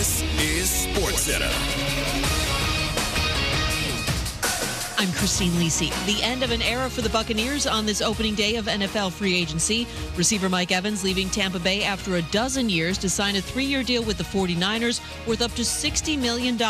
This is SportsCenter. I'm Christine Lisi. The end of an era for the Buccaneers on this opening day of NFL free agency. Receiver Mike Evans leaving Tampa Bay after a dozen years to sign a 3-year deal with the 49ers worth up to $60 million.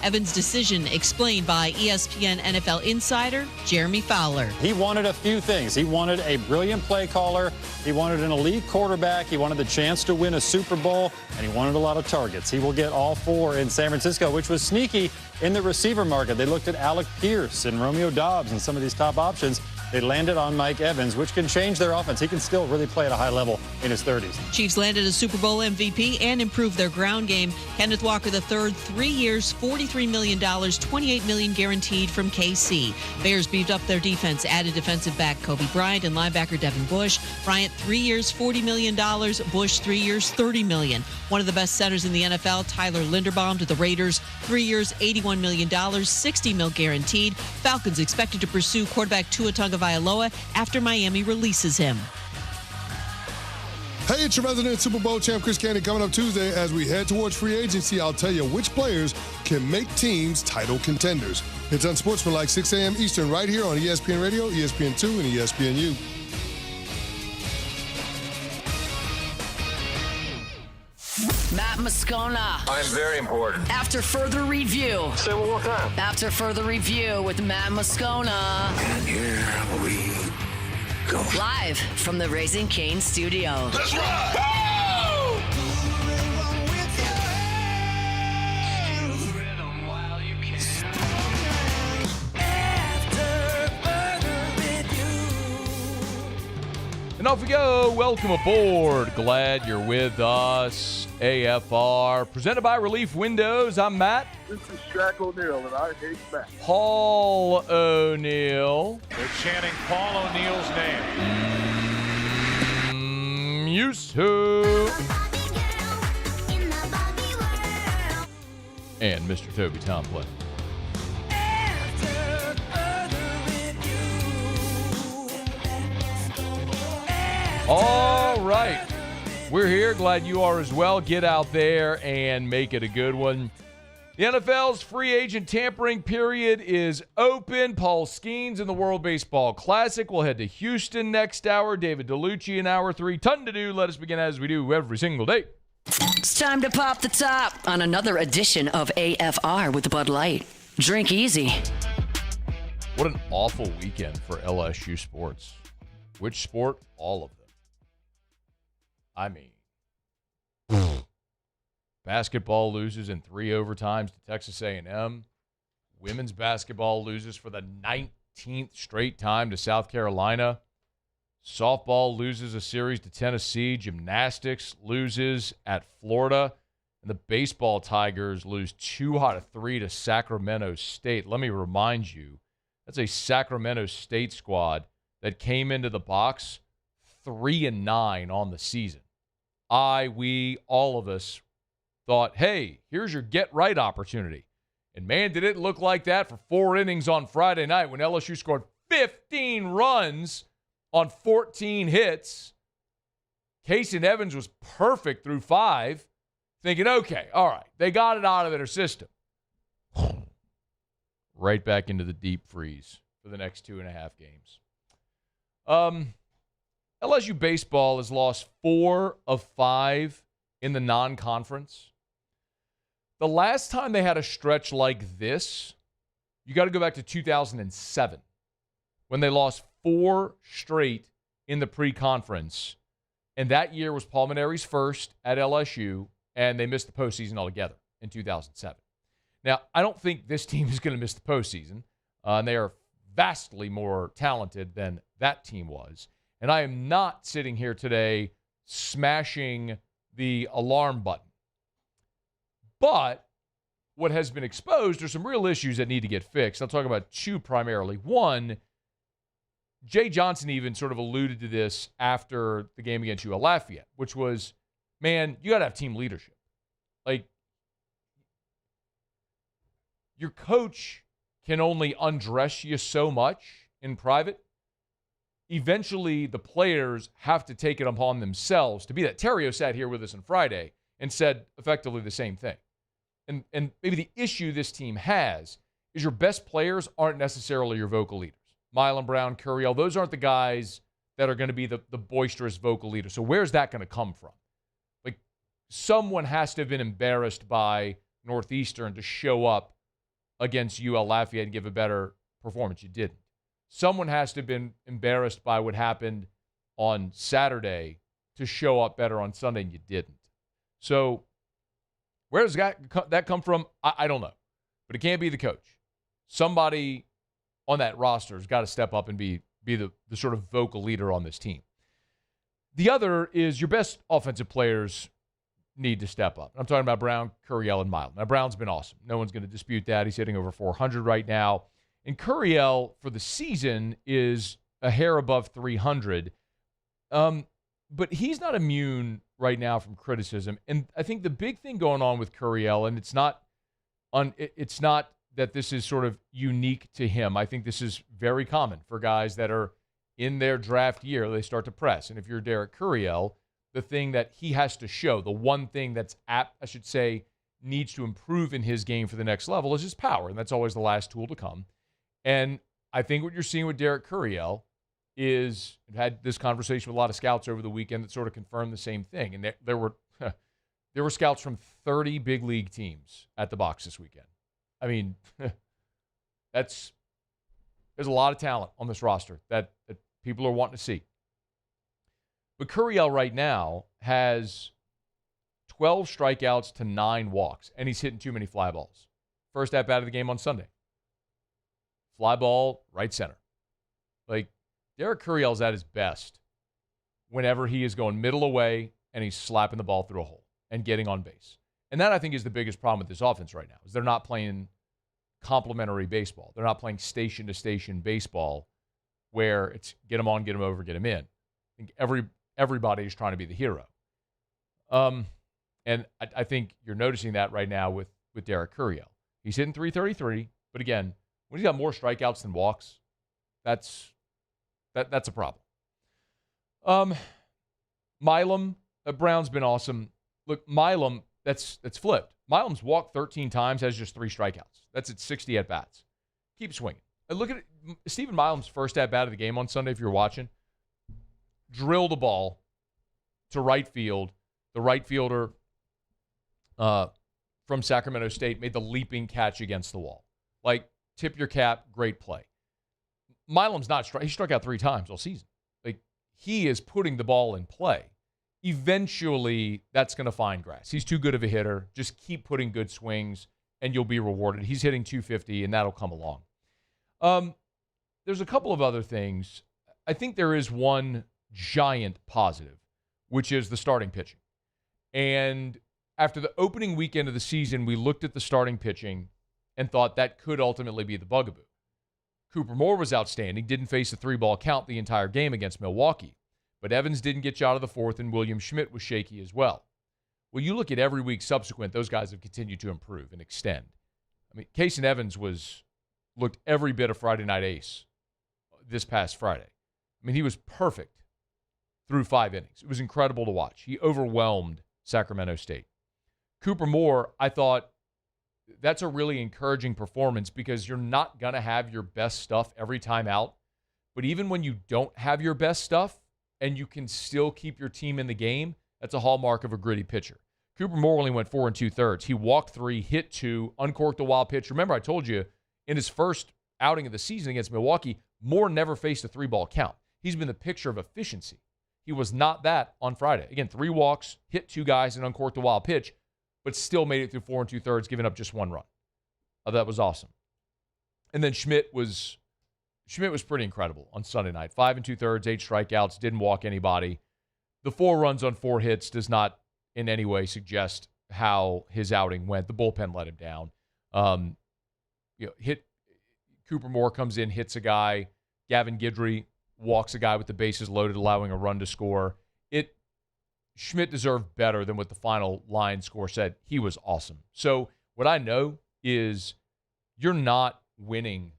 Evans' decision explained by ESPN NFL insider Jeremy Fowler. He wanted a few things. He wanted a brilliant play caller. He wanted an elite quarterback. He wanted the chance to win a Super Bowl. And he wanted a lot of targets. He will get all four in San Francisco, which was sneaky in the receiver market. They looked at Alec Pierce and Romeo Doubs and some of these top options. They landed on Mike Evans, which can change their offense. He can still really play at a high level in his 30s. Chiefs landed a Super Bowl MVP and improved their ground game. Kenneth Walker III, 3 years, $43 million, $28 million guaranteed from KC. Bears beefed up their defense, added defensive back Kobe Bryant and linebacker Devin Bush. Bryant, 3 years, $40 million. Bush, 3 years, $30 million. One of the best centers in the NFL, Tyler Linderbaum to the Raiders, 3 years, $81 million, $60 million guaranteed. Falcons expected to pursue quarterback Tua Tagovailoa after Miami releases him. Hey, it's your resident Super Bowl champ, Chris Candy, coming up Tuesday as we head towards free agency. I'll tell you which players can make teams title contenders. It's Unsportsmanlike, 6 a.m. Eastern, right here on ESPN Radio, ESPN2, and ESPNU. Matt Moscona. I'm very important. After further review. Say one more time. After further review with Matt Moscona. And here we go. Live from the Raising Cane studio. Let's ride! And off we go. Welcome aboard. Glad you're with us. AFR, presented by Relief Windows. I'm Matt. This is Shaq O'Neal, and I hate Matt. Paul O'Neal. They're chanting Paul O'Neal's name. Yusu. And Mr. Toby Tomplin. All right. We're here. Glad you are as well. Get out there and make it a good one. The NFL's free agent tampering period is open. Paul Skeens in the World Baseball Classic. We'll head to Houston next hour. David Dellucci in hour 3. Ton to do. Let us begin as we do every single day. It's time to pop the top on another edition of AFR with Bud Light. Drink easy. What an awful weekend for LSU sports. Which sport? All of them. I mean, basketball loses in 3 overtimes to Texas A&M. Women's basketball loses for the 19th straight time to South Carolina. Softball loses a series to Tennessee. Gymnastics loses at Florida. And the baseball Tigers lose 2 out of 3 to Sacramento State. Let me remind you, that's a Sacramento State squad that came into the box 3-9 on the season. We, all of us thought, hey, here's your get-right opportunity. And, man, did it look like that for 4 innings on Friday night when LSU scored 15 runs on 14 hits. Casey Evans was perfect through 5, thinking, okay, all right, they got it out of their system. Right back into the deep freeze for the next 2.5 games. LSU baseball has lost 4 of 5 in the non-conference. The last time they had a stretch like this, you got to go back to 2007 when they lost 4 straight in the pre-conference. And that year was Paul Maneri's first at LSU, and they missed the postseason altogether in 2007. Now, I don't think this team is going to miss the postseason. And they are vastly more talented than that team was. And I am not sitting here today smashing the alarm button. But what has been exposed are some real issues that need to get fixed. I'll talk about 2 primarily. One, Jay Johnson even sort of alluded to this after the game against UL Lafayette, which was, man, you got to have team leadership. Like, your coach can only undress you so much in private. Eventually, the players have to take it upon themselves to be that. Terrio sat here with us on Friday, and said effectively the same thing. And maybe the issue this team has is your best players aren't necessarily your vocal leaders. Milam Brown, Curiel, those aren't the guys that are going to be the boisterous vocal leader. So where's that going to come from? Like, someone has to have been embarrassed by Northeastern to show up against UL Lafayette and give a better performance. You didn't. Someone has to have been embarrassed by what happened on Saturday to show up better on Sunday, and you didn't. So where does that come from? I don't know. But it can't be the coach. Somebody on that roster has got to step up and be the sort of vocal leader on this team. The other is your best offensive players need to step up. I'm talking about Brown, Curiel, and Milam. Now, Brown's been awesome. No one's going to dispute that. He's hitting over 400 right now. And Curiel, for the season, is a hair above 300. But he's not immune right now from criticism. And I think the big thing going on with Curiel, and it's not that this is sort of unique to him. I think this is very common for guys that are in their draft year. They start to press. And if you're Derek Curiel, the thing that he has to show, the one thing that's needs to improve in his game for the next level is his power. And that's always the last tool to come. And I think what you're seeing with Derek Curiel is, I've had this conversation with a lot of scouts over the weekend that sort of confirmed the same thing. And there were scouts from 30 big league teams at the box this weekend. I mean, there's a lot of talent on this roster that people are wanting to see. But Curiel right now has 12 strikeouts to 9 walks, and he's hitting too many fly balls. First at bat of the game on Sunday. Fly ball, right center. Like, Derek Curiel's at his best whenever he is going middle away and he's slapping the ball through a hole and getting on base. And that, I think, is the biggest problem with this offense right now, is they're not playing complementary baseball. They're not playing station-to-station baseball where it's get them on, get them over, get them in. I think everybody is trying to be the hero. And I think you're noticing that right now with Derek Curiel. He's hitting 333, but again, when he's got more strikeouts than walks, that's a problem. Milam, Brown's been awesome. Look, Milam, that's flipped. Milam's walked 13 times, has just 3 strikeouts. That's at 60 at-bats. Keep swinging. And look at it. Stephen Milam's first at-bat of the game on Sunday, if you're watching, drilled a ball to right field. The right fielder from Sacramento State made the leaping catch against the wall. Like, tip your cap, great play. Milam's he struck out 3 times all season. Like, he is putting the ball in play. Eventually, that's going to find grass. He's too good of a hitter. Just keep putting good swings, and you'll be rewarded. He's hitting 250, and that'll come along. There's a couple of other things. I think there is one giant positive, which is the starting pitching. And after the opening weekend of the season, we looked at the starting pitching and thought that could ultimately be the bugaboo. Cooper Moore was outstanding, didn't face a 3-ball count the entire game against Milwaukee. But Evans didn't get you out of the 4th, and William Schmidt was shaky as well. Well, you look at every week subsequent, those guys have continued to improve and extend. I mean, Kason Evans looked every bit of Friday night ace this past Friday. I mean, he was perfect through 5 innings. It was incredible to watch. He overwhelmed Sacramento State. Cooper Moore, I thought that's a really encouraging performance because you're not going to have your best stuff every time out. But even when you don't have your best stuff, and you can still keep your team in the game, that's a hallmark of a gritty pitcher. Cooper Moore only went 4 2/3. He walked 3, hit 2, uncorked a wild pitch. Remember, I told you, in his first outing of the season against Milwaukee, Moore never faced a 3-ball count. He's been the picture of efficiency. He was not that on Friday. Again, 3 walks, hit 2 guys, and uncorked a wild pitch, but still made it through 4 2/3, giving up just 1 run. That was awesome. And then Schmidt was pretty incredible on Sunday night. 5 2/3, 8 strikeouts, didn't walk anybody. The 4 runs on 4 hits does not in any way suggest how his outing went. The bullpen let him down. Cooper Moore comes in, hits a guy. Gavin Guidry walks a guy with the bases loaded, allowing a run to score. Schmidt deserved better than what the final line score said. He was awesome. So what I know is you're not winning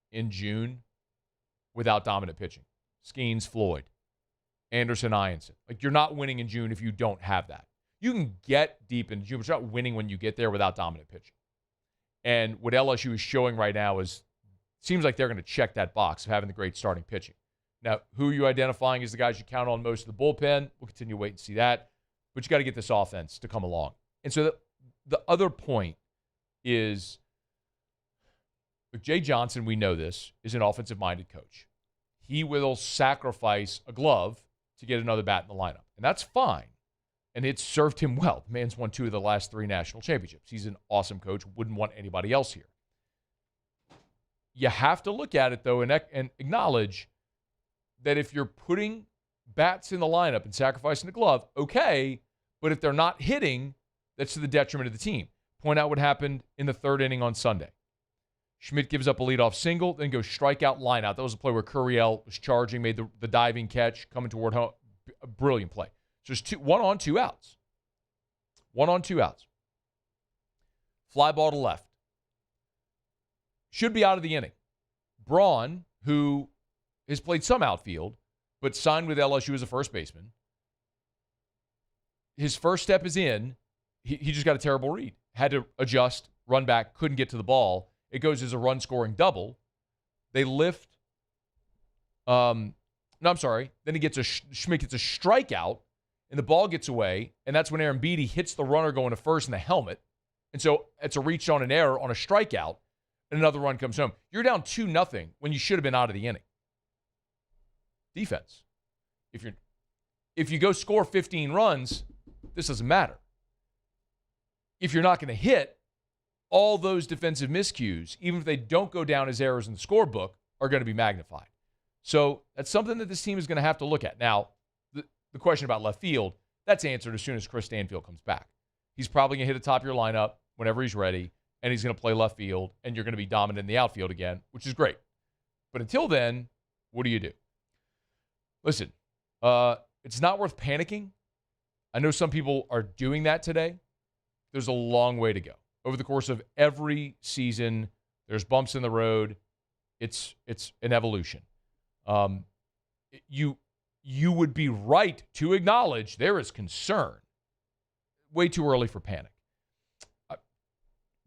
in June without dominant pitching. Skeens, Floyd, Anderson, Ianson. Like, you're not winning in June if you don't have that. You can get deep into June, but you're not winning when you get there without dominant pitching. And what LSU is showing right now seems like they're going to check that box of having the great starting pitching. Now, who are you identifying as the guys you count on most of the bullpen? We'll continue to wait and see that. But you got to get this offense to come along. And so the other point is, with Jay Johnson, we know this, is an offensive-minded coach. He will sacrifice a glove to get another bat in the lineup. And that's fine. And it's served him well. The man's won 2 of the last 3 national championships. He's an awesome coach. Wouldn't want anybody else here. You have to look at it, though, and acknowledge that if you're putting bats in the lineup and sacrificing the glove, okay, but if they're not hitting, that's to the detriment of the team. Point out what happened in the 3rd inning on Sunday. Schmidt gives up a leadoff single, then goes strikeout, lineout. That was a play where Curiel was charging, made the diving catch, coming toward home. A brilliant play. So there's 1 on, 2 outs. 1 on, 2 outs. Fly ball to left. Should be out of the inning. Braun, who has played some outfield, but signed with LSU as a first baseman, his first step is in. He just got a terrible read. Had to adjust, run back, couldn't get to the ball. It goes as a run-scoring double. They lift. Then Schmidt gets a strikeout, and the ball gets away, and that's when Aaron Beatty hits the runner going to first in the helmet. And so it's a reach on an error on a strikeout, and another run comes home. You're down 2-0 when you should have been out of the inning. Defense. If you go score 15 runs, this doesn't matter. If you're not going to hit, all those defensive miscues, even if they don't go down as errors in the scorebook, are going to be magnified. So that's something that this team is going to have to look at. Now, the question about left field, that's answered as soon as Chris Stanfield comes back. He's probably going to hit the top of your lineup whenever he's ready, and he's going to play left field, and you're going to be dominant in the outfield again, which is great. But until then, what do you do? Listen, it's not worth panicking. I know some people are doing that today. There's a long way to go. Over the course of every season, there's bumps in the road. It's an evolution. You would be right to acknowledge there is concern. Way too early for panic.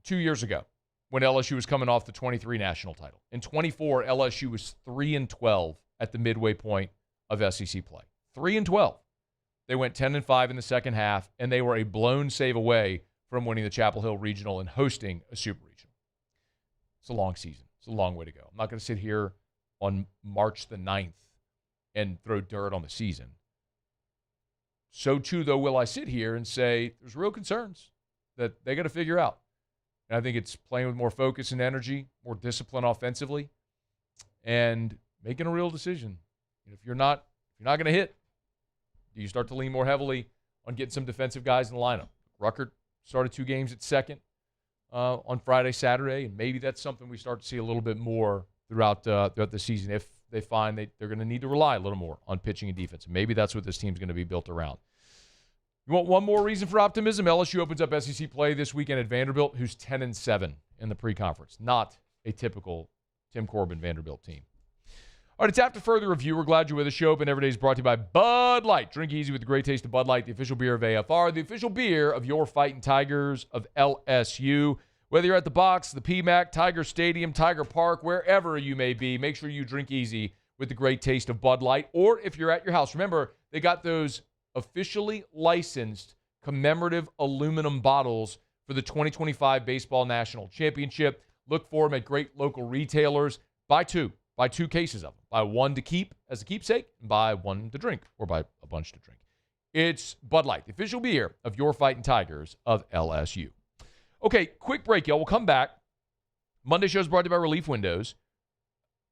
2 years ago, when LSU was coming off the 23 national title. In 24, LSU was 3-12 at the midway point of SEC play. 3-12. They went 10-5 in the second half, and they were a blown save away from winning the Chapel Hill Regional and hosting a Super Regional. It's a long season. It's a long way to go. I'm not going to sit here on March the 9th and throw dirt on the season. So, too, though, will I sit here and say there's real concerns that they got to figure out. And I think it's playing with more focus and energy, more discipline offensively, and making a real decision. And if you're not going to hit, do you start to lean more heavily on getting some defensive guys in the lineup? Ruckert started 2 games at second on Friday, Saturday, and maybe that's something we start to see a little bit more throughout the season if they find they're going to need to rely a little more on pitching and defense. Maybe that's what this team's going to be built around. You want one more reason for optimism? LSU opens up SEC play this weekend at Vanderbilt, who's 10-7 in the pre-conference. Not a typical Tim Corbin Vanderbilt team. All right, it's after further review. We're glad you're with us. Show Open Every Day is brought to you by Bud Light. Drink easy with the great taste of Bud Light, the official beer of AFR, the official beer of your Fighting Tigers of LSU. Whether you're at the box, the PMAC, Tiger Stadium, Tiger Park, wherever you may be, make sure you drink easy with the great taste of Bud Light. Or if you're at your house, remember, they got those officially licensed commemorative aluminum bottles for the 2025 Baseball National Championship. Look for them at great local retailers. Buy 2 cases of them. Buy 1 to keep as a keepsake, and buy 1 to drink, or buy a bunch to drink. It's Bud Light, the official beer of your Fighting Tigers of LSU. Okay, quick break, y'all. We'll come back. Monday show is brought to you by Relief Windows.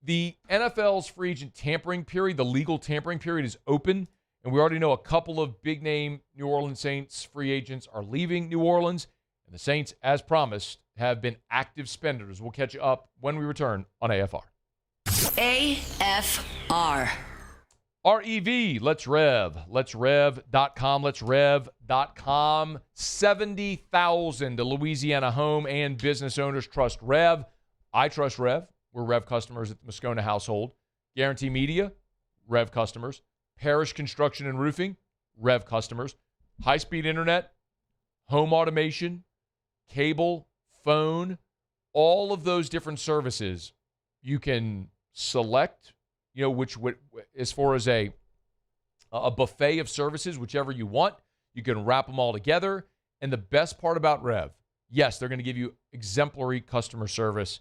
The NFL's free agent tampering period, the legal tampering period, is open, and we already know a couple of big-name New Orleans Saints free agents are leaving New Orleans, and the Saints, as promised, have been active spenders. We'll catch you up when we return on AFR. AFR. REV, Let's Rev. Let'sRev.com. Let'sRev.com. 70,000 Louisiana home and business owners trust Rev. I trust Rev. We're Rev customers at the Moscona household. Guarantee Media, Rev customers. Parish Construction and Roofing, Rev customers. high-speed internet, home automation, cable, phone, all of those different services you can select, which as far as a buffet of services, whichever you want, you can wrap them all together. And the best part about Rev, yes, they're going to give you exemplary customer service,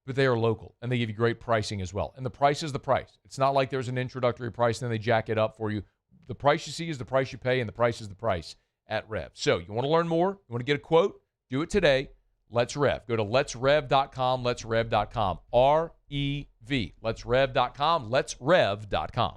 but they are local, and they give you great pricing as well. And the price is the price. It's not like there's an introductory price, and then they jack it up for you. The price you see is the price you pay, and the price is the price at Rev. So you want to learn more? You want to get a quote? Do it today. Let's Rev. Go to letsrev.com, letsrev.com. R-E-V. Letsrev.com, letsrev.com.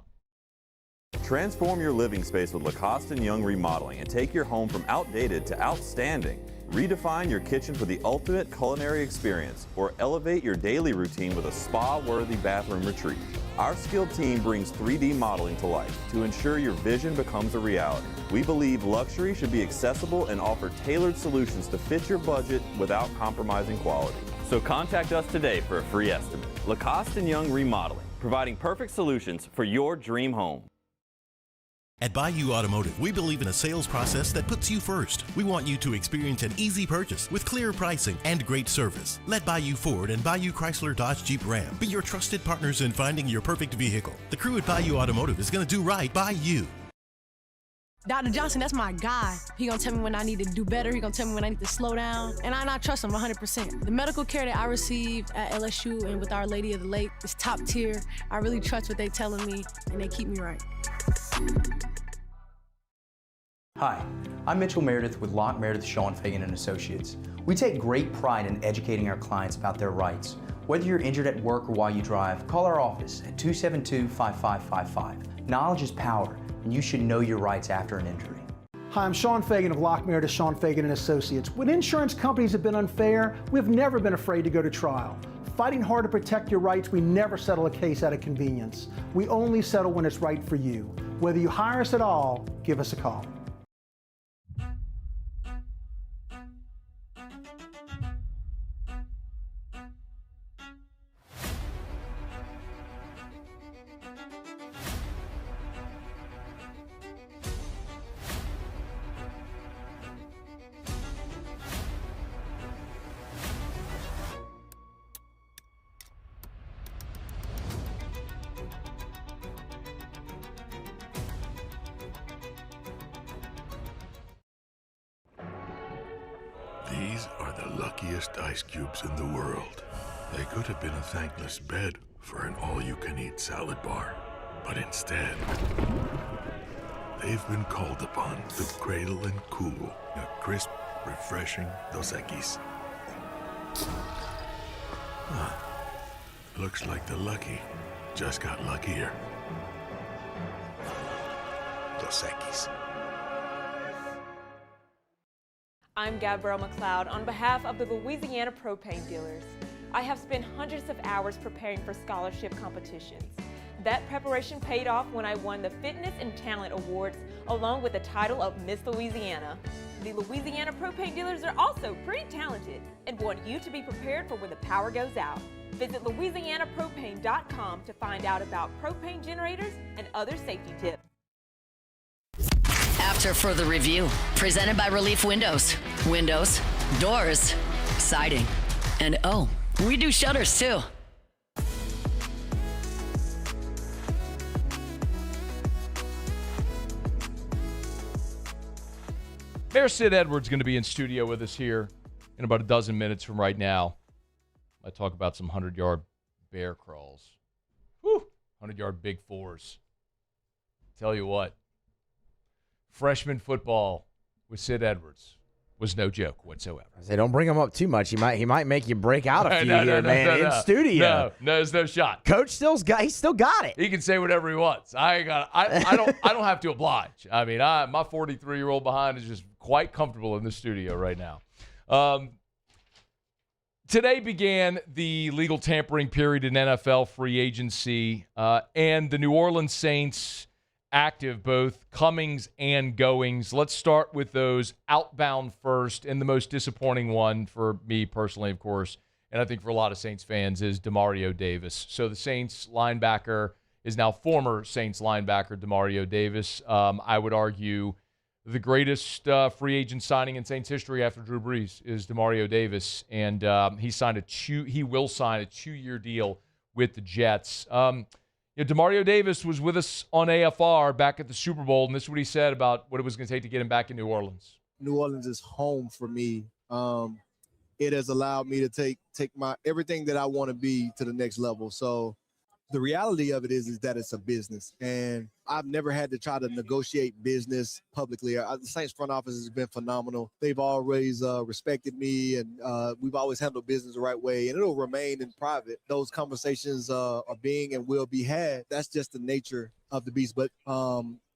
Transform your living space with Lacoste & Young Remodeling and take your home from outdated to outstanding. Redefine your kitchen for the ultimate culinary experience or elevate your daily routine with a spa-worthy bathroom retreat. Our skilled team brings 3D modeling to life to ensure your vision becomes a reality. We believe luxury should be accessible and offer tailored solutions to fit your budget without compromising quality. So contact us today for a free estimate. Lacoste & Young Remodeling, providing perfect solutions for your dream home. At Bayou Automotive, we believe in a sales process that puts you first. We want you to experience an easy purchase with clear pricing and great service. Let Bayou Ford and Bayou Chrysler Dodge Jeep Ram be your trusted partners in finding your perfect vehicle. The crew at Bayou Automotive is going to do right by you. Dr. Johnson, that's my guy. He gonna tell me when I need to do better. He gonna tell me when I need to slow down. And I trust him 100%. The medical care that I receive at LSU and with Our Lady of the Lake is top tier. I really trust what they telling me, and they keep me right. Hi, I'm Mitchell Meredith with Locke Meredith Sean Fagan & Associates. We take great pride in educating our clients about their rights. Whether you're injured at work or while you drive, call our office at 272-5555. Knowledge is power, and you should know your rights after an injury. Hi, I'm Sean Fagan of Locke Meredith Sean Fagan & Associates. When insurance companies have been unfair, we've never been afraid to go to trial. Fighting hard to protect your rights, we never settle a case out of convenience. We only settle when it's right for you. Whether you hire us at all, give us a call. These are the luckiest ice cubes in the world. They could have been a thankless bed for an all-you-can-eat salad bar. But instead, they've been called upon to cradle and cool a crisp, refreshing Dos Equis. Looks like the lucky just got luckier. Dos Equis. I'm Gabrielle McLeod on behalf of the Louisiana Propane Dealers. I have spent hundreds of hours preparing for scholarship competitions. That preparation paid off when I won the Fitness and Talent Awards along with the title of Miss Louisiana. The Louisiana Propane Dealers are also pretty talented and want you to be prepared for when the power goes out. Visit LouisianaPropane.com to find out about propane generators and other safety tips. After further review, presented by Relief Windows. Windows, doors, siding, and oh, we do shutters too. Mayor Sid Edwards going to be in studio with us here in about a dozen minutes from right now. I talk about some 100-yard bear crawls. Whew, 100-yard big fours. Tell you what, freshman football with Sid Edwards was no joke whatsoever. I say, don't bring him up too much. He might make you break out a few in studio. No, there's no shot. Coach still got it. He can say whatever he wants. I don't have to oblige. I mean, my 43-year-old behind is just quite comfortable in the studio right now. Today began the legal tampering period in NFL free agency, and the New Orleans Saints active, both comings and goings. Let's start with those outbound first, and the most disappointing one for me personally, of course, and I think for a lot of Saints fans, is Demario Davis. So the Saints linebacker is now former Saints linebacker Demario Davis. I would argue the greatest free agent signing in Saints history after Drew Brees is Demario Davis, and he will sign a 2-year deal with the Jets. Demario Davis was with us on AFR back at the Super Bowl, and this is what he said about what it was going to take to get him back in New Orleans. New Orleans is home for me. It has allowed me to take my everything that I want to be to the next level. So the reality of it is that it's a business, and I've never had to try to negotiate business publicly. The Saints front office has been phenomenal. They've always respected me, and we've always handled business the right way, and it'll remain in private. Those conversations are being and will be had. That's just the nature of the beast. But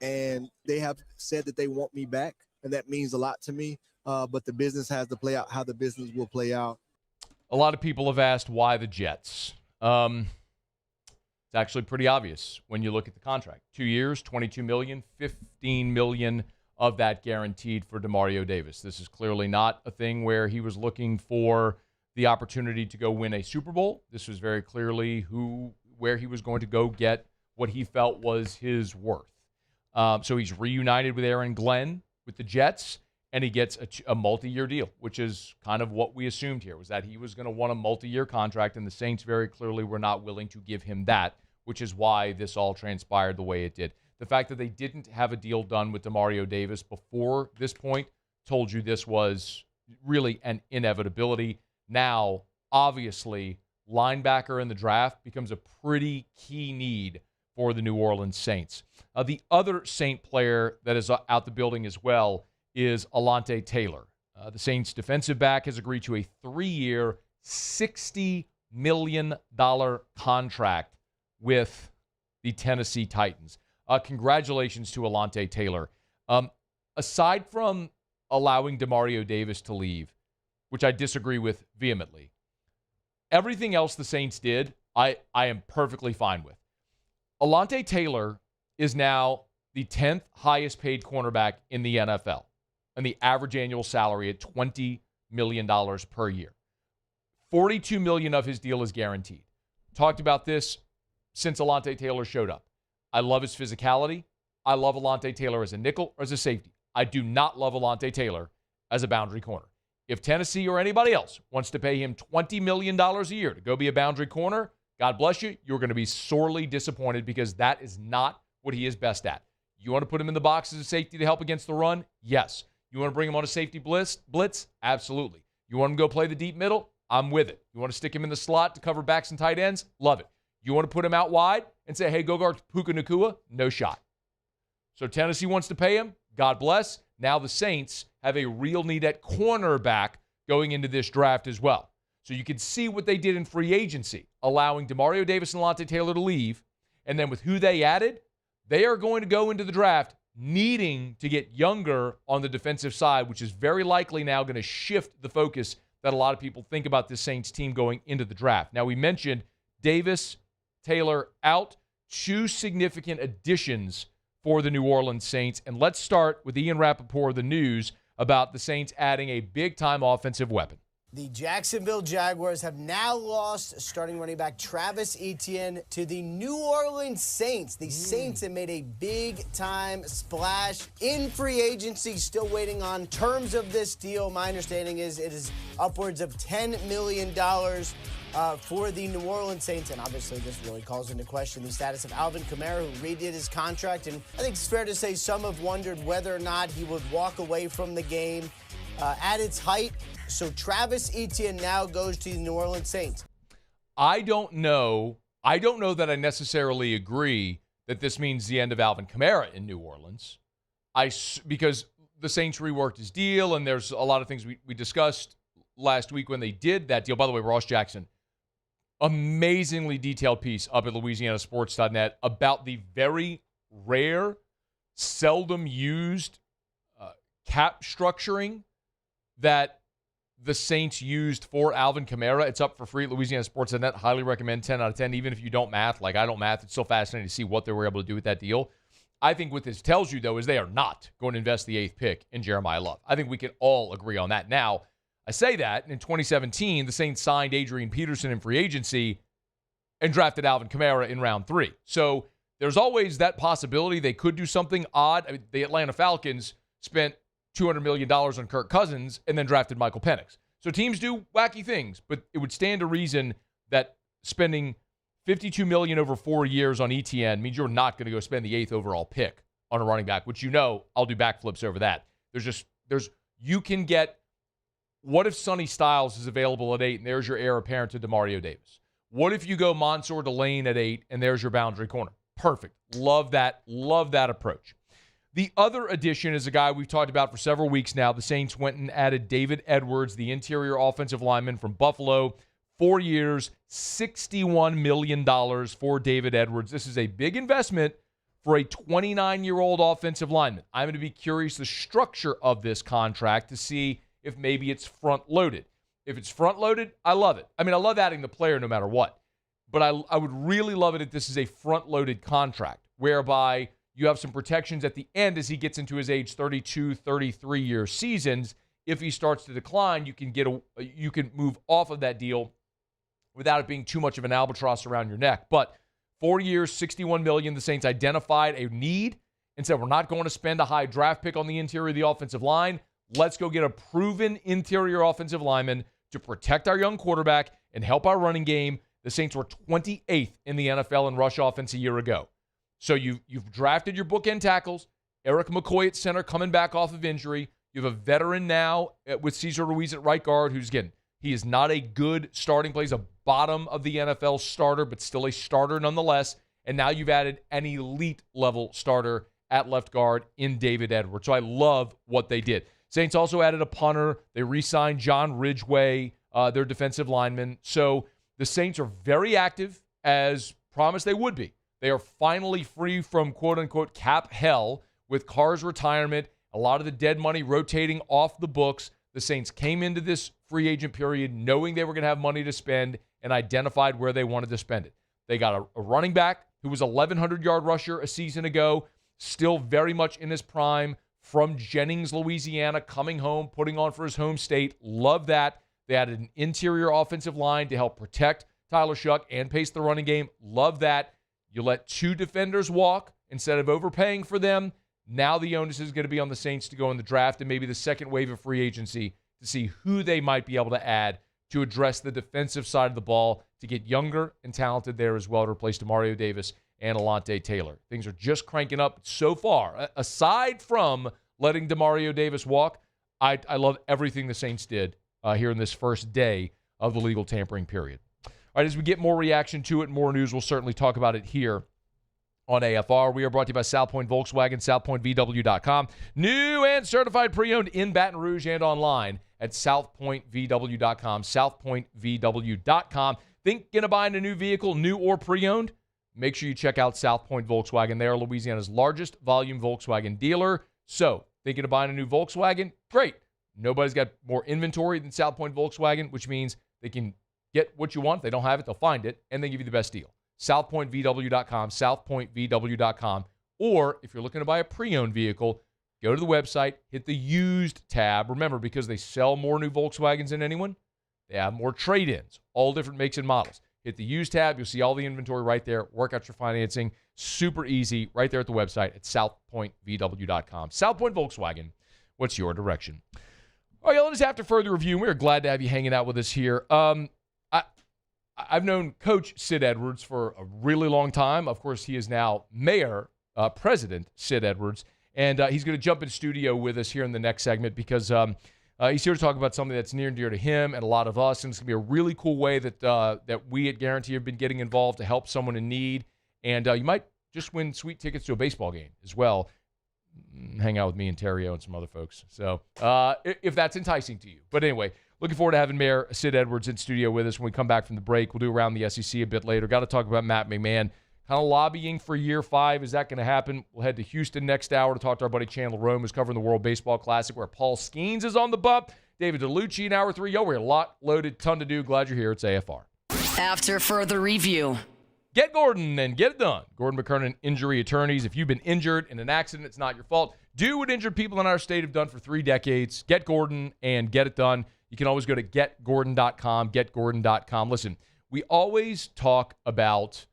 and they have said that they want me back, and that means a lot to me. But the business has to play out how the business will play out. A lot of people have asked why the Jets. It's actually pretty obvious when you look at the contract. 2 years, $22 million, $15 million of that guaranteed for Demario Davis. This is clearly not a thing where he was looking for the opportunity to go win a Super Bowl. This was very clearly where he was going to go get what he felt was his worth. So he's reunited with Aaron Glenn with the Jets, and he gets a multi-year deal, which is kind of what we assumed here, was that he was going to want a multi-year contract, and the Saints very clearly were not willing to give him that, which is why this all transpired the way it did. The fact that they didn't have a deal done with Demario Davis before this point told you this was really an inevitability. Now, obviously, linebacker in the draft becomes a pretty key need for the New Orleans Saints. The other Saint player that is out the building as well is Alontae Taylor. The Saints defensive back has agreed to a 3-year, $60 million contract with the Tennessee Titans. Congratulations to Alontae Taylor. Aside from allowing Demario Davis to leave, which I disagree with vehemently, everything else the Saints did, I am perfectly fine with. Alontae Taylor is now the 10th highest paid cornerback in the NFL, and the average annual salary at $20 million per year. $42 million of his deal is guaranteed. Talked about this since Alontae Taylor showed up. I love his physicality. I love Alontae Taylor as a nickel or as a safety. I do not love Alontae Taylor as a boundary corner. If Tennessee or anybody else wants to pay him $20 million a year to go be a boundary corner, God bless you, you're going to be sorely disappointed, because that is not what he is best at. You want to put him in the box as a safety to help against the run? Yes. You want to bring him on a safety blitz? Absolutely. You want him to go play the deep middle? I'm with it. You want to stick him in the slot to cover backs and tight ends? Love it. You want to put him out wide and say, hey, go guard Puka Nacua? No shot. So Tennessee wants to pay him. God bless. Now the Saints have a real need at cornerback going into this draft as well. So you can see what they did in free agency, allowing Demario Davis and Alontae Taylor to leave. And then with who they added, they are going to go into the draft needing to get younger on the defensive side, which is very likely now going to shift the focus that a lot of people think about this Saints team going into the draft. Now, we mentioned Davis, Taylor out, 2 significant additions for the New Orleans Saints. And let's start with Ian Rappaport, the news about the Saints adding a big-time offensive weapon. The Jacksonville Jaguars have now lost starting running back Travis Etienne to the New Orleans Saints. The Saints have made a big-time splash in free agency, still waiting on terms of this deal. My understanding is it is upwards of $10 million for the New Orleans Saints, and obviously this really calls into question the status of Alvin Kamara, who redid his contract, and I think it's fair to say some have wondered whether or not he would walk away from the game at its height. So Travis Etienne now goes to the New Orleans Saints. I don't know that I necessarily agree that this means the end of Alvin Kamara in New Orleans. Because the Saints reworked his deal, and there's a lot of things we discussed last week when they did that deal. By the way, Ross Jackson, amazingly detailed piece up at LouisianaSports.net about the very rare, seldom used cap structuring that the Saints used for Alvin Kamara. It's up for free at LouisianaSports.net. Highly recommend. 10 out of 10. Even if you don't math, like I don't math, it's still fascinating to see what they were able to do with that deal. I think what this tells you, though, is they are not going to invest the 8th pick in Jeremiah Love. I think we can all agree on that. Now, I say that, and in 2017, the Saints signed Adrian Peterson in free agency and drafted Alvin Kamara in round 3. So there's always that possibility they could do something odd. I mean, the Atlanta Falcons spent $200 million on Kirk Cousins and then drafted Michael Penix. So teams do wacky things, but it would stand to reason that spending $52 million over 4 years on Etienne means you're not going to go spend the 8th overall pick on a running back, which I'll do backflips over that. You can get, what if Sonny Styles is available at 8 and there's your heir apparent to Demario Davis? What if you go Mansour Delane at 8 and there's your boundary corner? Perfect. Love that approach. The other addition is a guy we've talked about for several weeks now. The Saints went and added David Edwards, the interior offensive lineman from Buffalo. 4 years, $61 million for David Edwards. This is a big investment for a 29-year-old offensive lineman. I'm going to be curious the structure of this contract to see if maybe it's front-loaded. If it's front-loaded, I love it. I mean, I love adding the player no matter what. But I would really love it if this is a front-loaded contract, whereby you have some protections at the end as he gets into his age 32, 33-year seasons. If he starts to decline, you can move off of that deal without it being too much of an albatross around your neck. But 4 years, $61 million, the Saints identified a need and said, we're not going to spend a high draft pick on the interior of the offensive line. Let's go get a proven interior offensive lineman to protect our young quarterback and help our running game. The Saints were 28th in the NFL in rush offense a year ago. So you've drafted your bookend tackles. Eric McCoy at center coming back off of injury. You have a veteran now with Cesar Ruiz at right guard who's, again, he is not a good starting player. He's a bottom of the NFL starter, but still a starter nonetheless. And now you've added an elite level starter at left guard in David Edwards. So I love what they did. Saints also added a punter. They re-signed John Ridgway, their defensive lineman. So the Saints are very active, as promised they would be. They are finally free from quote-unquote cap hell with Carr's retirement, a lot of the dead money rotating off the books. The Saints came into this free agent period knowing they were going to have money to spend and identified where they wanted to spend it. They got a running back who was a 1,100-yard rusher a season ago, still very much in his prime, from Jennings, Louisiana, coming home, putting on for his home state. Love that. They added an interior offensive line to help protect Tyler Shuck and pace the running game. Love that. You let 2 defenders walk instead of overpaying for them. Now the onus is going to be on the Saints to go in the draft and maybe the second wave of free agency to see who they might be able to add to address the defensive side of the ball to get younger and talented there as well to replace Demario Davis and Alontae Taylor. Things are just cranking up so far. Aside from letting Demario Davis walk, I love everything the Saints did here in this first day of the legal tampering period. All right, as we get more reaction to it, more news, we'll certainly talk about it here on AFR. We are brought to you by South Point Volkswagen, southpointvw.com. New and certified pre-owned in Baton Rouge and online at southpointvw.com, southpointvw.com. Thinking of buying a new vehicle, new or pre-owned? Make sure you check out South Point Volkswagen. They are Louisiana's largest volume Volkswagen dealer. So, thinking of buying a new Volkswagen? Great. Nobody's got more inventory than South Point Volkswagen, which means they can get what you want. If they don't have it, they'll find it, and they give you the best deal. southpointvw.com, southpointvw.com. Or if you're looking to buy a pre-owned vehicle, go to the website, hit the used tab. Remember, because they sell more new Volkswagens than anyone, they have more trade-ins, all different makes and models. Hit the used tab. You'll see all the inventory right there. Work out your financing. Super easy right there at the website at southpointvw.com. South Point Volkswagen, what's your direction? All right, let's after further review. We are glad to have you hanging out with us here. I've known Coach Sid Edwards for a really long time. Of course, he is now President Sid Edwards, and he's going to jump in studio with us here in the next segment because he's here to talk about something that's near and dear to him and a lot of us, and it's going to be a really cool way that we at Guarantee have been getting involved to help someone in need, and you might just win sweet tickets to a baseball game as well. Hang out with me and Terrio and some other folks. So if that's enticing to you. But anyway, looking forward to having Mayor Sid Edwards in studio with us when we come back from the break. We'll do around the SEC a bit later. Got to talk about Matt McMahon. Kind of lobbying for year 5. Is that going to happen? We'll head to Houston next hour to talk to our buddy Chandler Rome, who's covering the World Baseball Classic, where Paul Skeens is on the bump. David Dellucci in hour 3. Yo, we're a lot loaded, ton to do. Glad you're here. It's AFR. After further review. Get Gordon and get it done. Gordon McKernan Injury Attorneys. If you've been injured in an accident, it's not your fault. Do what injured people in our state have done for 3 decades. Get Gordon and get it done. You can always go to getgordon.com, getgordon.com. Listen, we always talk about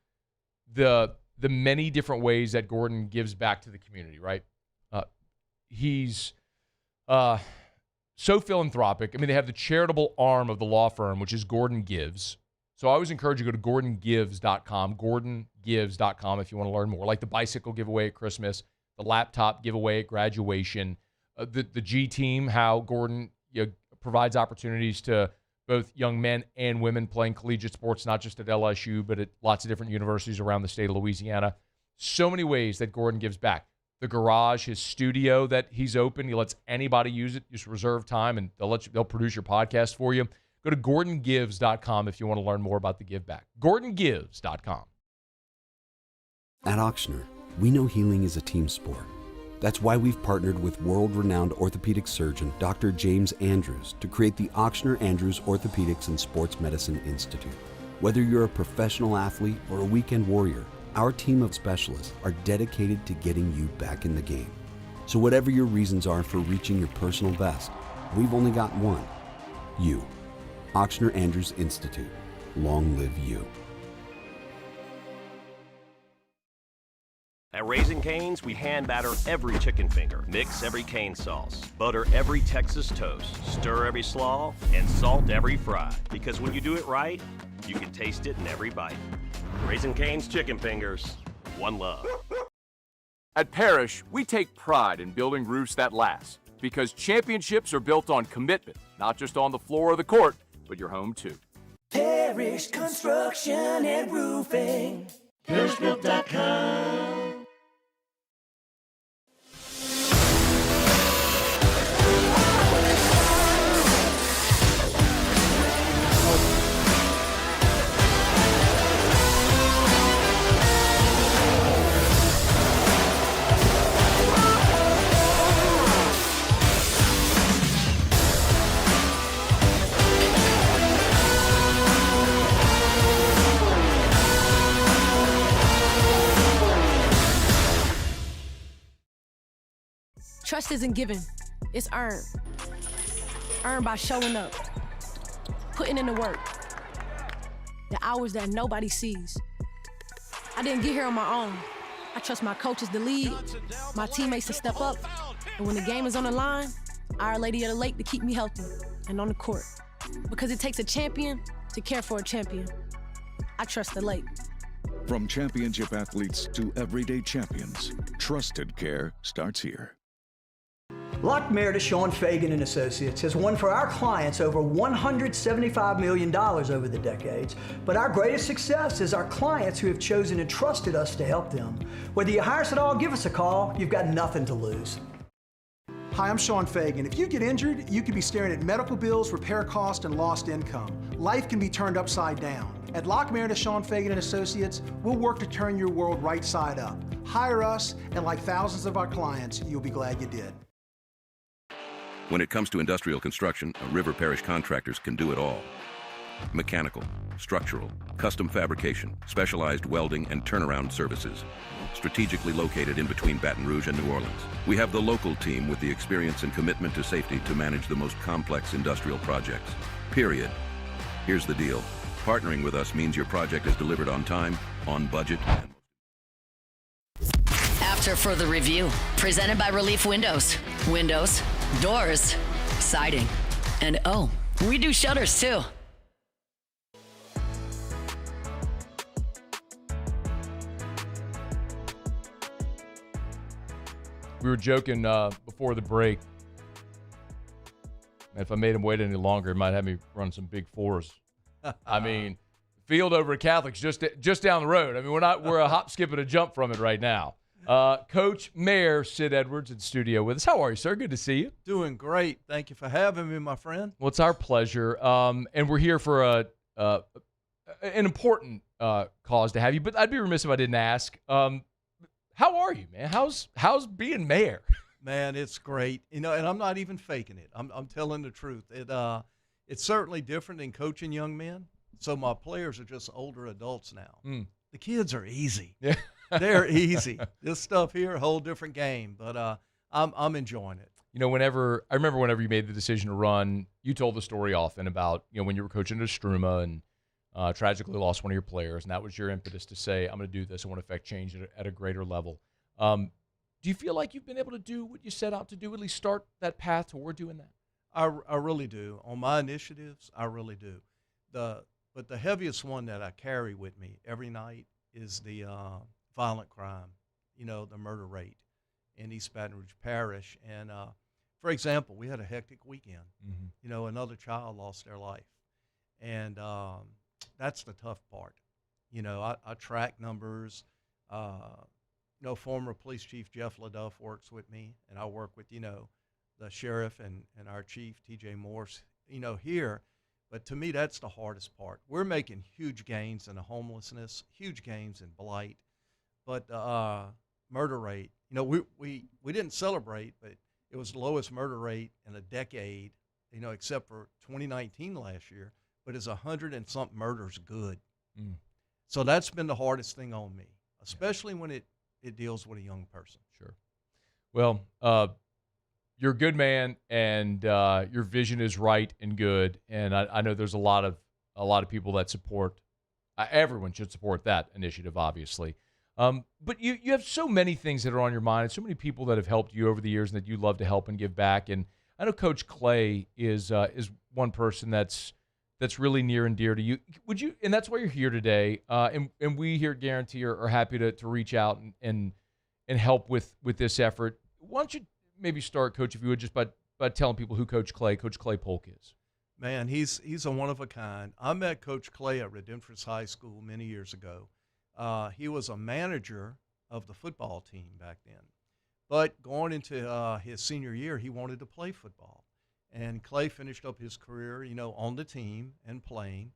the many different ways that Gordon gives back to the community, right? He's so philanthropic. I mean, they have the charitable arm of the law firm, which is Gordon Gives. So I always encourage you to go to GordonGives.com, GordonGives.com if you want to learn more, like the bicycle giveaway at Christmas, the laptop giveaway at graduation, the G team, how Gordon provides opportunities to both young men and women playing collegiate sports, not just at LSU, but at lots of different universities around the state of Louisiana. So many ways that Gordon gives back. The garage, his studio that he's open, he lets anybody use it. Just reserve time, and they'll produce your podcast for you. Go to GordonGives.com if you want to learn more about the give back. GordonGives.com. At Auctioner, we know healing is a team sport. That's why we've partnered with world-renowned orthopedic surgeon Dr. James Andrews to create the Auctioner Andrews Orthopedics and Sports Medicine Institute. Whether you're a professional athlete or a weekend warrior, our team of specialists are dedicated to getting you back in the game. So whatever your reasons are for reaching your personal best, we've only got one: you. Auctioner Andrews Institute. Long live you. At Raising Cane's, we hand batter every chicken finger, mix every cane sauce, butter every Texas toast, stir every slaw, and salt every fry. Because when you do it right, you can taste it in every bite. Raising Cane's chicken fingers, one love. At Parrish, we take pride in building roofs that last, because championships are built on commitment, not just on the floor of the court, but your home too. Parrish Construction and Roofing. ParrishBuilt.com. Trust isn't given, it's earned. Earned by showing up, putting in the work, the hours that nobody sees. I didn't get here on my own. I trust my coaches to lead, my teammates to step up, and when the game is on the line, Our Lady of the Lake to keep me healthy and on the court. Because it takes a champion to care for a champion. I trust the Lake. From championship athletes to everyday champions, trusted care starts here. Lock Meredith, Sean Fagan and Associates has won for our clients over $175 million over the decades, but our greatest success is our clients who have chosen and trusted us to help them. Whether you hire us at all, give us a call. You've got nothing to lose. Hi, I'm Sean Fagan. If you get injured, you could be staring at medical bills, repair costs, and lost income. Life can be turned upside down. At Lock Meredith, Sean Fagan and Associates, we'll work to turn your world right side up. Hire us, and like thousands of our clients, you'll be glad you did. When it comes to industrial construction, River Parish Contractors can do it all. Mechanical, structural, custom fabrication, specialized welding and turnaround services. Strategically located in between Baton Rouge and New Orleans, we have the local team with the experience and commitment to safety to manage the most complex industrial projects. Period. Here's the deal. Partnering with us means your project is delivered on time, on budget, and After further review, presented by Relief Windows. Windows, doors, siding, and oh, we do shutters too. We were joking before the break. If I made him wait any longer, it might have me run some big fours. I mean, field over at Catholic's just down the road. I mean, we're a hop, skip, and a jump from it right now. Coach Mayor Sid Edwards in studio with us. How are you, sir? Good to see you. Doing great. Thank you for having me, my friend. Well, it's our pleasure. And we're here for an important cause to have you. But I'd be remiss if I didn't ask. How are you, man? How's being mayor? Man, it's great. You know, and I'm not even faking it. I'm telling the truth. It's certainly different than coaching young men. So my players are just older adults now. The kids are easy. Yeah. They're easy. This stuff here, a whole different game. But I'm enjoying it. You know, I remember whenever you made the decision to run, you told the story often about, you know, when you were coaching at Struma and tragically lost one of your players, and that was your impetus to say, I'm going to do this. I want to affect change at a greater level. Do you feel like you've been able to do what you set out to do, at least start that path toward doing that? I really do. On my initiatives, I really do. But the heaviest one that I carry with me every night is the violent crime, the murder rate in East Baton Rouge Parish. And, for example, we had a hectic weekend. Another child lost their life. And that's the tough part. I track numbers. Former police chief Jeff LaDuff works with me, and I work with, the sheriff and our chief, T.J. Morse, here. But to me, that's the hardest part. We're making huge gains in the homelessness, huge gains in blight. But murder rate, we didn't celebrate, but it was the lowest murder rate in a decade, except for 2019 last year. But it's 100 and something murders good. So that's been the hardest thing on me, especially when it deals with a young person. Sure. Well, you're a good man, and your vision is right and good. And I know there's a lot of people that support. Everyone should support that initiative, obviously. But you have so many things that are on your mind, and so many people that have helped you over the years, and that you love to help and give back. And I know Coach Clay is one person that's really near and dear to you. Would you? And that's why you're here today. And we here at Guarantee are happy to reach out and help with this effort. Why don't you maybe start, Coach, if you would, just by telling people who Coach Clay Polk is. Man, he's a one of a kind. I met Coach Clay at Redemptorist High School many years ago. He was a manager of the football team back then. But going into his senior year, he wanted to play football. And Clay finished up his career, on the team and playing.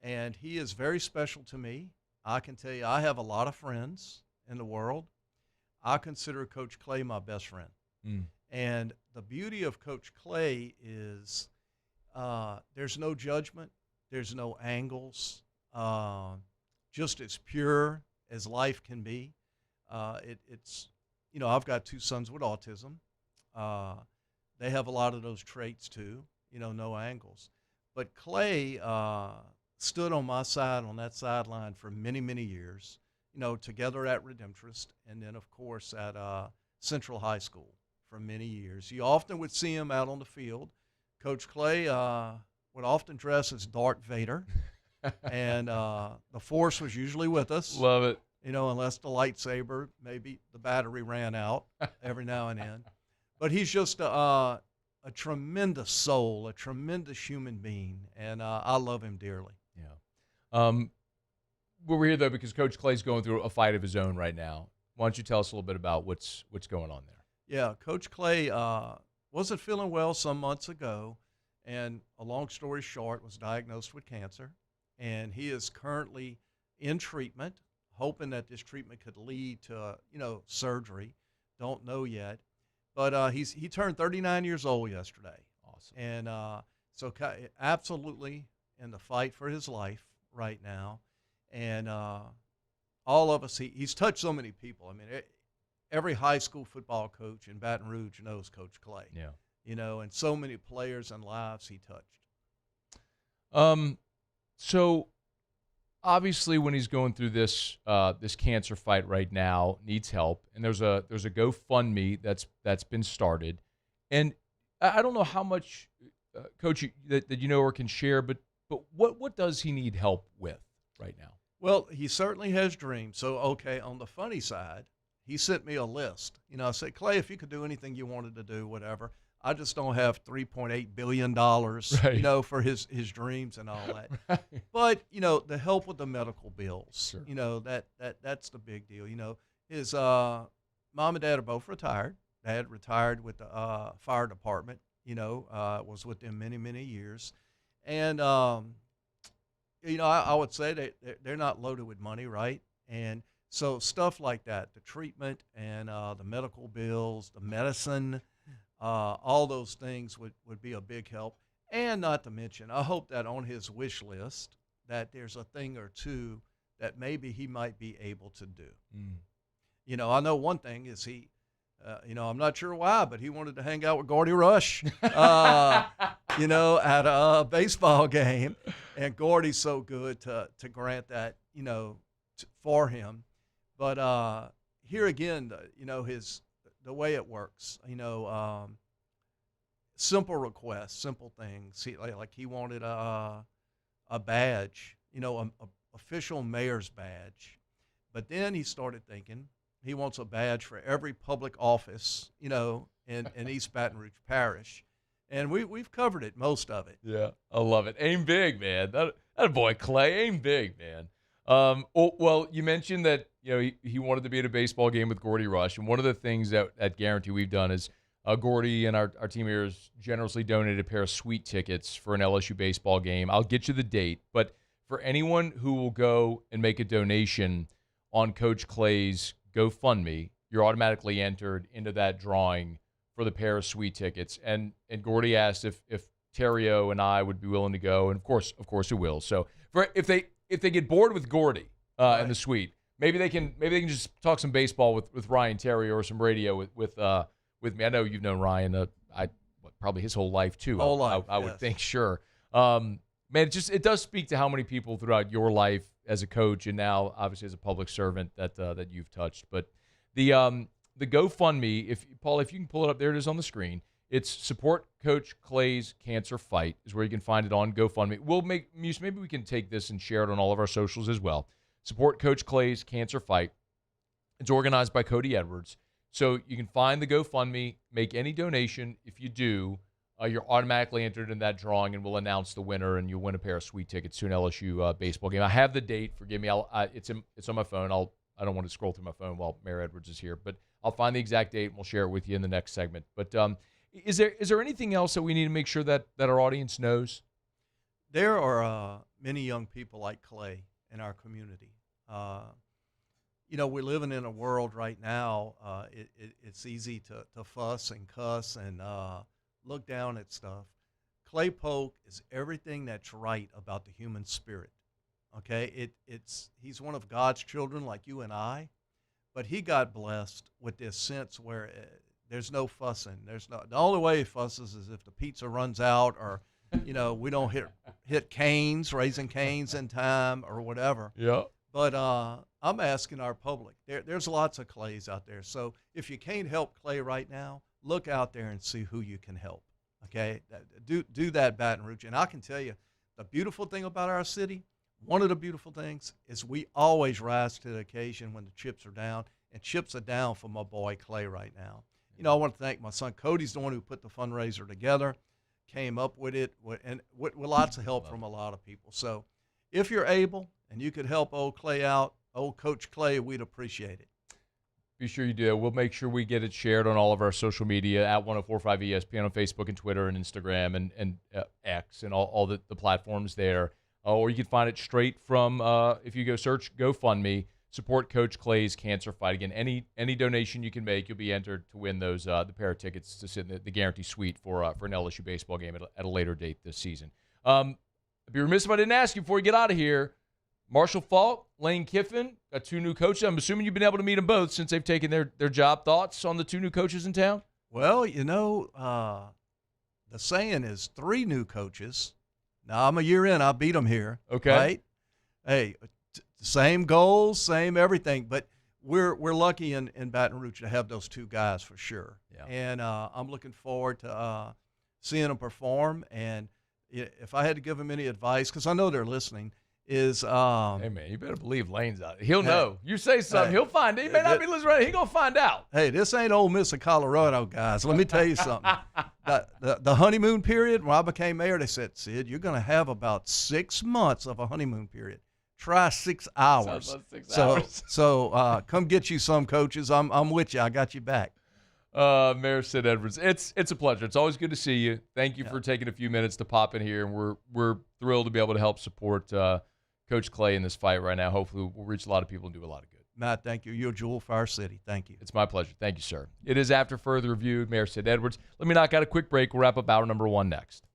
And he is very special to me. I can tell you, I have a lot of friends in the world. I consider Coach Clay my best friend. And the beauty of Coach Clay is there's no judgment, there's no angles, just as pure as life can be. It's I've got two sons with autism. They have a lot of those traits too, no angles. But Clay stood on my side on that sideline for many, many years, together at Redemptorist, and then, of course, at Central High School for many years. You often would see him out on the field. Coach Clay would often dress as Darth Vader, and the Force was usually with us. Love it. Unless the lightsaber, maybe the battery ran out every now and then. But he's just a tremendous soul, a tremendous human being, and I love him dearly. Yeah. We're here, though, because Coach Clay's going through a fight of his own right now. Why don't you tell us a little bit about what's going on there? Yeah, Coach Clay wasn't feeling well some months ago, and a long story short, was diagnosed with cancer, and he is currently in treatment, hoping that this treatment could lead to surgery. Don't know yet, but he turned 39 years old yesterday. Awesome. And so absolutely in the fight for his life right now, and all of us. He's touched so many people. I mean, every high school football coach in Baton Rouge knows Coach Clay. Yeah. And so many players and lives he touched. So obviously when he's going through this cancer fight right now, needs help, and there's a GoFundMe that's been started. And I don't know how much Coach that you know or can share, but what does he need help with right now? Well, he certainly has dreams. So okay, on the funny side, he sent me a list. I said, Clay, if you could do anything you wanted to do, whatever. I just don't have $3.8 billion, right. For his dreams and all that. Right. But, the help with the medical bills, Sure. that's the big deal. His mom and dad are both retired. Dad retired with the fire department, was with them many, many years. And, I would say they're not loaded with money, right? And so stuff like that, the treatment and the medical bills, the medicine, all those things would be a big help. And not to mention, I hope that on his wish list that there's a thing or two that maybe he might be able to do. I know one thing is he, I'm not sure why, but he wanted to hang out with Gordy Rush, at a baseball game. And Gordy's so good to grant that, for him. But here again, the way it works, simple requests, simple things. He wanted a badge, a official mayor's badge. But then he started thinking he wants a badge for every public office, in East Baton Rouge Parish. And we've covered it, most of it. Yeah, I love it. Aim big, man. That boy, Clay, aim big, man. Well, you mentioned that he wanted to be at a baseball game with Gordy Rush, and one of the things that at Guarantee we've done is Gordy and our team here has generously donated a pair of sweet tickets for an LSU baseball game. I'll get you the date, but for anyone who will go and make a donation on Coach Clay's GoFundMe, you're automatically entered into that drawing for the pair of sweet tickets. And Gordy asked if Terrio and I would be willing to go, and of course we will. So if they get bored with Gordy in the suite, maybe they can just talk some baseball with Ryan Terrio or some radio with me. I know you've known Ryan probably his whole life too. I would think, sure. Man, it does speak to how many people throughout your life as a coach and now obviously as a public servant that you've touched. But the GoFundMe, if you can pull it up, there it is on the screen. It's Support Coach Clay's Cancer Fight is where you can find it on GoFundMe. Maybe we can take this and share it on all of our socials as well. Support Coach Clay's Cancer Fight. It's organized by Cody Edwards. So you can find the GoFundMe, make any donation. If you do, you're automatically entered in that drawing, and we'll announce the winner, and you'll win a pair of sweet tickets to an LSU baseball game. I have the date. Forgive me. It's on my phone. I don't want to scroll through my phone while Mayor Edwards is here, but I'll find the exact date, and we'll share it with you in the next segment. But is there anything else that we need to make sure that our audience knows? There are many young people like Clay in our community. We're living in a world right now. It's easy to fuss and cuss and look down at stuff. Clay Polk is everything that's right about the human spirit. Okay, he's one of God's children like you and I, but he got blessed with this sense where there's no fussing. The only way he fusses is if the pizza runs out, or we don't hit canes, raising canes in time, or whatever. Yeah. But I'm asking our public. There's lots of Clays out there. So if you can't help Clay right now, look out there and see who you can help. Okay, do that, Baton Rouge. And I can tell you, the beautiful thing about our city, one of the beautiful things is we always rise to the occasion when the chips are down, and chips are down for my boy Clay right now. I want to thank my son Cody's the one who put the fundraiser together, came up with it, and with lots of help from a lot of people. So if you're able and you could help old Clay out, old Coach Clay, we'd appreciate it. Be sure you do. We'll make sure we get it shared on all of our social media at 1045 ESPN on Facebook and Twitter and Instagram and X and all the platforms there. Or you can find it straight from, if you go search GoFundMe, Support Coach Clay's Cancer Fight. Again, any donation you can make, you'll be entered to win those the pair of tickets to sit in the Guarantee Suite for an LSU baseball game at a later date this season. I'd be remiss if I didn't ask you before we get out of here. Marshall Faulk, Lane Kiffin, got two new coaches. I'm assuming you've been able to meet them both since they've taken their job. Thoughts on the two new coaches in town? Well, the saying is 3 new coaches. Now, I'm a year in. I beat them here. Okay. Right? Hey, same goals, same everything. But we're lucky in Baton Rouge to have those 2 guys for sure. Yeah. And I'm looking forward to seeing them perform. And if I had to give them any advice, because I know they're listening, is hey man, you better believe Lane's out. He'll know. You say something, he'll find it. He may not be listening right. He's gonna find out. Hey, this ain't Ole Miss of Colorado, guys. Let me tell you something. The honeymoon period, when I became mayor, they said, Sid, you're gonna have about 6 months of a honeymoon period. Try 6 hours. Sounds like 6 hours. So come get you some, coaches. I'm with you. I got you back. Mayor Sid Edwards, it's a pleasure. It's always good to see you. Thank you for taking a few minutes to pop in here, and we're thrilled to be able to help support Coach Clay in this fight right now. Hopefully we'll reach a lot of people and do a lot of good. Matt, thank you. You're a jewel for our city. Thank you. It's my pleasure. Thank you, sir. It is After Further Review, Mayor Sid Edwards. Let me knock out a quick break. We'll wrap up hour number 1 next.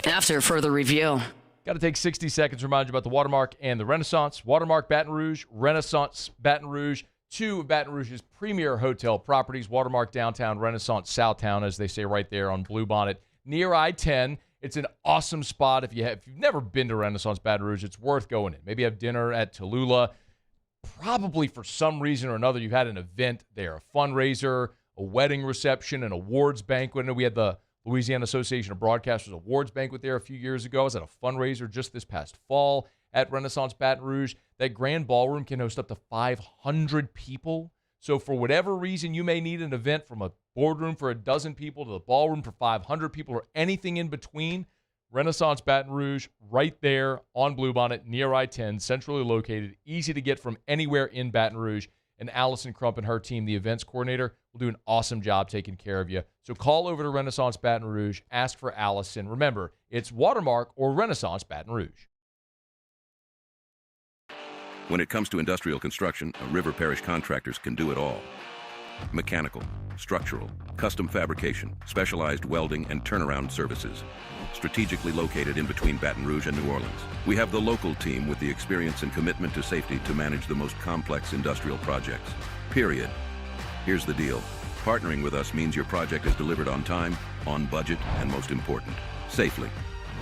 After Further Review. Got to take 60 seconds to remind you about the Watermark and the Renaissance. Watermark Baton Rouge, Renaissance Baton Rouge, 2 of Baton Rouge's premier hotel properties. Watermark Downtown, Renaissance Southtown, as they say right there on Bluebonnet, near I-10. It's an awesome spot. If you've never been to Renaissance Baton Rouge, it's worth going in. Maybe have dinner at Tallulah. Probably for some reason or another, you've had an event there, a fundraiser, a wedding reception, an awards banquet. I know we had the Louisiana Association of Broadcasters Awards banquet there a few years ago. I was at a fundraiser just this past fall at Renaissance Baton Rouge. That grand ballroom can host up to 500 people. So for whatever reason, you may need an event from a boardroom for a dozen people to the ballroom for 500 people or anything in between. Renaissance Baton Rouge, right there on Bluebonnet, near I-10, centrally located, easy to get from anywhere in Baton Rouge. And Allison Crump and her team, the events coordinator, will do an awesome job taking care of you. So call over to Renaissance Baton Rouge, ask for Allison. Remember, it's Watermark or Renaissance Baton Rouge. When it comes to industrial construction, River Parish Contractors can do it all. Mechanical, structural, custom fabrication, specialized welding, and turnaround services. Strategically located in between Baton Rouge and New Orleans, we have the local team with the experience and commitment to safety to manage the most complex industrial projects. Period. Here's the deal. Partnering with us means your project is delivered on time, on budget, and most important, safely.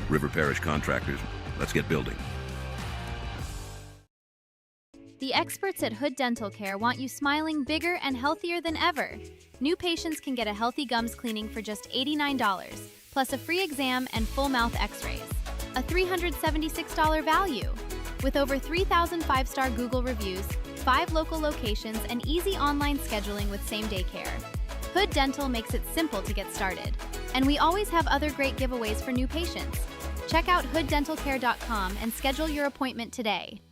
River Parish Contractors, let's get building. The experts at Hood Dental Care want you smiling bigger and healthier than ever. New patients can get a healthy gums cleaning for just $89, plus a free exam and full mouth x-rays. A $376 value. With over 3,000 five-star Google reviews, 5 local locations, and easy online scheduling with same-day care. Hood Dental makes it simple to get started. And we always have other great giveaways for new patients. Check out hooddentalcare.com and schedule your appointment today.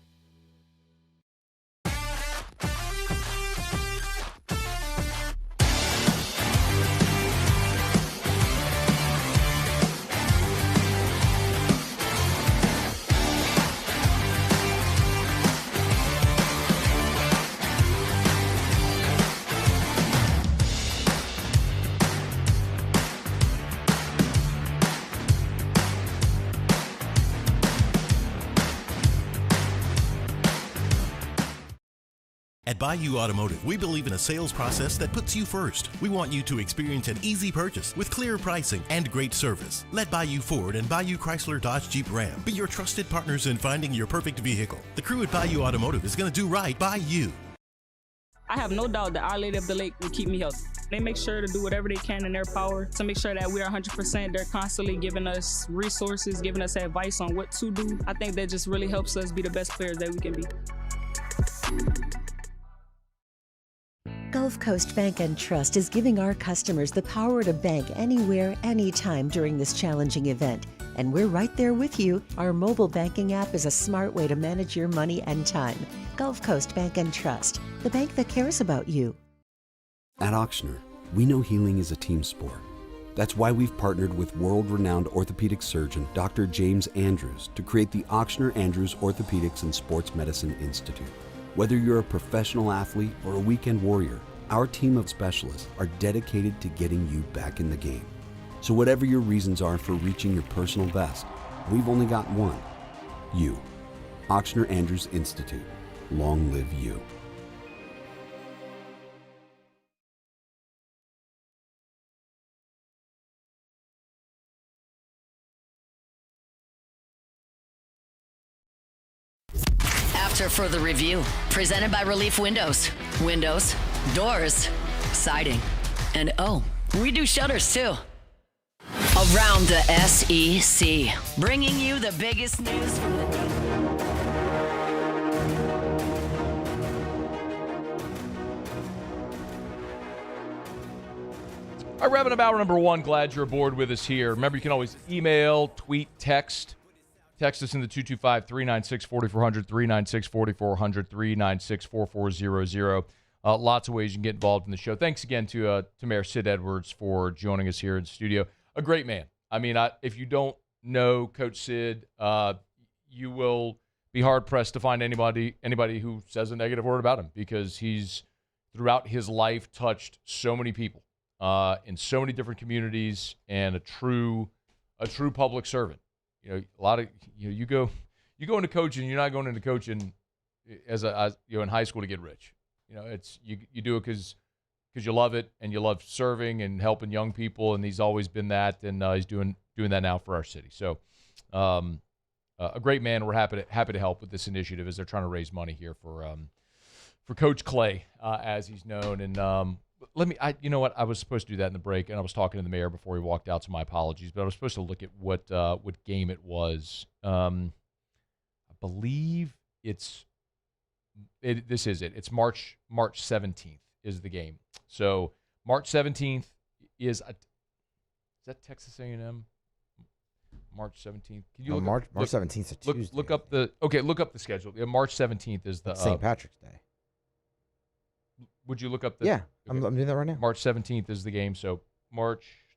At Bayou Automotive, we believe in a sales process that puts you first. We want you to experience an easy purchase with clear pricing and great service. Let Bayou Ford and Bayou Chrysler Dodge Jeep Ram be your trusted partners in finding your perfect vehicle. The crew at Bayou Automotive is going to do right by you. I have no doubt that Our Lady of the Lake will keep me healthy. They make sure to do whatever they can in their power to make sure that we are 100%. They're constantly giving us resources, giving us advice on what to do. I think that just really helps us be the best players that we can be. Gulf Coast Bank and Trust is giving our customers the power to bank anywhere, anytime during this challenging event. And we're right there with you. Our mobile banking app is a smart way to manage your money and time. Gulf Coast Bank and Trust, the bank that cares about you. At Auctioner, we know healing is a team sport. That's why we've partnered with world-renowned orthopedic surgeon Dr. James Andrews to create the Auctioner Andrews Orthopedics and Sports Medicine Institute. Whether you're a professional athlete or a weekend warrior, our team of specialists are dedicated to getting you back in the game. So whatever your reasons are for reaching your personal best, we've only got one: you. Auctioner Andrews Institute. Long live you. After further review, presented by Relief Windows. Windows, doors, siding, and oh, we do shutters too. Around the SEC, bringing you the biggest news from the day. All right, wrapping up hour number 1. Glad you're aboard with us here. Remember, you can always email, tweet, text. Text us in the 225-396-4400, 396-4400, 396-4400. Lots of ways you can get involved in the show. Thanks again to Mayor Sid Edwards for joining us here in the studio. A great man. I mean, if you don't know Coach Sid, you will be hard-pressed to find anybody who says a negative word about him, because he's, throughout his life, touched so many people in so many different communities, and a true public servant. You know, a lot of you go into coaching. You're not going into coaching as in high school to get rich. You know, it's you do it because you love it and you love serving and helping young people. And he's always been that, and he's doing that now for our city. So, a great man. We're happy to help with this initiative as they're trying to raise money here for Coach Clay, as he's known. And let me. You know what? I was supposed to do that in the break, and I was talking to the mayor before he walked out. So my apologies, but I was supposed to look at what game it was. I believe this is it. It's March 17th is the game. So March 17th is that Texas A&M? March 17th. Can you March 17th is a Tuesday. Look up the schedule. Yeah, March 17th is the St. Patrick's Day. Would you look up the? Yeah, I'm doing that right now. March 17th is the game. So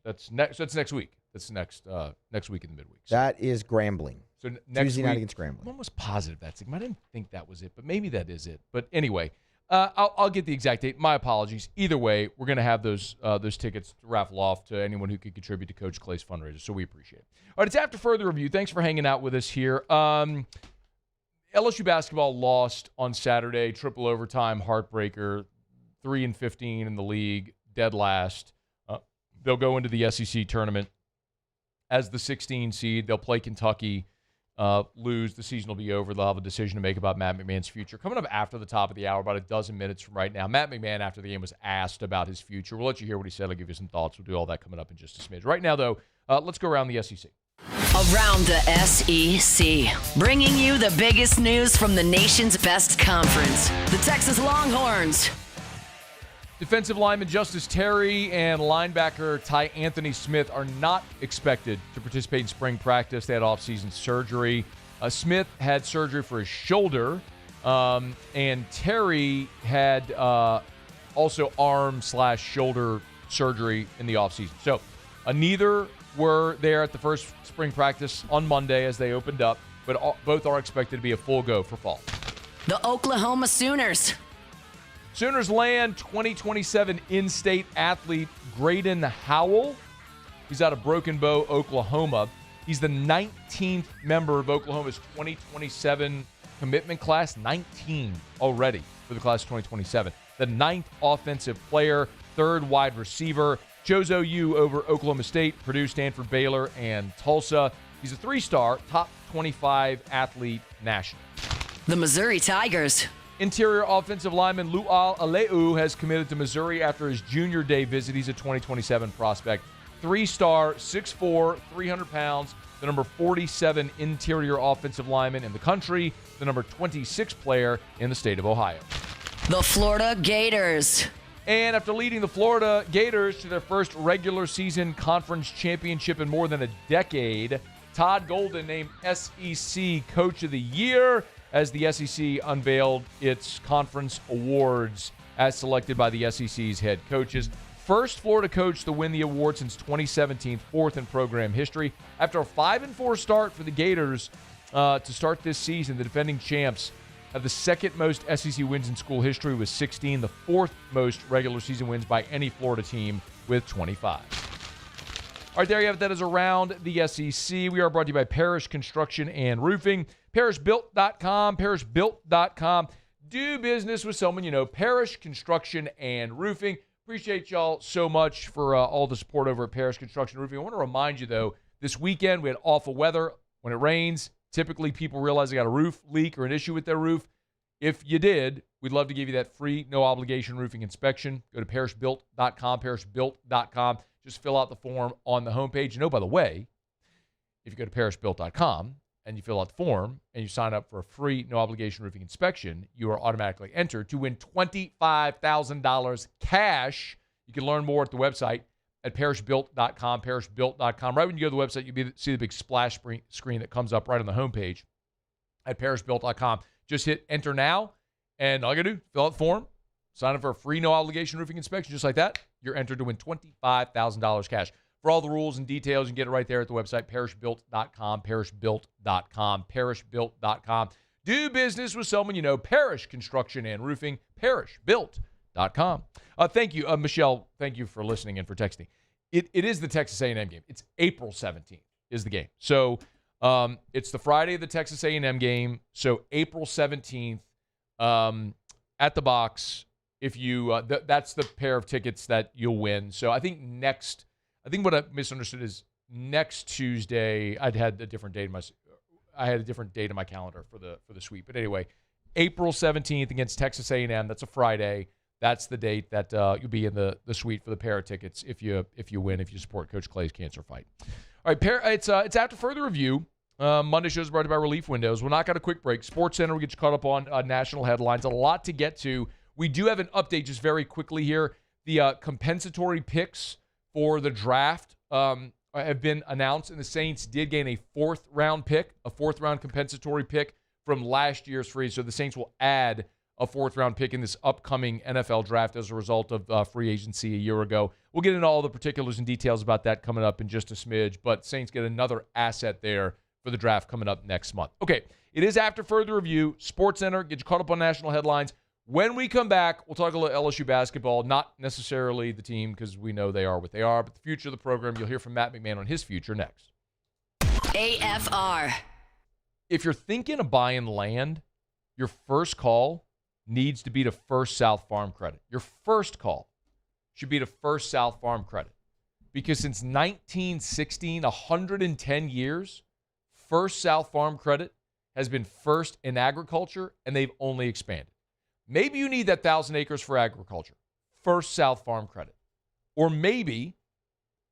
that's next week. That's next week in the midweek. So, that is Grambling. So next Tuesday week, night against Grambling. I'm almost positive that's it. I didn't think that was it, but maybe that is it. But anyway, I'll get the exact date. My apologies. Either way, we're going to have those tickets to raffle off to anyone who could contribute to Coach Clay's fundraiser, so we appreciate it. All right, it's After Further Review. Thanks for hanging out with us here. LSU basketball lost on Saturday, triple overtime, heartbreaker, 3-15 in the league, dead last. They'll go into the SEC tournament as the 16 seed. They'll play Kentucky. Lose, the season will be over. They'll have a decision to make about Matt McMahon's future. Coming up after the top of the hour, about a dozen minutes from right now, Matt McMahon, after the game, was asked about his future. We'll let you hear what he said. I'll give you some thoughts. We'll do all that coming up in just a smidge. Right now, though, let's go around the SEC. Around the SEC, bringing you the biggest news from the nation's best conference, the Texas Longhorns. Defensive lineman Justice Terry and linebacker Ty Anthony Smith are not expected to participate in spring practice. They had off-season surgery. Smith had surgery for his shoulder, and Terry had also arm/shoulder surgery in the offseason. So neither were there at the first spring practice on Monday as they opened up, but both are expected to be a full go for fall. The Oklahoma Sooners. Sooners land 2027 in-state athlete Graydon Howell. He's out of Broken Bow, Oklahoma. He's the 19th member of Oklahoma's 2027 commitment class. 19 already for the class of 2027. The 9th offensive player, 3rd wide receiver. Chose OU over Oklahoma State, Purdue, Stanford, Baylor, and Tulsa. He's a 3-star, top 25 athlete national. The Missouri Tigers. Interior offensive lineman Lual Aleu has committed to Missouri after his junior day visit. He's a 2027 prospect. 3-star, 6'4", 300 pounds, the number 47 interior offensive lineman in the country, the number 26 player in the state of Ohio. The Florida Gators. And after leading the Florida Gators to their first regular season conference championship in more than a decade, Todd Golden named SEC Coach of the Year as the SEC unveiled its conference awards as selected by the SEC's head coaches. First Florida coach to win the award since 2017, 4th in program history. After a 5-4 start for the Gators to start this season, the defending champs have the 2nd most SEC wins in school history with 16, the 4th most regular season wins by any Florida team with 25. All right, there you have it. That is Around the SEC. We are brought to you by Parrish Construction and Roofing. ParrishBuilt.com, ParrishBuilt.com. Do business with someone you know. Parrish Construction and Roofing. Appreciate y'all so much for all the support over at Parrish Construction and Roofing. I want to remind you, though, this weekend we had awful weather. When it rains, typically people realize they got a roof leak or an issue with their roof. If you did, we'd love to give you that free, no-obligation roofing inspection. Go to ParrishBuilt.com, ParrishBuilt.com. Just fill out the form on the homepage. And oh, by the way, if you go to ParrishBuilt.com and you fill out the form and you sign up for a free, no-obligation roofing inspection, you are automatically entered to win $25,000 cash. You can learn more at the website at ParrishBuilt.com, ParrishBuilt.com. Right when you go to the website, you'll see the big splash screen that comes up right on the homepage at ParrishBuilt.com. Just hit Enter Now, and all you got to do, fill out the form, sign up for a free, no-obligation roofing inspection, just like that. You're entered to win $25,000 cash. For all the rules and details, you can get it right there at the website, ParrishBuilt.com, ParrishBuilt.com, ParrishBuilt.com. Do business with someone you know. Parrish Construction and Roofing, ParrishBuilt.com. Thank you, Michelle. Thank you for listening and for texting. It is the Texas A&M game. It's April 17th is the game. So it's the Friday of the Texas A&M game. So April 17th at the box. If you that's the pair of tickets that you'll win. So I think what I misunderstood is next Tuesday I had a different date in my calendar for the suite. But anyway, April 17th against Texas A&M. That's a Friday. That's the date that you'll be in the suite for the pair of tickets if you win, if you support Coach Clay's cancer fight. All right, it's after further review. Monday show is brought to you by Relief Windows. We'll knock out a quick break. Sports Center will get you caught up on national headlines. A lot to get to. We do have an update just very quickly here. The compensatory picks for the draft have been announced, and the Saints did gain a fourth-round compensatory pick from last year's free. So the Saints will add a fourth-round pick in this upcoming NFL draft as a result of free agency a year ago. We'll get into all the particulars and details about that coming up in just a smidge, but Saints get another asset there for the draft coming up next month. Okay, it is after further review. SportsCenter, get you caught up on national headlines. When we come back, we'll talk a little LSU basketball, not necessarily the team because we know they are what they are, but the future of the program. You'll hear from Matt McMahon on his future next. AFR. If you're thinking of buying land, your first call needs to be to First South Farm Credit. Your first call should be to First South Farm Credit. Because since 1916, 110 years, First South Farm Credit has been first in agriculture, and they've only expanded. Maybe you need that 1,000 acres for agriculture. First South Farm Credit. Or maybe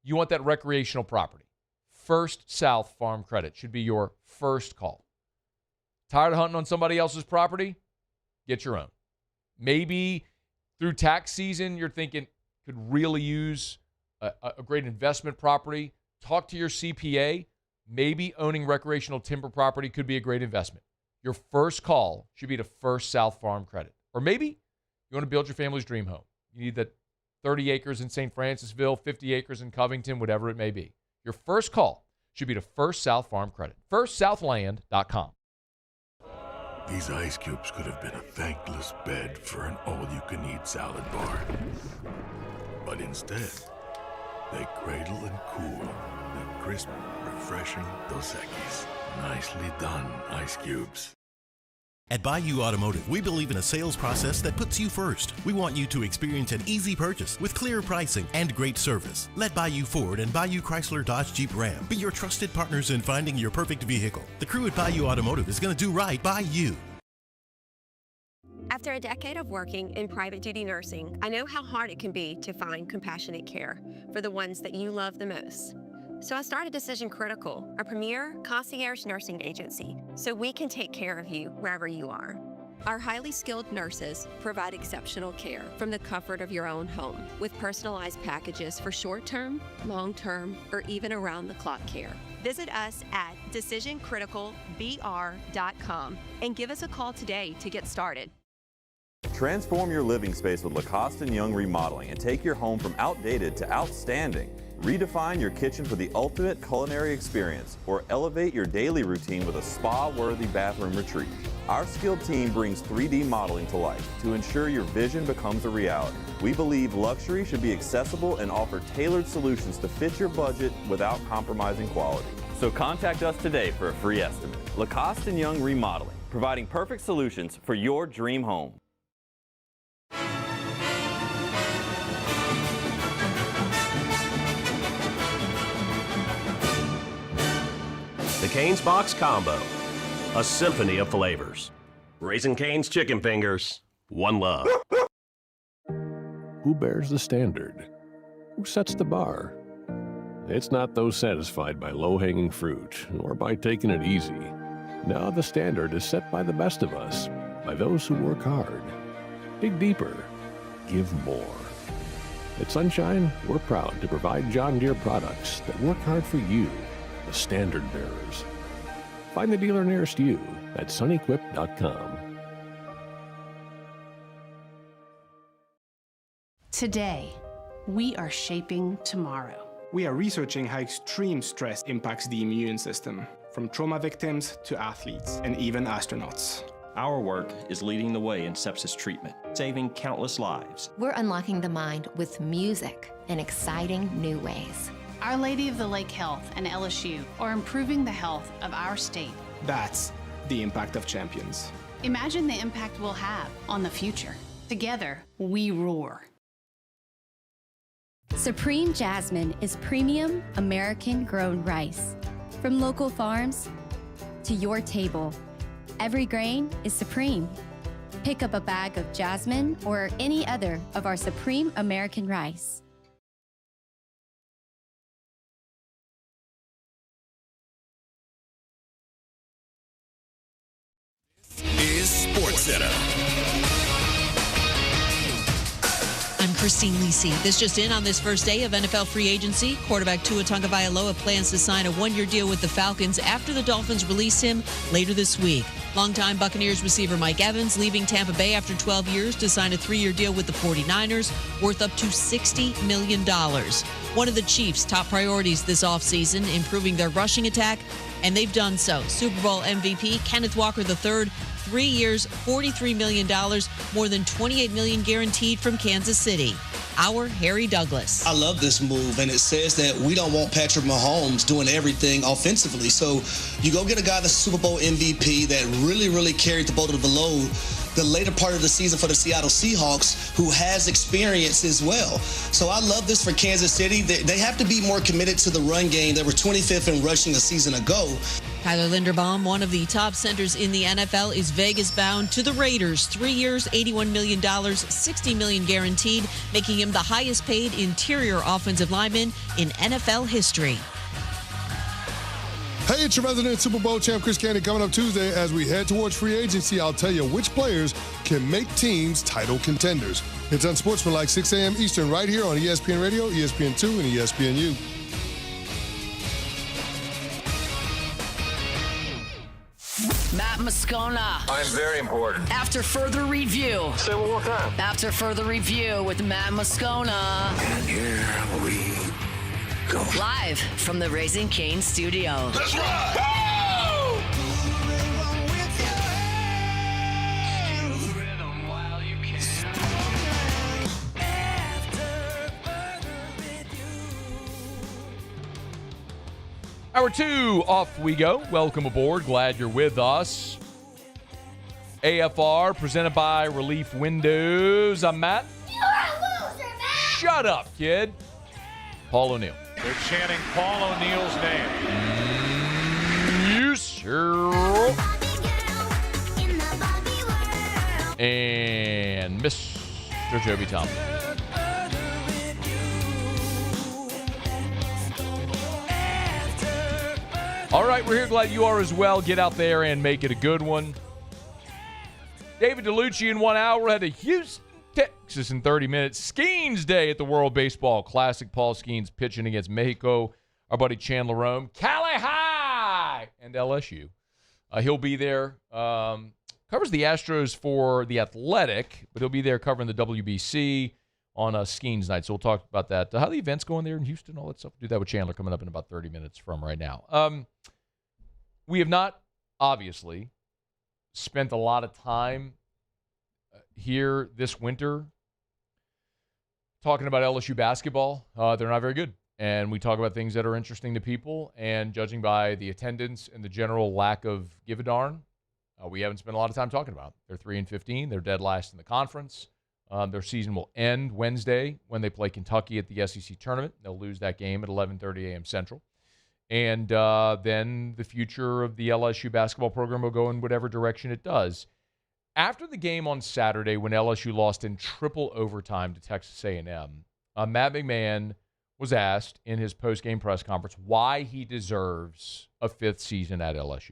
you want that recreational property. First South Farm Credit should be your first call. Tired of hunting on somebody else's property? Get your own. Maybe through tax season, you're thinking, could really use a great investment property. Talk to your CPA. Maybe owning recreational timber property could be a great investment. Your first call should be to First South Farm Credit. Or maybe you want to build your family's dream home. You need that 30 acres in St. Francisville, 50 acres in Covington, whatever it may be. Your first call should be to First South Farm Credit. FirstSouthland.com. These ice cubes could have been a thankless bed for an all-you-can-eat salad bar. But instead, they cradle and cool the crisp, refreshing Dos Equis. Nicely done, ice cubes. At Bayou Automotive, we believe in a sales process that puts you first. We want you to experience an easy purchase with clear pricing and great service. Let Bayou Ford and Bayou Chrysler Dodge Jeep Ram be your trusted partners in finding your perfect vehicle. The crew at Bayou Automotive is going to do right by you. After a decade of working in private duty nursing, I know how hard it can be to find compassionate care for the ones that you love the most. So I started Decision Critical, a premier concierge nursing agency, so we can take care of you wherever you are. Our highly skilled nurses provide exceptional care from the comfort of your own home with personalized packages for short-term, long-term, or even around-the-clock care. Visit us at decisioncriticalbr.com and give us a call today to get started. Transform your living space with Lacoste & Young Remodeling and take your home from outdated to outstanding. Redefine your kitchen for the ultimate culinary experience or elevate your daily routine with a spa-worthy bathroom retreat. Our skilled team brings 3D modeling to life to ensure your vision becomes a reality. We believe luxury should be accessible and offer tailored solutions to fit your budget without compromising quality. So contact us today for a free estimate. Lacoste & Young Remodeling, providing perfect solutions for your dream home. The Cane's Box Combo, a symphony of flavors. Raising Cane's Chicken Fingers, one love. Who bears the standard? Who sets the bar? It's not those satisfied by low-hanging fruit or by taking it easy. Now the standard is set by the best of us, by those who work hard. Dig deeper. Give more. At Sunshine, we're proud to provide John Deere products that work hard for you, the standard bearers. Find the dealer nearest you at sunequip.com. Today, we are shaping tomorrow. We are researching how extreme stress impacts the immune system, from trauma victims to athletes and even astronauts. Our work is leading the way in sepsis treatment, saving countless lives. We're unlocking the mind with music in exciting new ways. Our Lady of the Lake Health and LSU are improving the health of our state. That's the impact of champions. Imagine the impact we'll have on the future. Together, we roar. Supreme Jasmine is premium American-grown rice. From local farms to your table, every grain is supreme. Pick up a bag of jasmine or any other of our supreme American rice. Is Sports Center. I'm Christine Lisi. This just in on this first day of NFL free agency. Quarterback Tua Tagovailoa plans to sign a one-year deal with the Falcons after the Dolphins release him later this week. Longtime Buccaneers receiver Mike Evans leaving Tampa Bay after 12 years to sign a 3-year deal with the 49ers worth up to $60 million. One of the Chiefs' top priorities this offseason, improving their rushing attack, and they've done so. Super Bowl MVP Kenneth Walker III, 3 years, $43 million, more than $28 million guaranteed from Kansas City. Our Harry Douglas. I love this move, and it says that we don't want Patrick Mahomes doing everything offensively. So you go get a guy that's Super Bowl MVP that really carried the boat of the load the later part of the season for the Seattle Seahawks, who has experience as well. So I love this for Kansas City. They have to be more committed to the run game. They were 25th in rushing a season ago. Tyler Linderbaum, one of the top centers in the NFL, is Vegas-bound to the Raiders. 3 years, $81 million, $60 million guaranteed, making him the highest-paid interior offensive lineman in NFL history. Hey, it's your resident Super Bowl champ, Chris Candy, coming up Tuesday as we head towards free agency. I'll tell you which players can make teams title contenders. It's Unsportsmanlike, 6 a.m. Eastern, right here on ESPN Radio, ESPN2, and ESPNU. Matt Moscona. I'm very important. After further review. Say one more time. After further review with Matt Moscona. And here we go. Live from the Raising Cane studio. Let's ride! Hour 2, off we go. Welcome aboard. Glad you're with us. AFR, presented by Relief Windows. I'm Matt. You're a loser, Matt! Shut up, kid. Paul O'Neill. They're chanting Paul O'Neill's name. You sure. And Mr. Joby Thompson. All right, we're here. Glad you are as well. Get out there and make it a good one. David Dellucci in 1 hour. Head to Houston, Texas in 30 minutes. Skeens Day at the World Baseball Classic. Paul Skeens pitching against Mexico. Our buddy Chandler Rome. Cali High! And LSU. He'll be there. Covers the Astros for The Athletic, but he'll be there covering the WBC on Skeens night. So we'll talk about that. How the events going there in Houston, all that stuff. We'll do that with Chandler coming up in about 30 minutes from right now. We have not, obviously, spent a lot of time here this winter talking about LSU basketball. They're not very good. And we talk about things that are interesting to people. And judging by the attendance and the general lack of give a darn, we haven't spent a lot of time talking about it. They're 3-15. They're dead last in the conference. Their season will end Wednesday when they play Kentucky at the SEC tournament. They'll lose that game at 11:30 a.m. Central. And then the future of the LSU basketball program will go in whatever direction it does. After the game on Saturday when LSU lost in triple overtime to Texas A&M, Matt McMahon was asked in his post-game press conference why he deserves a fifth season at LSU.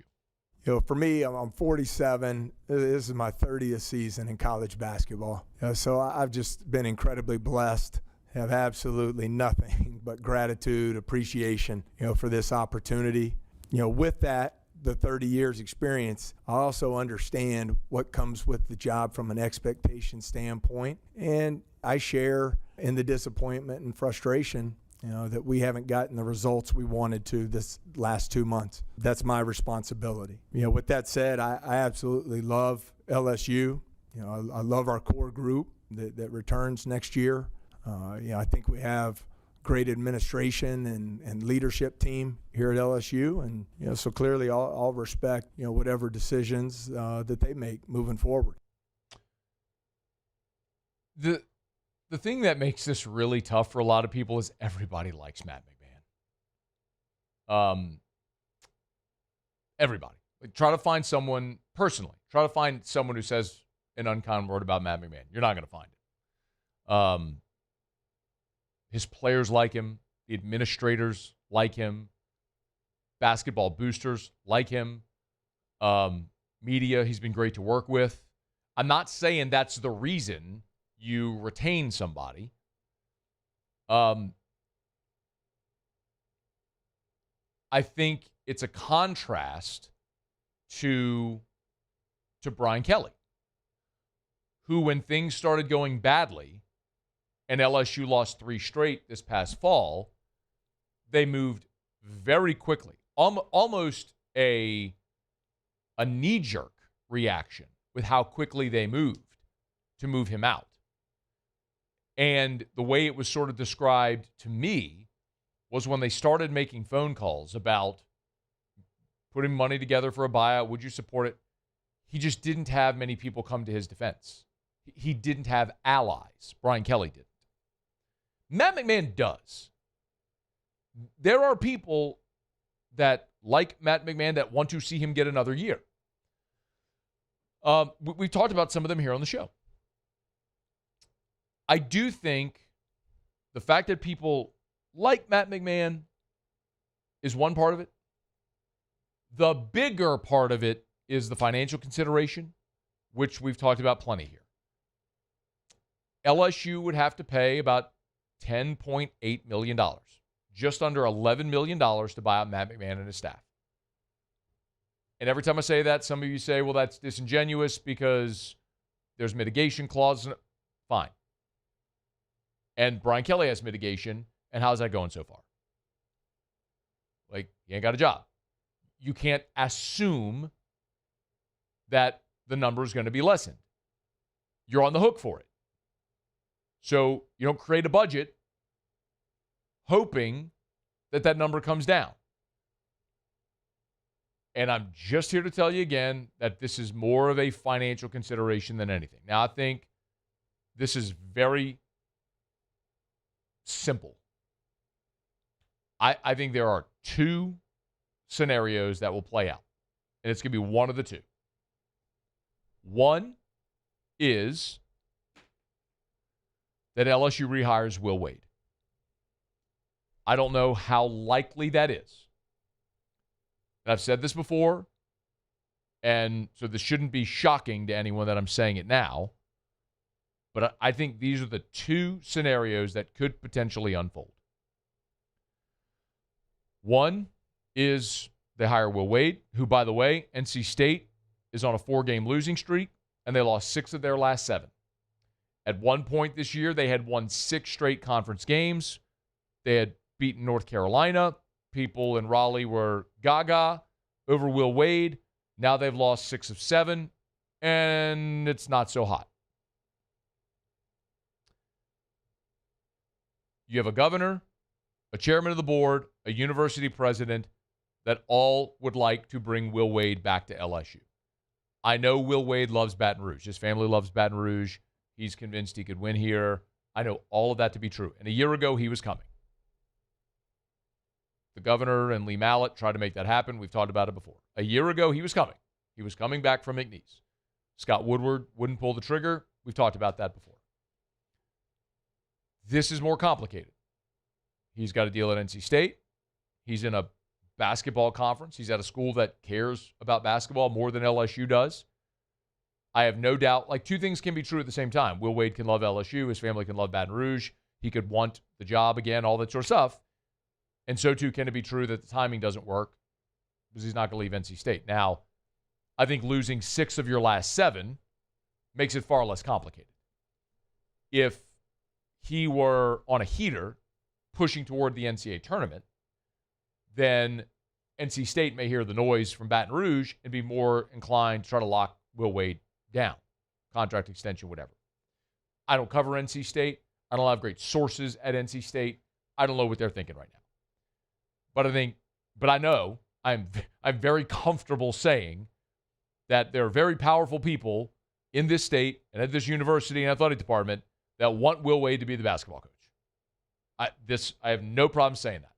You know, for me, I'm 47. This is my 30th season in college basketball. So I've just been incredibly blessed. Have absolutely nothing but gratitude, appreciation, for this opportunity. With that, the 30 years experience, I also understand what comes with the job from an expectation standpoint. And I share in the disappointment and frustration, that we haven't gotten the results we wanted to this last 2 months. That's my responsibility. With that said, I absolutely love LSU. I love our core group that returns next year. I think we have great administration and leadership team here at LSU, and so clearly I'll respect whatever decisions that they make moving forward. The thing that makes this really tough for a lot of people is everybody likes Matt McMahon. Everybody. Try to find someone personally. Try to find someone who says an unkind word about Matt McMahon. You're not going to find it. His players like him. The administrators like him. Basketball boosters like him. Media, he's been great to work with. I'm not saying that's the reason you retain somebody. I think it's a contrast to Brian Kelly, who, when things started going badly and LSU lost 3 straight this past fall, they moved very quickly, almost a knee-jerk reaction with how quickly they moved to move him out. And the way it was sort of described to me was when they started making phone calls about putting money together for a buyout, would you support it? He just didn't have many people come to his defense. He didn't have allies. Brian Kelly didn't. Matt McMahon does. There are people that like Matt McMahon that want to see him get another year. We've talked about some of them here on the show. I do think the fact that people like Matt McMahon is one part of it. The bigger part of it is the financial consideration, which we've talked about plenty here. LSU would have to pay about $10.8 million, just under $11 million to buy out Matt McMahon and his staff. And every time I say that, some of you say, well, that's disingenuous because there's mitigation clauses. Fine. And Brian Kelly has mitigation. And how's that going so far? Like, he ain't got a job. You can't assume that the number is going to be lessened. You're on the hook for it. So you don't create a budget hoping that that number comes down. And I'm just here to tell you again that this is more of a financial consideration than anything. Now, I think this is very simple. I think there are 2 scenarios that will play out, and it's going to be one of the 2. One is that LSU rehires Will Wade. I don't know how likely that is. And I've said this before, and so this shouldn't be shocking to anyone that I'm saying it now, but I think these are the 2 scenarios that could potentially unfold. One is they hire Will Wade, who, by the way, NC State is on a 4-game losing streak, and they lost 6 of their last 7. At one point this year, they had won 6 straight conference games. They had beaten North Carolina. People in Raleigh were gaga over Will Wade. Now they've lost 6 of 7, and it's not so hot. You have a governor, a chairman of the board, a university president that all would like to bring Will Wade back to LSU. I know Will Wade loves Baton Rouge. His family loves Baton Rouge. He's convinced he could win here. I know all of that to be true. And a year ago, he was coming. The governor and Lee Mallett tried to make that happen. We've talked about it before. A year ago, he was coming. He was coming back from McNeese. Scott Woodward wouldn't pull the trigger. We've talked about that before. This is more complicated. He's got a deal at NC State. He's in a basketball conference. He's at a school that cares about basketball more than LSU does. I have no doubt, like, 2 things can be true at the same time. Will Wade can love LSU. His family can love Baton Rouge. He could want the job again, all that sort of stuff. And so, too, can it be true that the timing doesn't work because he's not going to leave NC State. Now, I think losing 6 of your last 7 makes it far less complicated. If he were on a heater pushing toward the NCAA tournament, then NC State may hear the noise from Baton Rouge and be more inclined to try to lock Will Wade down. Contract extension, whatever. I don't cover NC State. I don't have great sources at NC State. I don't know what they're thinking right now. But I know I'm very comfortable saying that there are very powerful people in this state and at this university and athletic department that want Will Wade to be the basketball coach. I have no problem saying that.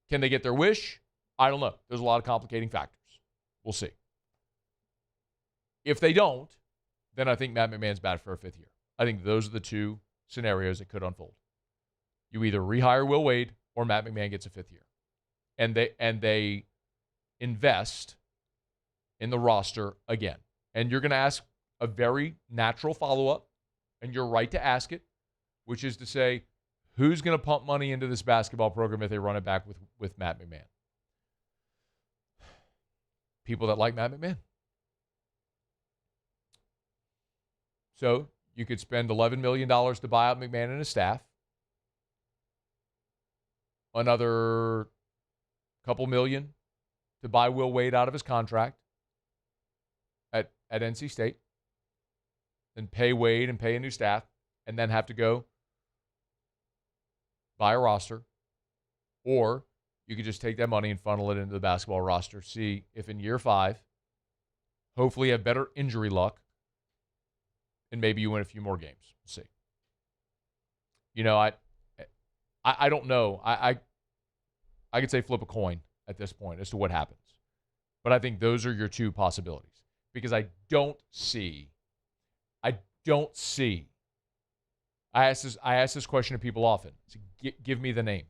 Can they get their wish? I don't know. There's a lot of complicating factors. We'll see. If they don't, then I think Matt McMahon's bad for a 5th year. I think those are the two scenarios that could unfold. You either rehire Will Wade or Matt McMahon gets a 5th year. And they invest in the roster again. And you're going to ask a very natural follow-up, and you're right to ask it, which is to say, who's going to pump money into this basketball program if they run it back with Matt McMahon? People that like Matt McMahon. So you could spend $11 million to buy out McMahon and his staff. Another couple million to buy Will Wade out of his contract at NC State. Then pay Wade and pay a new staff. And then have to go buy a roster. Or you could just take that money and funnel it into the basketball roster. See if in year 5, hopefully you have better injury luck. And maybe you win a few more games. We'll see. You know, I don't know. I could say flip a coin at this point as to what happens. But I think those are your two possibilities. Because I ask this question to people often. So give me the name.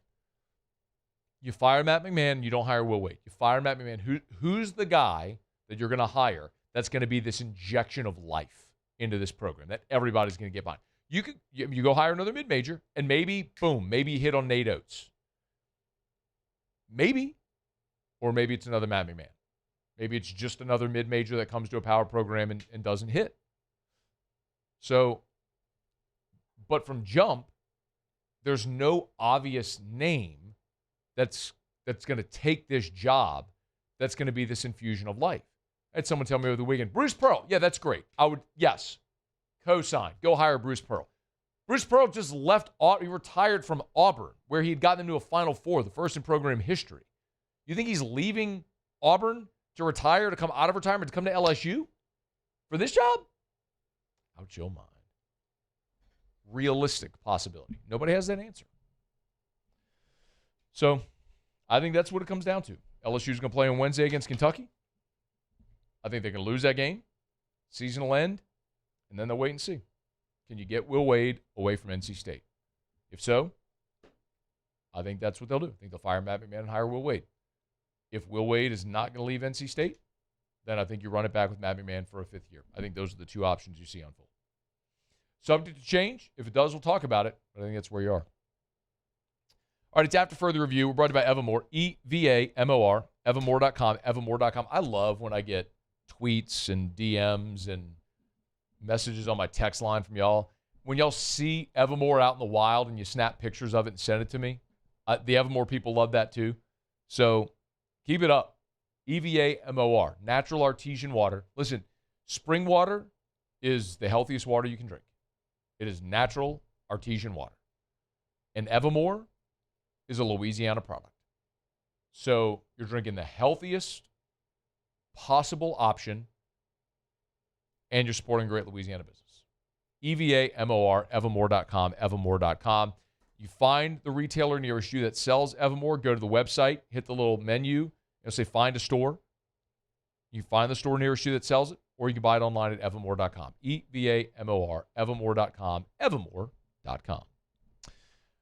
You fire Matt McMahon, you don't hire Will Wade. You fire Matt McMahon. Who's the guy that you're going to hire that's going to be this injection of life into this program that everybody's going to get behind? You go hire another mid-major, and maybe, boom, maybe you hit on Nate Oates. Maybe. Or maybe it's another Matt McMahon. Maybe it's just another mid-major that comes to a power program and doesn't hit. So, but from jump, there's no obvious name that's going to take this job that's going to be this infusion of life. I had someone tell me over the weekend, Bruce Pearl. Yeah, that's great. Yes, co-sign. Go hire Bruce Pearl. Bruce Pearl just left. He retired from Auburn, where he had gotten them to a Final Four, the first in program history. You think he's leaving Auburn to retire, to come out of retirement, to come to LSU for this job? Out your mind. Realistic possibility. Nobody has that answer. So I think that's what it comes down to. LSU's going to play on Wednesday against Kentucky. I think they're going to lose that game. Season will end, and then they'll wait and see. Can you get Will Wade away from NC State? If so, I think that's what they'll do. I think they'll fire Matt McMahon and hire Will Wade. If Will Wade is not going to leave NC State, then I think you run it back with Matt McMahon for a 5th year. I think those are the two options you see unfold. Subject to change. If it does, we'll talk about it. But I think that's where you are. All right, it's After Further Review. We're brought to you by Evamore, E-V-A-M-O-R, Evamore.com, Evamore.com. I love when I get tweets and DMs and messages on my text line from y'all. When y'all see Evamore out in the wild and you snap pictures of it and send it to me, the Evamore people love that too. So keep it up. EVAMOR, natural artesian water. Listen, spring water is the healthiest water you can drink. It is natural artesian water. And Evamore is a Louisiana product. So you're drinking the healthiest possible option, and you're supporting great Louisiana business. EVAMOR, Evamore.com, Evamore.com. You find the retailer nearest you that sells Evamore, go to the website, hit the little menu, it'll say find a store. You find the store nearest you that sells it, or you can buy it online at Evamore.com. EVAMOR, Evamore.com, Evamore.com.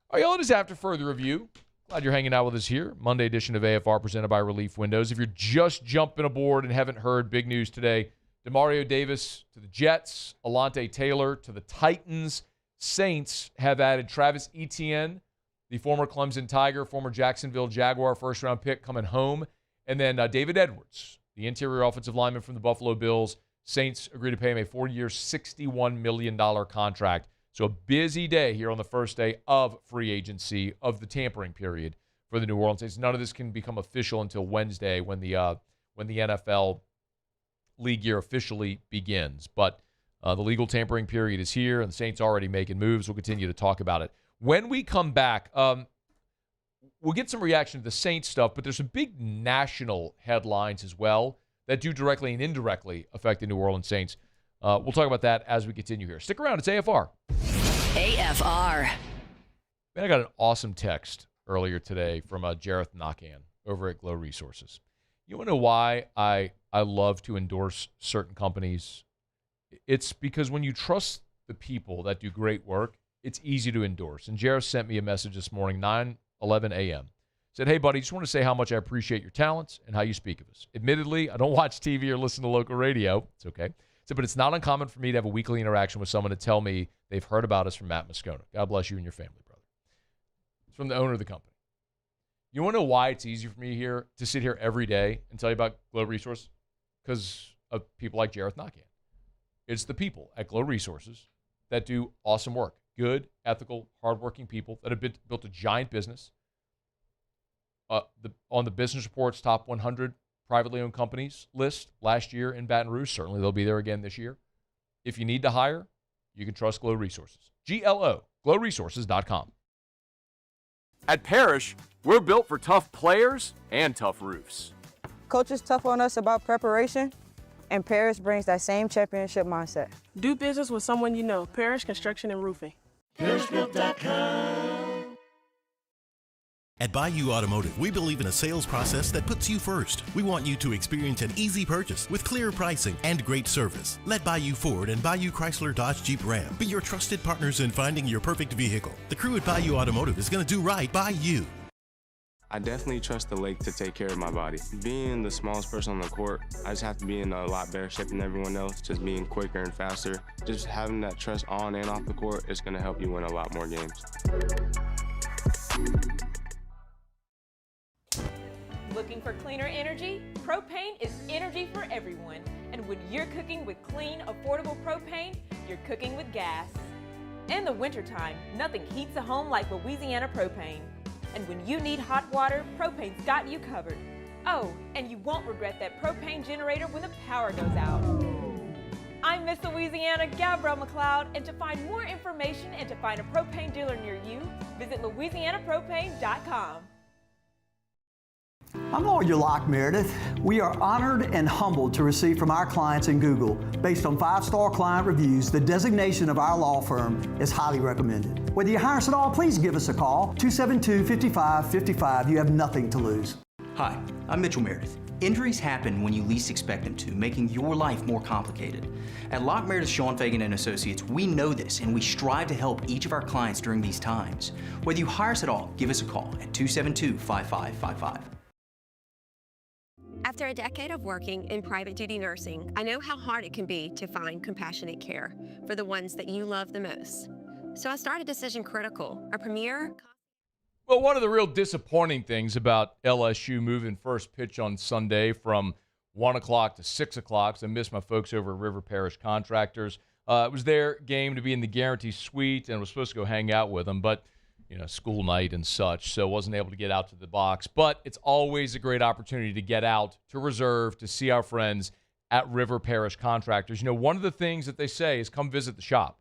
All right, y'all, it is After Further Review. Glad you're hanging out with us here. Monday edition of AFR presented by Relief Windows. If you're just jumping aboard and haven't heard, big news today. Demario Davis to the Jets. Alontae Taylor to the Titans. Saints have added Travis Etienne, the former Clemson Tiger, former Jacksonville Jaguar first-round pick coming home. And then David Edwards, the interior offensive lineman from the Buffalo Bills. Saints agreed to pay him a 4-year, $61 million contract. So a busy day here on the first day of free agency, of the tampering period for the New Orleans Saints. None of this can become official until Wednesday when the NFL league year officially begins. But the legal tampering period is here, and the Saints are already making moves. We'll continue to talk about it. When we come back, we'll get some reaction to the Saints stuff, but there's some big national headlines as well that do directly and indirectly affect the New Orleans Saints. We'll talk about that as we continue here. Stick around. It's AFR. AFR. Man, I got an awesome text earlier today from Jareth Nakan over at Glow Resources. You want to know why I love to endorse certain companies It's because when you trust the people that do great work, it's easy to endorse. And Jarrett sent me a message this morning, 9:11 a.m. Said, hey, buddy, just want to say how much I appreciate your talents and how you speak of us. Admittedly, I don't watch TV or listen to local radio. It's okay. Said, but it's not uncommon for me to have a weekly interaction with someone to tell me they've heard about us from Matt Moscona. God bless you and your family, brother. It's from the owner of the company. You want to know why it's easy for me here to sit here every day and tell you about Glow Resources? Because of people like Jareth Nakian. It's the people at Glow Resources that do awesome work. Good, ethical, hardworking people that have built a giant business. On the Business Report's top 100 privately owned companies list last year in Baton Rouge. Certainly they'll be there again this year. If you need to hire, you can trust Glow Resources. GLO, glowresources.com. At Parrish, we're built for tough players and tough roofs. Coach is tough on us about preparation, and Parrish brings that same championship mindset. Do business with someone you know. Parrish Construction and Roofing. ParrishBuilt.com. At Bayou Automotive, we believe in a sales process that puts you first. We want you to experience an easy purchase with clear pricing and great service. Let Bayou Ford and Bayou Chrysler Dodge Jeep Ram be your trusted partners in finding your perfect vehicle. The crew at Bayou Automotive is going to do right by you. I definitely trust the lake to take care of my body. Being the smallest person on the court, I just have to be in a lot better shape than everyone else, just being quicker and faster. Just having that trust on and off the court is going to help you win a lot more games. Looking for cleaner energy? Propane is energy for everyone. And when you're cooking with clean, affordable propane, you're cooking with gas. In the wintertime, nothing heats a home like Louisiana propane. And when you need hot water, propane's got you covered. Oh, and you won't regret that propane generator when the power goes out. I'm Miss Louisiana, Gabrielle McLeod, and to find more information and to find a propane dealer near you, visit louisianapropane.com. I'm Lawyer Locke Meredith. We are honored and humbled to receive from our clients in Google, based on 5-star client reviews, the designation of our law firm is highly recommended. Whether you hire us at all, please give us a call, 272-5555. You have nothing to lose. Hi, I'm Mitchell Meredith. Injuries happen when you least expect them to, making your life more complicated. At Locke Meredith Sean Fagan and Associates, we know this and we strive to help each of our clients during these times. Whether you hire us at all, give us a call at 272-5555. After a decade of working in private duty nursing, I know how hard it can be to find compassionate care for the ones that you love the most. So I started Decision Critical, a premier. Well, one of the real disappointing things about LSU moving first pitch on Sunday from 1 o'clock to 6 o'clock, so I missed my folks over at River Parish Contractors. It was their game to be in the Guarantee Suite, and I was supposed to go hang out with them, but school night and such, so wasn't able to get out to the box. But it's always a great opportunity to get out, to reserve, to see our friends at River Parish Contractors. One of the things that they say is come visit the shop.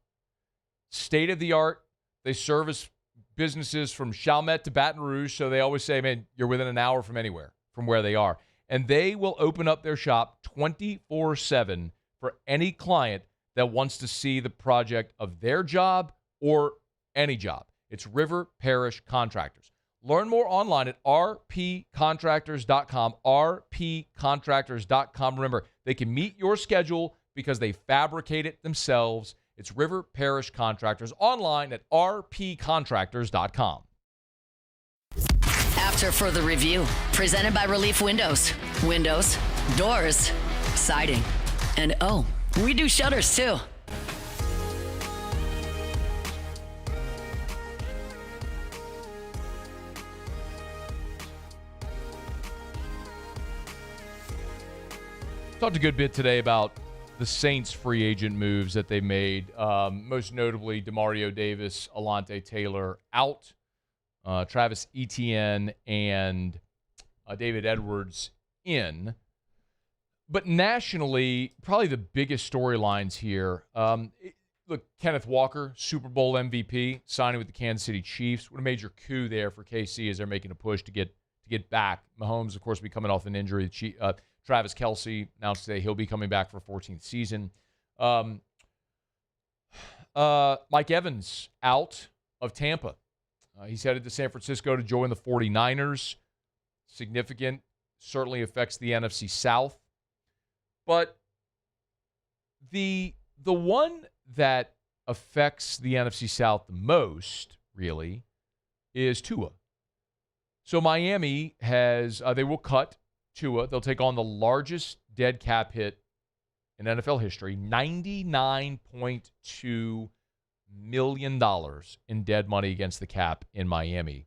State of the art. They service businesses from Chalmette to Baton Rouge, so they always say, man, you're within an hour from anywhere, from where they are. And they will open up their shop 24/7 for any client that wants to see the project of their job or any job. It's River Parish Contractors. Learn more online at rpcontractors.com, rpcontractors.com. Remember, they can meet your schedule because they fabricate it themselves. It's River Parish Contractors, online at rpcontractors.com. After further review, presented by Relief Windows. Windows, doors, siding, and we do shutters too. Talked a good bit today about the Saints free agent moves that they made. Most notably, Demario Davis, Alontae Taylor out, Travis Etienne, and David Edwards in. But nationally, probably the biggest storylines here. Look, Kenneth Walker, Super Bowl MVP, signing with the Kansas City Chiefs. What a major coup there for KC as they're making a push to get back. Mahomes, of course, be coming off an injury. Travis Kelce announced today he'll be coming back for a 14th season. Mike Evans out of Tampa. He's headed to San Francisco to join the 49ers. Significant. Certainly affects the NFC South. But the The one that affects the NFC South the most, really, is Tua. So Miami has, they will cut Tua. They'll take on the largest dead cap hit in NFL history, $99.2 million in dead money against the cap in Miami.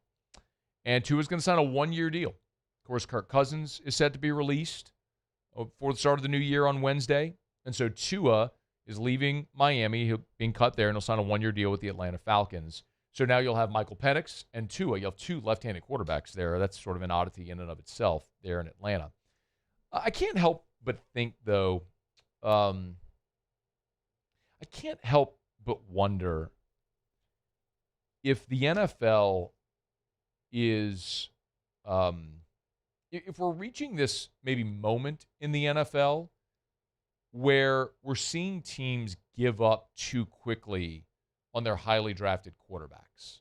And Tua's going to sign a one-year deal. Of course, Kirk Cousins is set to be released for the start of the new year on Wednesday. And so Tua is leaving Miami. He'll being cut there, and he'll sign a one-year deal with the Atlanta Falcons. So now you'll have Michael Penix and Tua. You'll have two left-handed quarterbacks there. That's sort of an oddity in and of itself there in Atlanta. I can't help but think, though, I can't help but wonder if the NFL is, if we're reaching this maybe moment in the NFL where we're seeing teams give up too quickly on their highly drafted quarterbacks.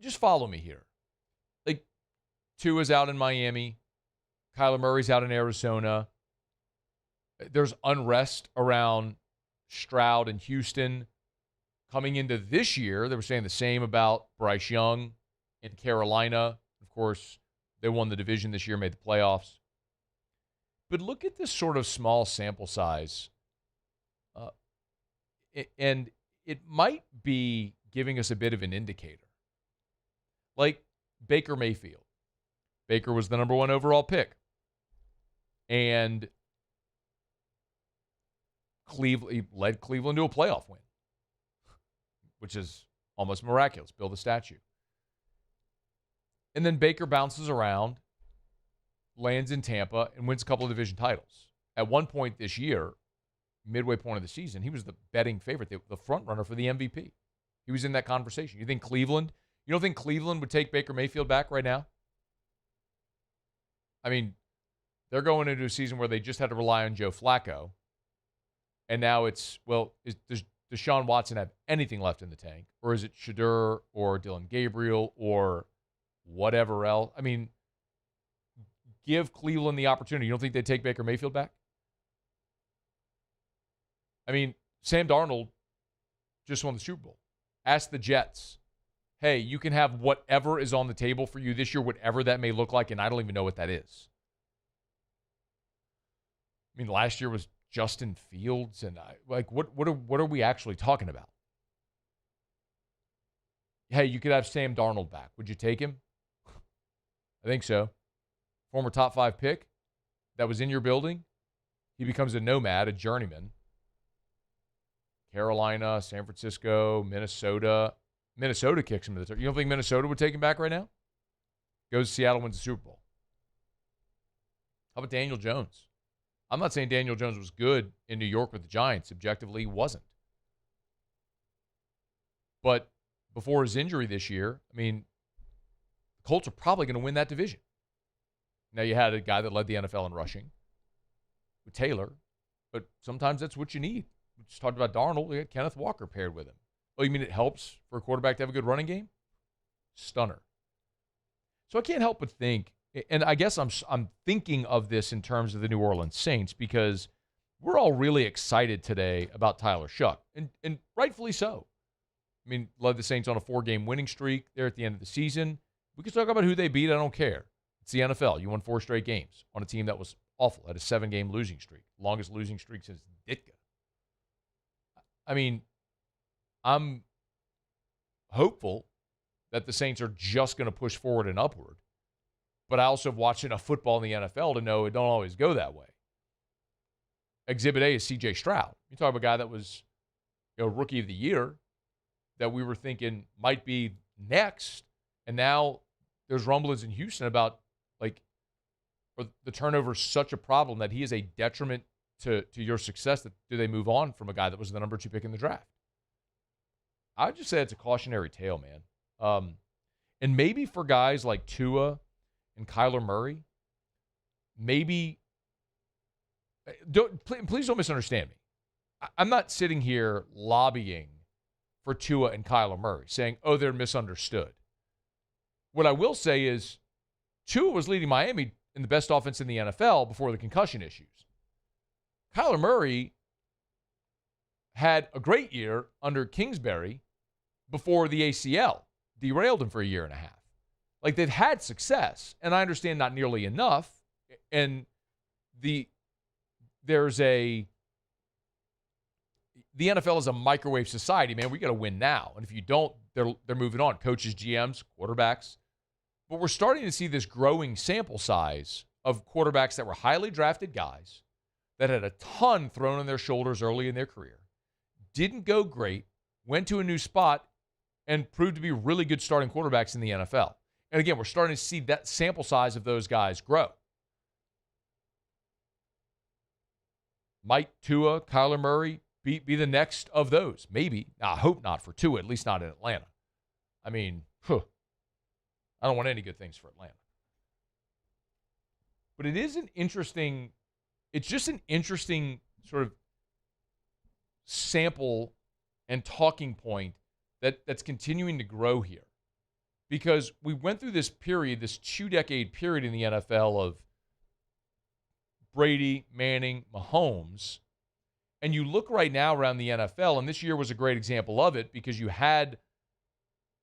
Just follow me here. Like, Tua's out in Miami. Kyler Murray's out in Arizona. There's unrest around Stroud in Houston. Coming into this year, they were saying the same about Bryce Young in Carolina. Of course, they won the division this year, made the playoffs. But look at this sort of small sample size. And it might be giving us a bit of an indicator. Like Baker Mayfield. Baker was the number 1 overall pick. And he led Cleveland to a playoff win, which is almost miraculous. Build a statue. And then Baker bounces around, lands in Tampa, and wins a couple of division titles. At one point this year, midway point of the season, he was the betting favorite, the front runner for the MVP. He was in that conversation. You don't think Cleveland would take Baker Mayfield back right now? I mean, they're going into a season where they just had to rely on Joe Flacco. And now it's, well, does Deshaun Watson have anything left in the tank? Or is it Shedeur or Dylan Gabriel or whatever else? I mean, give Cleveland the opportunity. You don't think they'd take Baker Mayfield back? I mean, Sam Darnold just won the Super Bowl. Ask the Jets, hey, you can have whatever is on the table for you this year, whatever that may look like, and I don't even know what that is. I mean, last year was Justin Fields, and what are we actually talking about? Hey, you could have Sam Darnold back. Would you take him? I think so. Former top 5 pick that was in your building. He becomes a nomad, a journeyman. Carolina, San Francisco, Minnesota. Minnesota kicks him to the turn. You don't think Minnesota would take him back right now? Goes to Seattle, wins the Super Bowl. How about Daniel Jones? I'm not saying Daniel Jones was good in New York with the Giants. Objectively, he wasn't. But before his injury this year, I mean, the Colts are probably going to win that division. Now, you had a guy that led the NFL in rushing with Taylor, but sometimes that's what you need. We just talked about Darnold. We had Kenneth Walker paired with him. Oh, you mean it helps for a quarterback to have a good running game? Stunner. So I can't help but think, and I guess I'm thinking of this in terms of the New Orleans Saints because we're all really excited today about Tyler Shuck, and rightfully so. I mean, led the Saints on a 4-game winning streak there at the end of the season. We can talk about who they beat. I don't care. It's the NFL. You won 4 straight games on a team that was awful, had a 7-game losing streak, longest losing streak since Ditka. I mean, I'm hopeful that the Saints are just going to push forward and upward. But I also have watched enough football in the NFL to know it don't always go that way. Exhibit A is C.J. Stroud. You talk about a guy that was, rookie of the year that we were thinking might be next, and now there's rumblings in Houston about the turnover is such a problem that he is a detriment to your success. That do they move on from a guy that was the number 2 pick in the draft? I would just say it's a cautionary tale, man. And maybe for guys like Tua and Kyler Murray, maybe please don't misunderstand me. I'm not sitting here lobbying for Tua and Kyler Murray, saying, oh, they're misunderstood. What I will say is Tua was leading Miami in the best offense in the NFL before the concussion issues. Kyler Murray had a great year under Kingsbury before the ACL derailed him for a year and a half. Like, they've had success, and I understand not nearly enough. And the NFL is a microwave society, man. We got to win now. And if you don't, they're moving on. Coaches, GMs, quarterbacks. But we're starting to see this growing sample size of quarterbacks that were highly drafted guys that had a ton thrown on their shoulders early in their career, didn't go great, went to a new spot, and proved to be really good starting quarterbacks in the NFL. And again, we're starting to see that sample size of those guys grow. Might Tua, Kyler Murray be the next of those? Maybe. I hope not for Tua, at least not in Atlanta. I mean, I don't want any good things for Atlanta. But it is it's just an interesting sort of sample and talking point that's continuing to grow here. Because we went through this period, this 2-decade period in the NFL of Brady, Manning, Mahomes, and you look right now around the NFL, and this year was a great example of it because you had,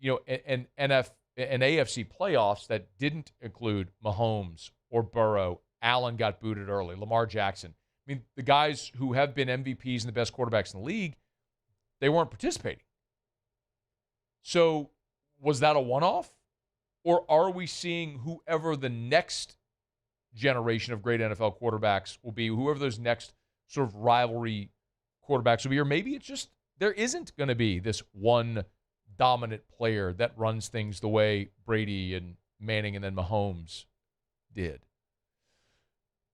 an AFC playoffs that didn't include Mahomes or Burrow. Allen got booted early. Lamar Jackson. I mean, the guys who have been MVPs and the best quarterbacks in the league, they weren't participating. So was that a one-off? Or are we seeing whoever the next generation of great NFL quarterbacks will be, whoever those next sort of rivalry quarterbacks will be, or maybe it's just there isn't going to be this one dominant player that runs things the way Brady and Manning and then Mahomes did.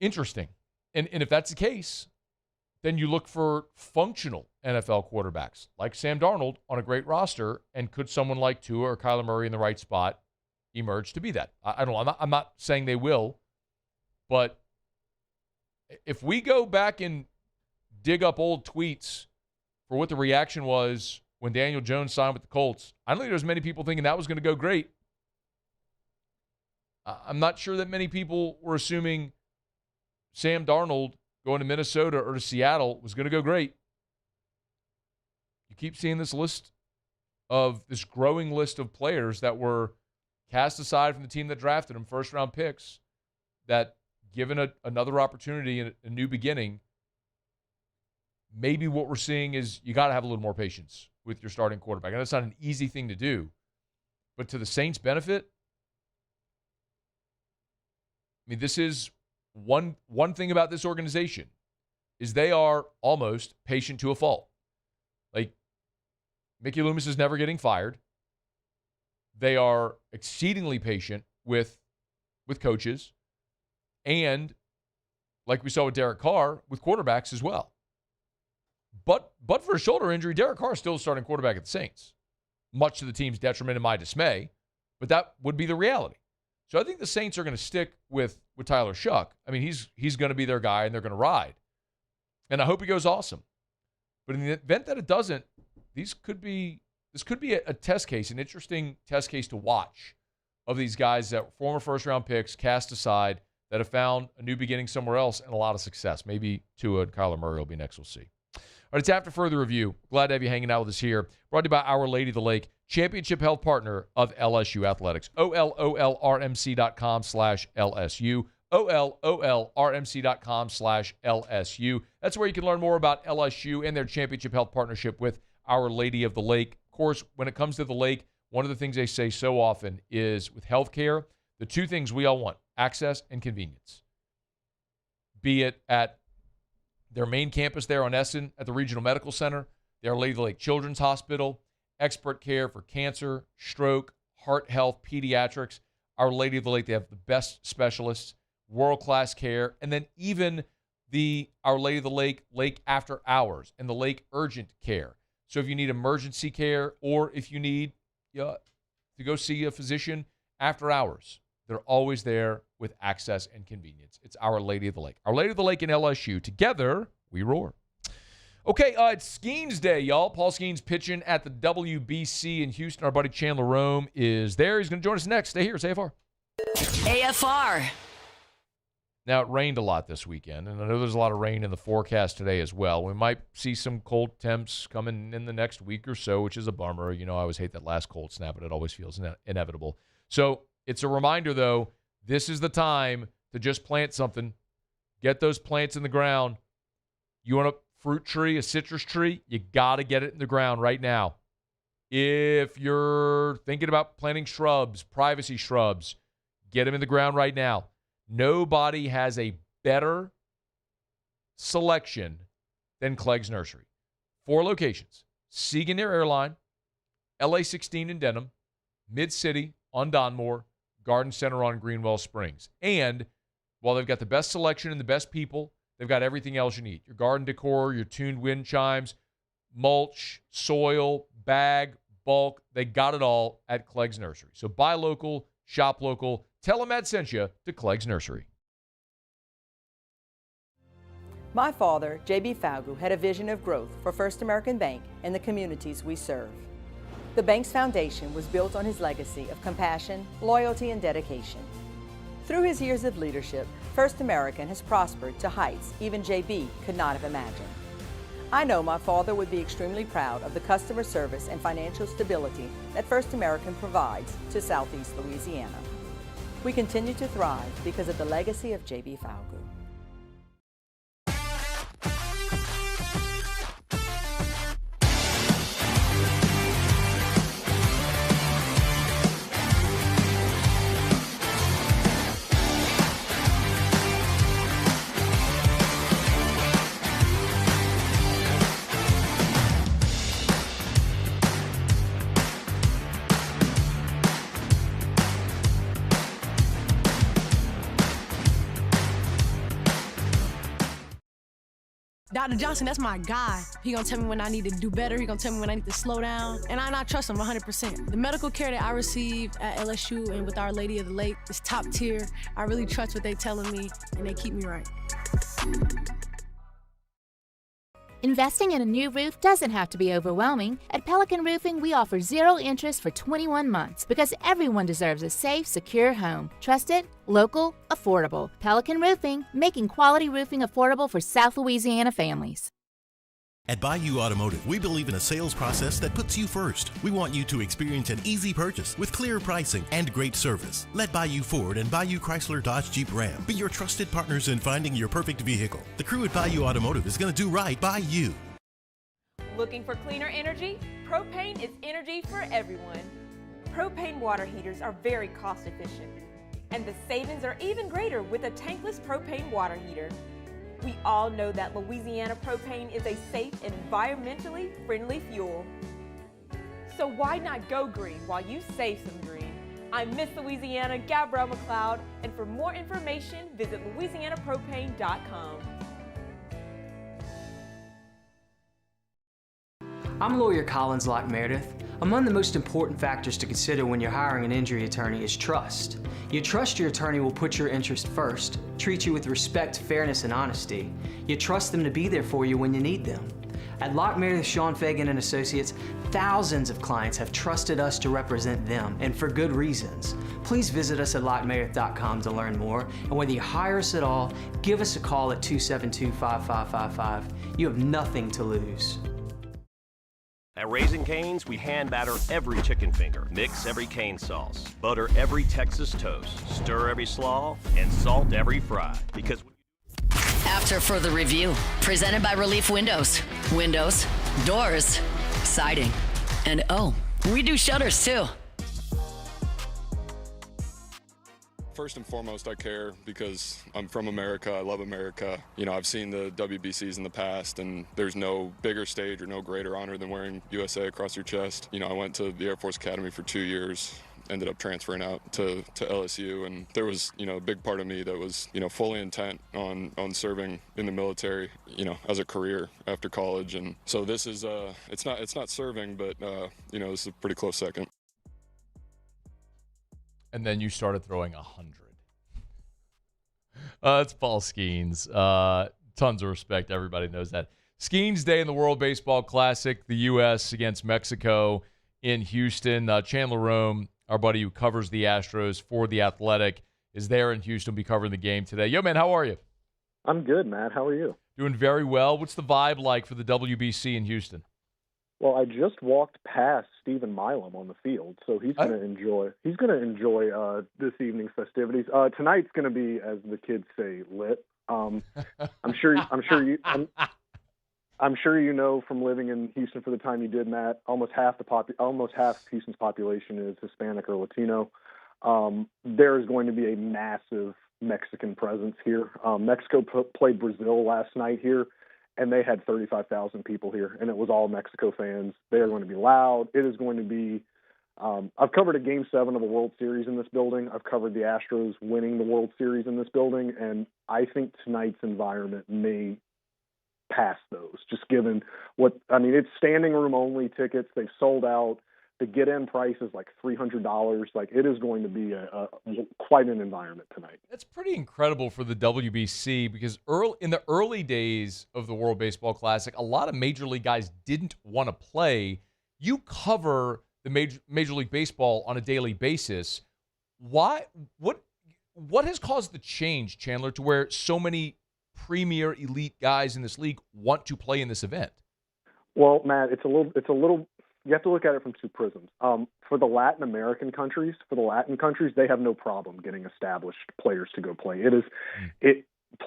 Interesting. And if that's the case, then you look for functional NFL quarterbacks like Sam Darnold on a great roster, and could someone like Tua or Kyler Murray in the right spot emerge to be that? I don't know. I'm not saying they will, but if we go back and dig up old tweets for what the reaction was when Daniel Jones signed with the Colts, I don't think there's many people thinking that was going to go great. I'm not sure that many people were assuming Sam Darnold going to Minnesota or to Seattle was going to go great. You keep seeing this growing list of players that were cast aside from the team that drafted them, first-round picks, that given another opportunity and a new beginning, maybe what we're seeing is you got to have a little more patience with your starting quarterback. And that's not an easy thing to do. But to the Saints' benefit, I mean, this is one thing about this organization is they are almost patient to a fault. Like, Mickey Loomis is never getting fired. They are exceedingly patient with coaches. And, like we saw with Derek Carr, with quarterbacks as well. But for a shoulder injury, Derek Carr is still a starting quarterback at the Saints, much to the team's detriment and my dismay. But that would be the reality. So I think the Saints are going to stick with Tyler Shuck. I mean, he's going to be their guy, and they're going to ride. And I hope he goes awesome. But in the event that it doesn't, this could be a test case, an interesting test case to watch of these guys that were former first-round picks, cast aside, that have found a new beginning somewhere else and a lot of success. Maybe Tua and Kyler Murray will be next. We'll see. All right, it's After Further Review. Glad to have you hanging out with us here. Brought to you by Our Lady of the Lake, championship health partner of LSU Athletics. OLOLRMC.com/LSU. OLOLRMC.com/LSU. That's where you can learn more about LSU and their championship health partnership with Our Lady of the Lake. Of course, when it comes to the lake, one of the things they say so often is with healthcare, the two things we all want, access and convenience. Be it at their main campus there on Essen at the Regional Medical Center, the Our Lady of the Lake Children's Hospital, expert care for cancer, stroke, heart health, pediatrics. Our Lady of the Lake, they have the best specialists, world-class care, and then even the Our Lady of the Lake After Hours and the Lake Urgent Care. So if you need emergency care or if you need to go see a physician after hours, they're always there with access and convenience. It's Our Lady of the Lake. Our Lady of the Lake and LSU. Together, we roar. Okay, it's Skeens Day, y'all. Paul Skeens pitching at the WBC in Houston. Our buddy Chandler Rome is there. He's going to join us next. Stay here. It's AFR. AFR. Now, it rained a lot this weekend, and I know there's a lot of rain in the forecast today as well. We might see some cold temps coming in the next week or so, which is a bummer. You know, I always hate that last cold snap, but it always feels inevitable. So it's a reminder, though, this is the time to just plant something. Get those plants in the ground. You want a fruit tree, a citrus tree? You got to get it in the ground right now. If you're thinking about planting shrubs, privacy shrubs, get them in the ground right now. Nobody has a better selection than Clegg's Nursery. 4 locations: Siegen near Airline, LA 16 in Denham, Mid-City on Donmore, Garden Center on Greenwell Springs. And while they've got the best selection and the best people, they've got everything else you need. Your garden decor, your tuned wind chimes, mulch, soil, bag, bulk. They got it all at Clegg's Nursery. So buy local, shop local. Tell them Matt sent you to Clegg's Nursery. My father, J.B. Falgu, had a vision of growth for First American Bank and the communities we serve. The bank's foundation was built on his legacy of compassion, loyalty, and dedication. Through his years of leadership, First American has prospered to heights even J.B. could not have imagined. I know my father would be extremely proud of the customer service and financial stability that First American provides to Southeast Louisiana. We continue to thrive because of the legacy of J.B. Falgu. Dr. Johnson, that's my guy. He gonna tell me when I need to do better. He gonna tell me when I need to slow down. And I trust him 100%. The medical care that I receive at LSU and with Our Lady of the Lake is top tier. I really trust what they telling me, and they keep me right. Investing in a new roof doesn't have to be overwhelming. At Pelican Roofing, we offer 0 interest for 21 months because everyone deserves a safe, secure home. Trusted, local, affordable. Pelican Roofing, making quality roofing affordable for South Louisiana families. At Bayou Automotive, we believe in a sales process that puts you first. We want you to experience an easy purchase with clear pricing and great service. Let Bayou Ford and Bayou Chrysler Dodge Jeep Ram be your trusted partners in finding your perfect vehicle. The crew at Bayou Automotive is going to do right by you. Looking for cleaner energy? Propane is energy for everyone. Propane water heaters are very cost efficient, and the savings are even greater with a tankless propane water heater. We all know that Louisiana propane is a safe and environmentally friendly fuel. So why not go green while you save some green? I'm Miss Louisiana, Gabrielle McLeod, and for more information, visit louisianapropane.com. I'm lawyer Collins Locke Meredith. Among the most important factors to consider when you're hiring an injury attorney is trust. You trust your attorney will put your interest first, treat you with respect, fairness, and honesty. You trust them to be there for you when you need them. At Locke Meredith, Sean Fagan and Associates, thousands of clients have trusted us to represent them, and for good reasons. Please visit us at LockeMeredith.com to learn more, and whether you hire us at all, give us a call at 272-5555. You have nothing to lose. At Raising Cane's, we hand batter every chicken finger, mix every cane sauce, butter every Texas toast, stir every slaw, and salt every fry. Because After further review, presented by Relief Windows. Windows, doors, siding, and oh, we do shutters too. First and foremost, I care because I'm from America. I love America. You know, I've seen the WBCs in the past, and there's no bigger stage or no greater honor than wearing USA across your chest. You know, I went to the Air Force Academy for 2 years, ended up transferring out to LSU, and there was, you know, a big part of me that was, you know, fully intent on serving in the military, you know, as a career after college. And so this is, it's not serving, but, you know, this is a pretty close second. And then you started throwing 100. That's Paul Skeens. Tons of respect. Everybody knows that. Skeens Day in the World Baseball Classic, the U.S. against Mexico in Houston. Chandler Rome, our buddy who covers the Astros for The Athletic, is there in Houston. Will be covering the game today. Yo, man, how are you? I'm good, Matt. How are you? Doing very well. What's the vibe like for the WBC in Houston? Well, I just walked past Stephen Milam on the field, so he's going to enjoy. He's going to enjoy this evening's festivities. Tonight's going to be, as the kids say, lit. I'm sure you know from living in Houston for the time you did, Matt. Almost half Houston's population is Hispanic or Latino. There is going to be a massive Mexican presence here. Mexico played Brazil last night here, and they had 35,000 people here, and it was all Mexico fans. They are going to be loud. It is going to be I've covered a Game 7 of a World Series in this building. I've covered the Astros winning the World Series in this building, and I think tonight's environment may pass those, just given it's standing room only tickets. They've sold out. The get-in price is like $300. Like, it is going to be quite an environment tonight. That's pretty incredible for the WBC because in the early days of the World Baseball Classic, a lot of Major League guys didn't want to play. You cover the Major League Baseball on a daily basis. Why? What has caused the change, Chandler, to where so many premier elite guys in this league want to play in this event? Well, Matt, it's a little. You have to look at it from two prisms. For the Latin American countries, they have no problem getting established players to go play.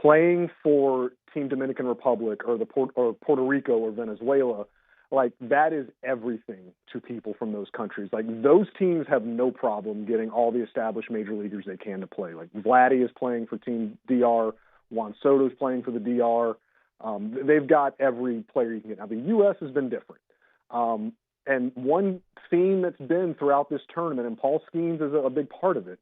Playing for Team Dominican Republic or Puerto Rico or Venezuela, like, that is everything to people from those countries. Like, those teams have no problem getting all the established major leaguers they can to play. Like, Vladdy is playing for Team DR. Juan Soto is playing for the DR. They've got every player you can get. Now, the U.S. has been different. And one theme that's been throughout this tournament, and Paul Skeens is a big part of it,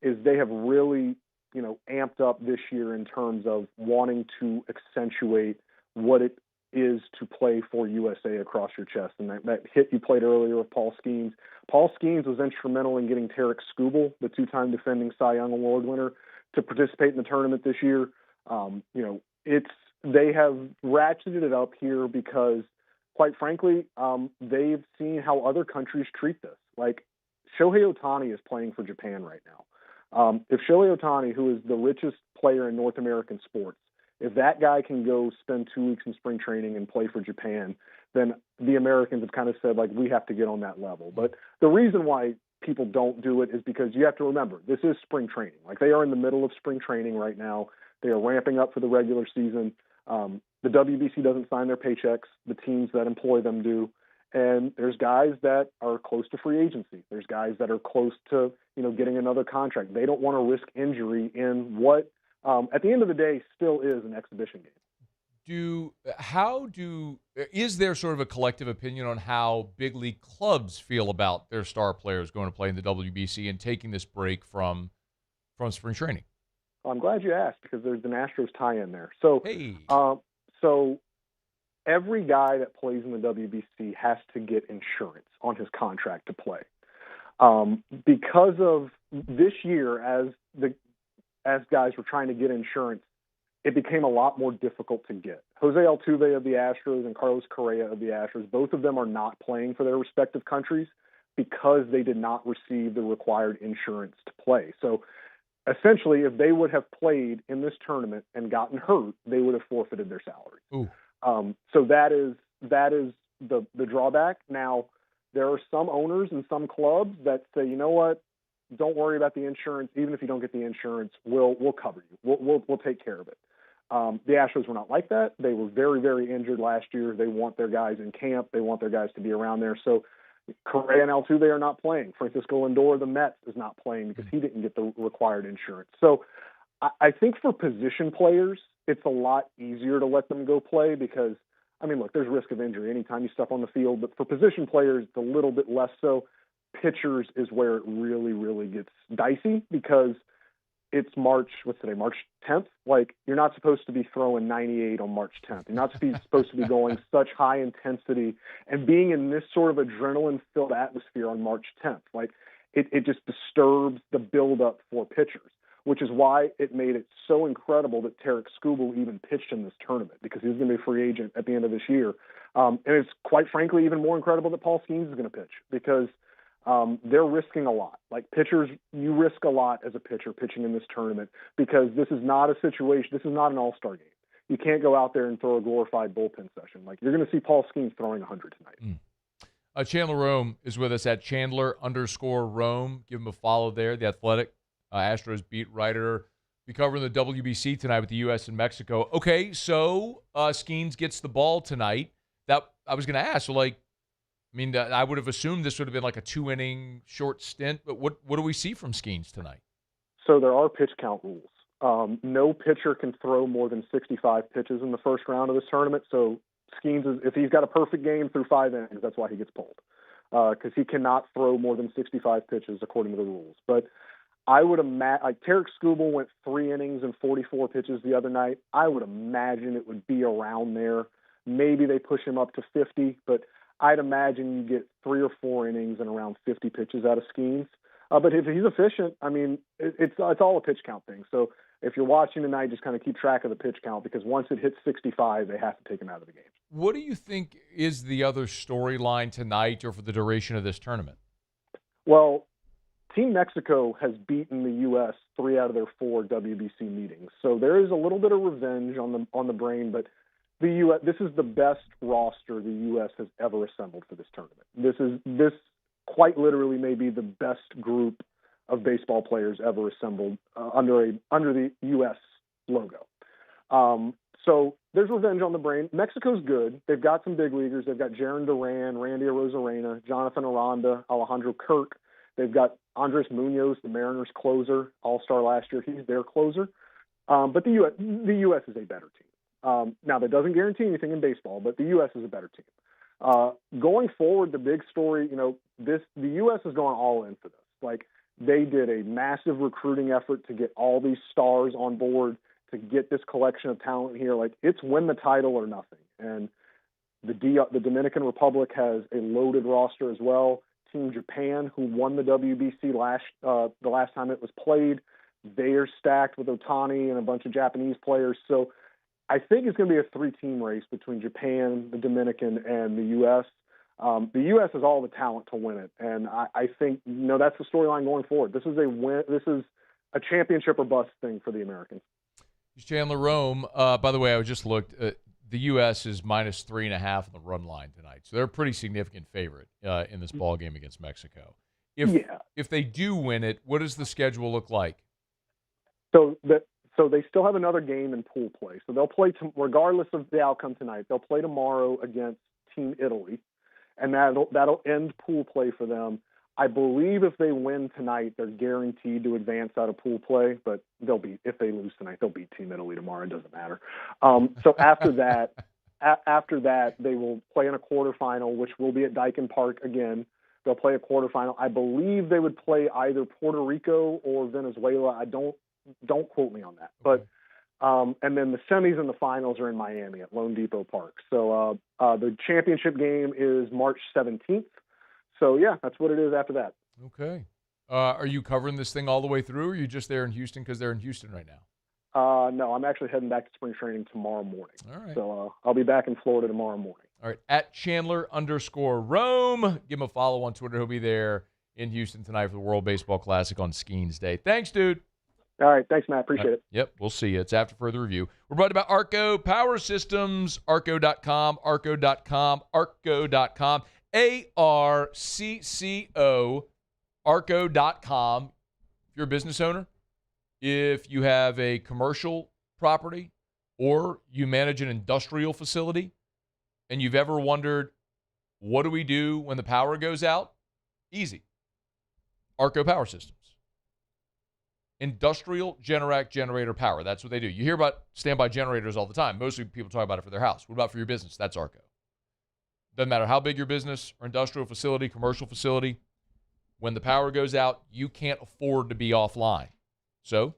is they have really, amped up this year in terms of wanting to accentuate what it is to play for USA across your chest. And that hit you played earlier with Paul Skeens. Paul Skeens was instrumental in getting Tarek Skubal, the two-time defending Cy Young Award winner, to participate in the tournament this year. They have ratcheted it up here because, quite frankly, they've seen how other countries treat this. Like, Shohei Ohtani is playing for Japan right now. If Shohei Ohtani, who is the richest player in North American sports, if that guy can go spend 2 weeks in spring training and play for Japan, then the Americans have kind of said, like, we have to get on that level. But the reason why people don't do it is because you have to remember, this is spring training. Like, they are in the middle of spring training right now. They are ramping up for the regular season. The WBC doesn't sign their paychecks. The teams that employ them do. And there's guys that are close to free agency. There's guys that are close to, getting another contract. They don't want to risk injury in what, at the end of the day, still is an exhibition game. Is there sort of a collective opinion on how big league clubs feel about their star players going to play in the WBC and taking this break from spring training? I'm glad you asked because there's an Astros tie-in there. So, so every guy that plays in the WBC has to get insurance on his contract to play. Because of this year, as guys were trying to get insurance, it became a lot more difficult to get. Jose Altuve of the Astros and Carlos Correa of the Astros, both of them are not playing for their respective countries because they did not receive the required insurance to play. So, essentially, if they would have played in this tournament and gotten hurt, they would have forfeited their salary. So that is the drawback. Now, there are some owners and some clubs that say, you know what, don't worry about the insurance. Even if you don't get the insurance, we'll cover you. We'll take care of it. The Astros were not like that. They were very, very injured last year. They want their guys in camp. They want their guys to be around there. So Correa and Altuve are not playing. Francisco Lindor of the Mets is not playing because he didn't get the required insurance. So I think for position players, it's a lot easier to let them go play because, look, there's risk of injury anytime you step on the field. But for position players, it's a little bit less so. Pitchers is where it really, really gets dicey because it's March 10th. Like, you're not supposed to be throwing 98 on March 10th. You're not supposed to be going such high intensity and being in this sort of adrenaline-filled atmosphere on March 10th. Like, it just disturbs the buildup for pitchers, which is why it made it so incredible that Tarek Skubal even pitched in this tournament because he's going to be a free agent at the end of this year. And it's quite frankly even more incredible that Paul Skeens is going to pitch because they're risking a lot. Like pitchers, you risk a lot as a pitcher pitching in this tournament because this is not a situation. This is not an all-star game. You can't go out there and throw a glorified bullpen session. Like you're going to see Paul Skeens throwing 100 tonight. Chandler Rome is with us at Chandler_Rome. Give him a follow there. The Athletic Astros beat writer. Be covering the WBC tonight with the U.S. and Mexico. Okay, so Skeens gets the ball tonight. That I was going to ask. So, like, I mean, I would have assumed this would have been like a 2-inning short stint. But what do we see from Skeens tonight? So there are pitch count rules. No pitcher can throw more than 65 pitches in the first round of this tournament. So Skeens, if he's got a perfect game through 5 innings, that's why he gets pulled, because he cannot throw more than 65 pitches according to the rules. But I would imagine, like Tarek Skubal went 3 innings and 44 pitches the other night. I would imagine it would be around there. Maybe they push him up to 50, but I'd imagine you get 3 or 4 innings and around 50 pitches out of Skeens. But if he's efficient, I mean, it's all a pitch count thing. So if you're watching tonight, just kind of keep track of the pitch count, because once it hits 65, they have to take him out of the game. What do you think is the other storyline tonight or for the duration of this tournament? Well, Team Mexico has beaten the U.S. 3 out of their 4 WBC meetings. So there is a little bit of revenge on the brain, but the U.S. This is the best roster the U.S. has ever assembled for this tournament. This quite literally may be the best group of baseball players ever assembled under the U.S. logo. So there's revenge on the brain. Mexico's good. They've got some big leaguers. They've got Jaron Duran, Randy Arozarena, Jonathan Aranda, Alejandro Kirk. They've got Andres Munoz, the Mariners closer, all-star last year. He's their closer. But the U.S. is a better team. Now, that doesn't guarantee anything in baseball, but the U.S. is a better team. Going forward, the big story, the U.S. is going all in for this. Like, they did a massive recruiting effort to get all these stars on board, to get this collection of talent here. Like, it's win the title or nothing. And the Dominican Republic has a loaded roster as well. Team Japan, who won the WBC the last time it was played, they are stacked with Otani and a bunch of Japanese players. So I think it's going to be a 3-team race between Japan, the Dominican, and the U.S. The U.S. has all the talent to win it, and I think that's the storyline going forward. This is a win. This is a championship or bust thing for the Americans. Chandler Rome. By the way, I just looked. The U.S. is minus 3.5 on the run line tonight, so they're a pretty significant favorite in this ball game against Mexico. If they do win it, what does the schedule look like? So they still have another game in pool play. So they'll play regardless of the outcome tonight. They'll play tomorrow against Team Italy, and that'll end pool play for them. I believe if they win tonight, they're guaranteed to advance out of pool play, but if they lose tonight, they'll beat Team Italy tomorrow. It doesn't matter. So after that, they will play in a quarterfinal, which will be at Daikin Park again. They'll play a quarterfinal. I believe they would play either Puerto Rico or Venezuela. I don't quote me on that. But and then the semis and the finals are in Miami at Lone Depot Park. So the championship game is March 17th. So, yeah, that's what it is after that. Okay. Are you covering this thing all the way through, or are you just there in Houston because they're in Houston right now? No, I'm actually heading back to spring training tomorrow morning. All right. So I'll be back in Florida tomorrow morning. All right. At Chandler_Rome. Give him a follow on Twitter. He'll be there in Houston tonight for the World Baseball Classic on Skeens Day. Thanks, dude. All right. Thanks, Matt. Appreciate it. Yep. We'll see you. It's after further review. We're brought about Arco Power Systems, arco.com, arco.com, arco.com. ARCCO, arco.com. If you're a business owner, if you have a commercial property or you manage an industrial facility and you've ever wondered, what do we do when the power goes out? Easy. Arco Power Systems. Industrial Generac generator power. That's what they do. You hear about standby generators all the time. Mostly people talk about it for their house. What about for your business? That's Arco. Doesn't matter how big your business or industrial facility, commercial facility, when the power goes out, you can't afford to be offline. So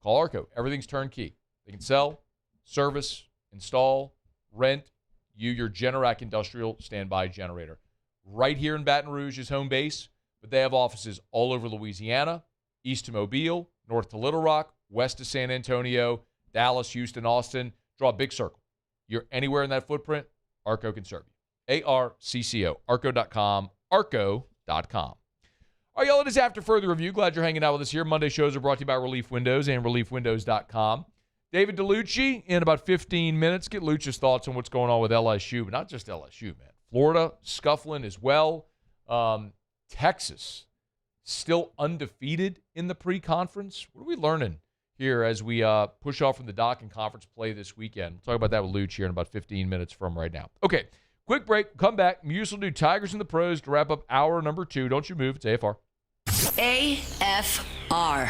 call Arco. Everything's turnkey. They can sell, service, install, rent you your Generac industrial standby generator. Right here in Baton Rouge is home base, but they have offices all over Louisiana, east to Mobile, north to Little Rock, west to San Antonio, Dallas, Houston, Austin. Draw a big circle. You're anywhere in that footprint, Arco can serve you. ARCCO, arco.com, arco.com. All right, y'all, it is After Further Review. Glad you're hanging out with us here. Monday shows are brought to you by Relief Windows and ReliefWindows.com. David Dellucci in about 15 minutes. Get Lucha's thoughts on what's going on with LSU, but not just LSU, man. Florida scuffling as well. Texas still undefeated in the pre-conference. What are we learning here as we push off from the dock and conference play this weekend? We'll talk about that with Luch here in about 15 minutes from right now. Okay, quick break. Come back. Muse will do Tigers and the Pros to wrap up hour number 2. Don't you move. It's AFR. AFR.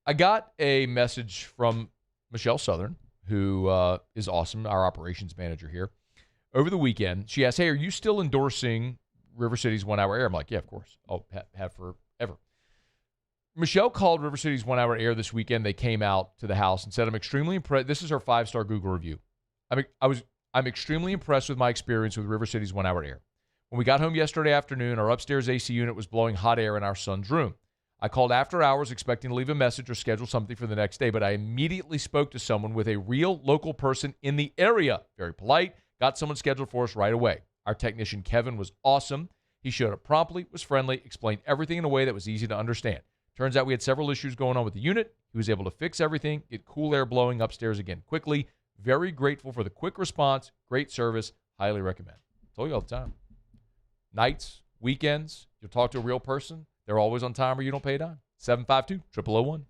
I got a message from Michelle Southern, who is awesome, our operations manager here. Over the weekend, she asked, hey, are you still endorsing River City's 1 Hour Air? I'm like, yeah, of course. I'll have forever. Michelle called River City's 1 Hour Air this weekend. They came out to the house and said, I'm extremely impressed. This is her 5-star Google review. I'm extremely impressed with my experience with River City's 1 Hour Air. When we got home yesterday afternoon, our upstairs AC unit was blowing hot air in our son's room. I called after hours expecting to leave a message or schedule something for the next day, but I immediately spoke to someone with a real local person in the area. Very polite, got someone scheduled for us right away. Our technician, Kevin, was awesome. He showed up promptly, was friendly, explained everything in a way that was easy to understand. Turns out we had several issues going on with the unit. He was able to fix everything, get cool air blowing upstairs again quickly. Very grateful for the quick response, great service, highly recommend. I told you all the time. Nights, weekends, you'll talk to a real person. They're always on time or you don't pay a dime. 752-0001.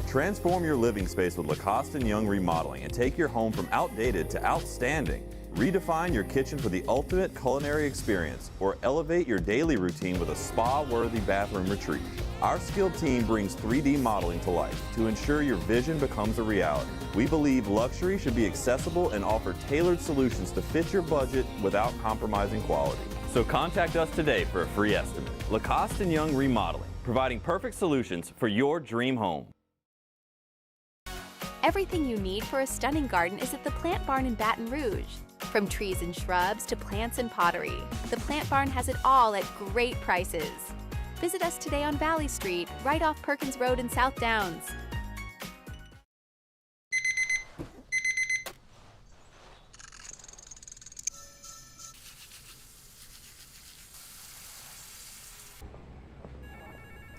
Transform your living space with Lacoste & Young Remodeling and take your home from outdated to outstanding. Redefine your kitchen for the ultimate culinary experience or elevate your daily routine with a spa-worthy bathroom retreat. Our skilled team brings 3D modeling to life to ensure your vision becomes a reality. We believe luxury should be accessible and offer tailored solutions to fit your budget without compromising quality. So contact us today for a free estimate. Lacoste & Young Remodeling, providing perfect solutions for your dream home. Everything you need for a stunning garden is at the Plant Barn in Baton Rouge. From trees and shrubs to plants and pottery, the Plant Barn has it all at great prices. Visit us today on Valley Street, right off Perkins Road in South Downs.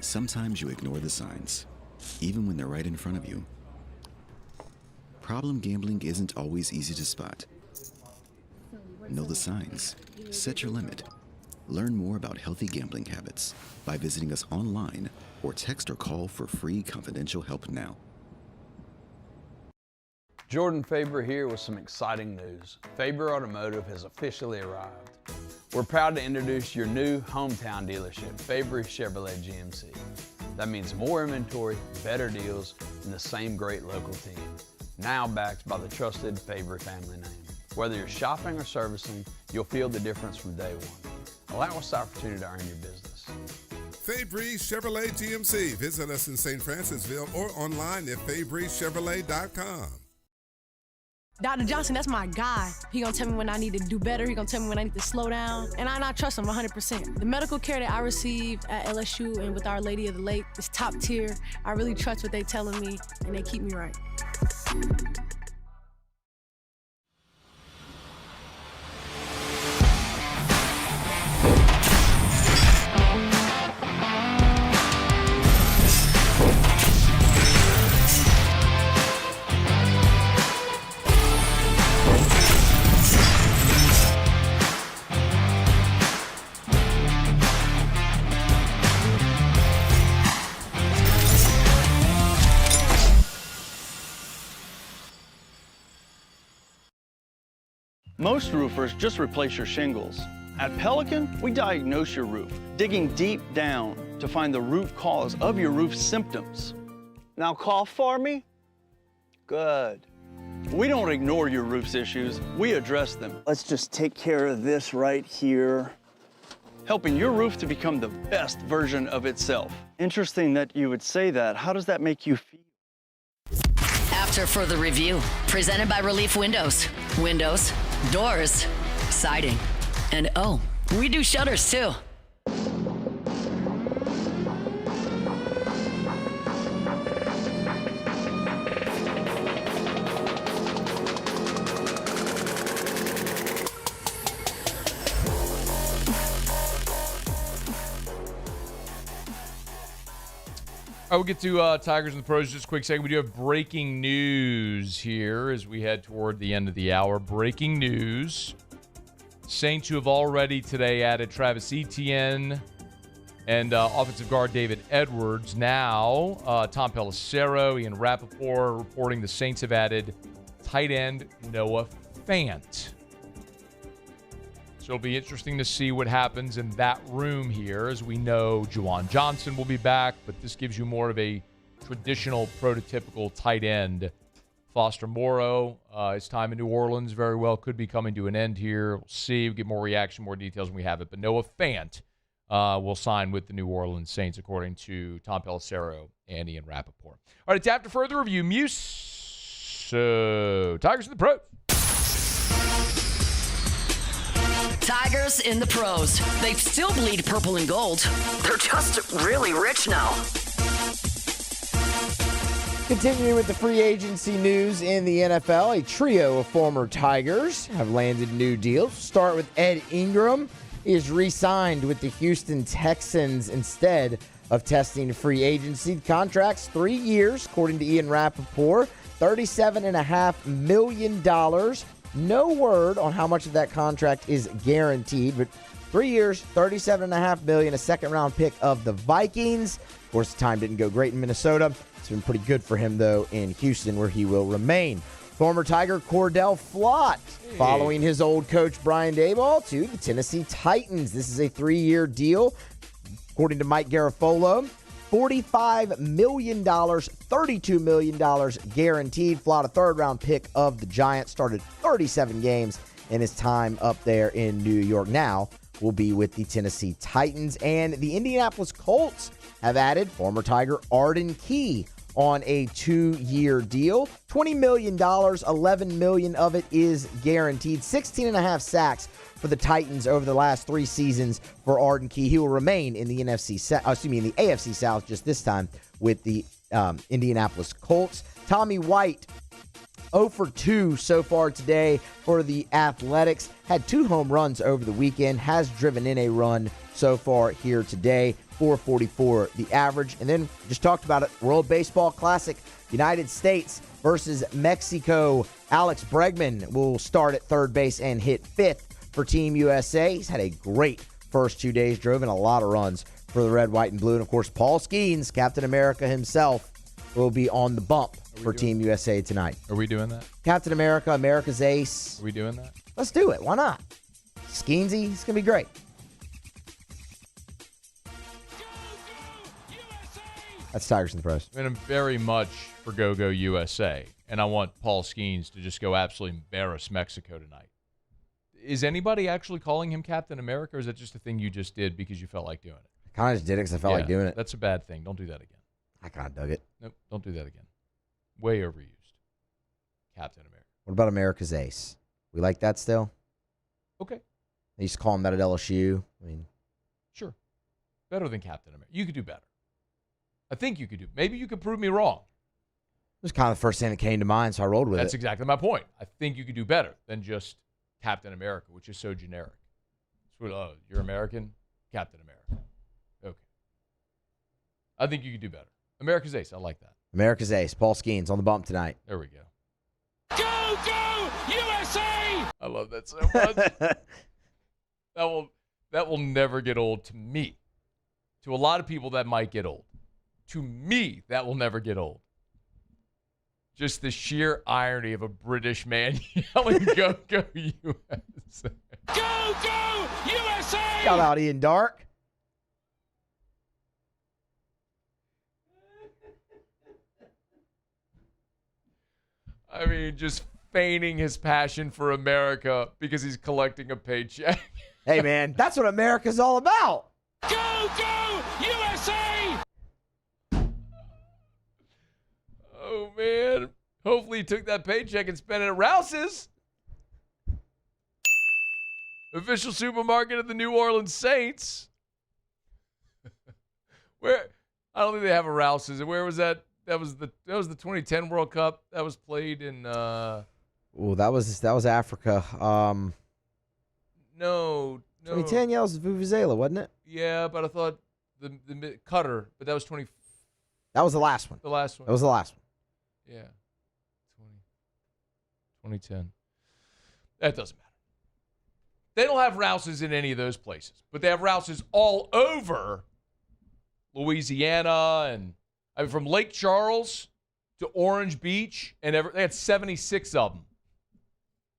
Sometimes you ignore the signs, even when they're right in front of you. Problem gambling isn't always easy to spot. Know the signs. Set your limit. Learn more about healthy gambling habits by visiting us online or text or call for free confidential help now. Jordan Faber here with some exciting news. Faber Automotive has officially arrived. We're proud to introduce your new hometown dealership, Faber Chevrolet GMC. That means more inventory, better deals, and the same great local team. Now backed by the trusted Faber family name. Whether you're shopping or servicing, you'll feel the difference from day one. Allow us the opportunity to earn your business. Fabry Chevrolet GMC. Visit us in St. Francisville or online at FabryChevrolet.com. Dr. Johnson, that's my guy. He gonna tell me when I need to do better. He gonna tell me when I need to slow down. And I trust him 100%. The medical care that I receive at LSU and with Our Lady of the Lake is top tier. I really trust what they telling me, and they keep me right. Most roofers just replace your shingles. At Pelican, we diagnose your roof, digging deep down to find the root cause of your roof symptoms. Now cough for me? Good. We don't ignore your roof's issues, we address them. Let's just take care of this right here. Helping your roof to become the best version of itself. Interesting that you would say that. How does that make you feel? After Further Review, presented by Relief Windows. Windows, doors, siding, and oh, we do shutters too. All right, we'll get to Tigers and the Pros just a quick second. We do have breaking news here as we head toward the end of the hour. Breaking news. Saints who have already today added Travis Etienne and offensive guard David Edwards. Now, Tom Pelissero, Ian Rappaport reporting the Saints have added tight end Noah Fant. So it'll be interesting to see what happens in that room here. As we know, Juwan Johnson will be back, but this gives you more of a traditional, prototypical tight end. Foster Moreau, his time in New Orleans very well could be coming to an end here. We'll see. We'll get more reaction, more details when we have it. But Noah Fant will sign with the New Orleans Saints, according to Tom Pelissero and Ian Rappaport. All right, it's after further review. Muse. So, Tigers in the Pros. Tigers in the Pros. They still bleed purple and gold. They're just really rich now. Continuing with the free agency news in the NFL, a trio of former Tigers have landed new deals. Start with Ed Ingram. He is re-signed with the Houston Texans instead of testing free agency. The contract's 3 years, according to Ian Rappaport, $37.5 million. No word on how much of that contract is guaranteed, but 3 years, $37.5 million, a second-round pick of the Vikings. Of course, the time didn't go great in Minnesota. It's been pretty good for him, though, in Houston, where he will remain. Former Tiger Cordell Flott, following his old coach Brian Daboll, to the Tennessee Titans. This is a 3-year deal, according to Mike Garafolo. $45 million, $32 million guaranteed. Flott, a third-round pick of the Giants, started 37 games in his time up there in New York. Now will be with the Tennessee Titans. And the Indianapolis Colts have added former Tiger Arden Key on a 2-year deal. $20 million, $11 million of it is guaranteed. 16.5 sacks for the Titans over the last 3 seasons for Arden Key. He will remain in the in the AFC South just this time with the Indianapolis Colts. Tommy White, 0 for 2 so far today for the Athletics. Had 2 home runs over the weekend. Has driven in a run so far here today. 444 the average. And then just talked about it, World Baseball Classic, United States versus Mexico. Alex Bregman will start at third base and hit 5th for Team USA. He's had a great first 2 days, drove in a lot of runs for the red, white, and blue. And of course, Paul Skeens, Captain America himself, will be on the bump for Team USA tonight. Are we doing that? Captain America, America's ace. Are we doing that? Let's do it. Why not? Skeensy, it's going to be great. That's Tigers in the Pros. I mean, I'm very much for Go USA, and I want Paul Skeens to just go absolutely embarrass Mexico tonight. Is anybody actually calling him Captain America, or is that just a thing you just did because you felt like doing it? I kind of just did it because I felt like doing it. That's a bad thing. Don't do that again. I kind of dug it. Nope, don't do that again. Way overused. Captain America. What about America's ace? We like that still? Okay. They used to call him that at LSU. I mean, sure. Better than Captain America. You could do better. I think you could do. Maybe you could prove me wrong. It was kind of the first thing that came to mind, so I rolled with That's it. exactly my point. I think you could do better than just Captain America, which is so generic. Oh, you're American? Captain America. Okay. I think you could do better. America's ace. I like that. America's ace. Paul Skeens on the bump tonight. There we go. Go, USA! I love that so much. that will never get old to me. To a lot of people, that might get old. To me, that will never get old. Just the sheer irony of a British man yelling, go, USA. Go, USA! Shout out Ian Dark. I mean, just feigning his passion for America because he's collecting a paycheck. Hey, man, that's what America's all about. Go, USA! Oh, man. Hopefully he took that paycheck and spent it at Rouse's. Official supermarket of the New Orleans Saints. Where? I don't think they have a Rouse's. Where was that? That was the 2010 World Cup. That was played in Oh, that was Africa. No. 2010, yeah, it was Vuvuzela, wasn't it? Yeah, but I thought the Qatar, but that was That was the last one. The last one. That was the last one. Yeah. 2010. That doesn't matter. They don't have Rouses in any of those places, but they have Rouses all over Louisiana and from Lake Charles to Orange Beach, and they had 76 of them.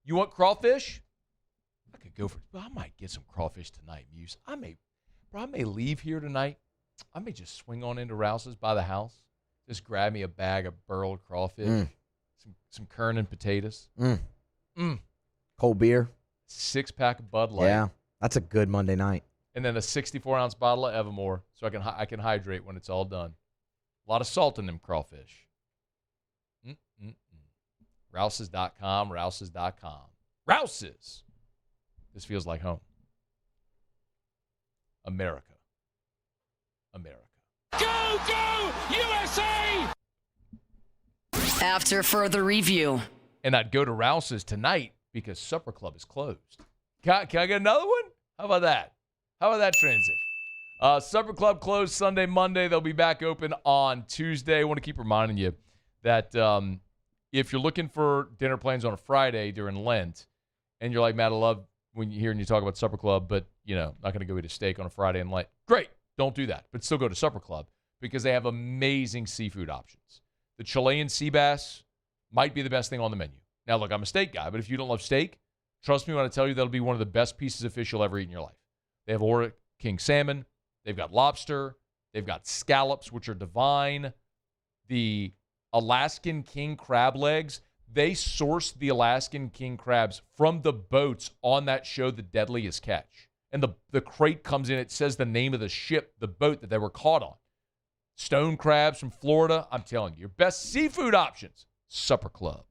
You want crawfish? I could go for it. I might get some crawfish tonight, Muse. I may leave here tonight. I may just swing on into Rouse's by the house. Just grab me a bag of burled crawfish, some kern and potatoes. Cold beer. 6-pack of Bud Light. Yeah, that's a good Monday night. And then a 64-ounce bottle of Evermore so I can hydrate when it's all done. A lot of salt in them crawfish. Rouses.com, Rouses.com. Rouses! This feels like home. America. Go, go, USA! After further review. And I'd go to Rouse's tonight because Supper Club is closed. Can I get another one? How about that? How about that transition? Supper Club closed Sunday, Monday. They'll be back open on Tuesday. I want to keep reminding you that if you're looking for dinner plans on a Friday during Lent, and you're like, Matt, I love when you hear and you talk about Supper Club, but, not going to go eat a steak on a Friday in Lent. Great. Don't do that. But still go to Supper Club because they have amazing seafood options. The Chilean sea bass might be the best thing on the menu. Now, look, I'm a steak guy, but if you don't love steak, trust me when I tell you that'll be one of the best pieces of fish you'll ever eat in your life. They have Ora King salmon. They've got lobster. They've got scallops, which are divine. The Alaskan king crab legs. They sourced the Alaskan king crabs from the boats on that show, The Deadliest Catch. And the crate comes in. It says the name of the ship, the boat that they were caught on. Stone crabs from Florida. I'm telling you, your best seafood options. Supper Club.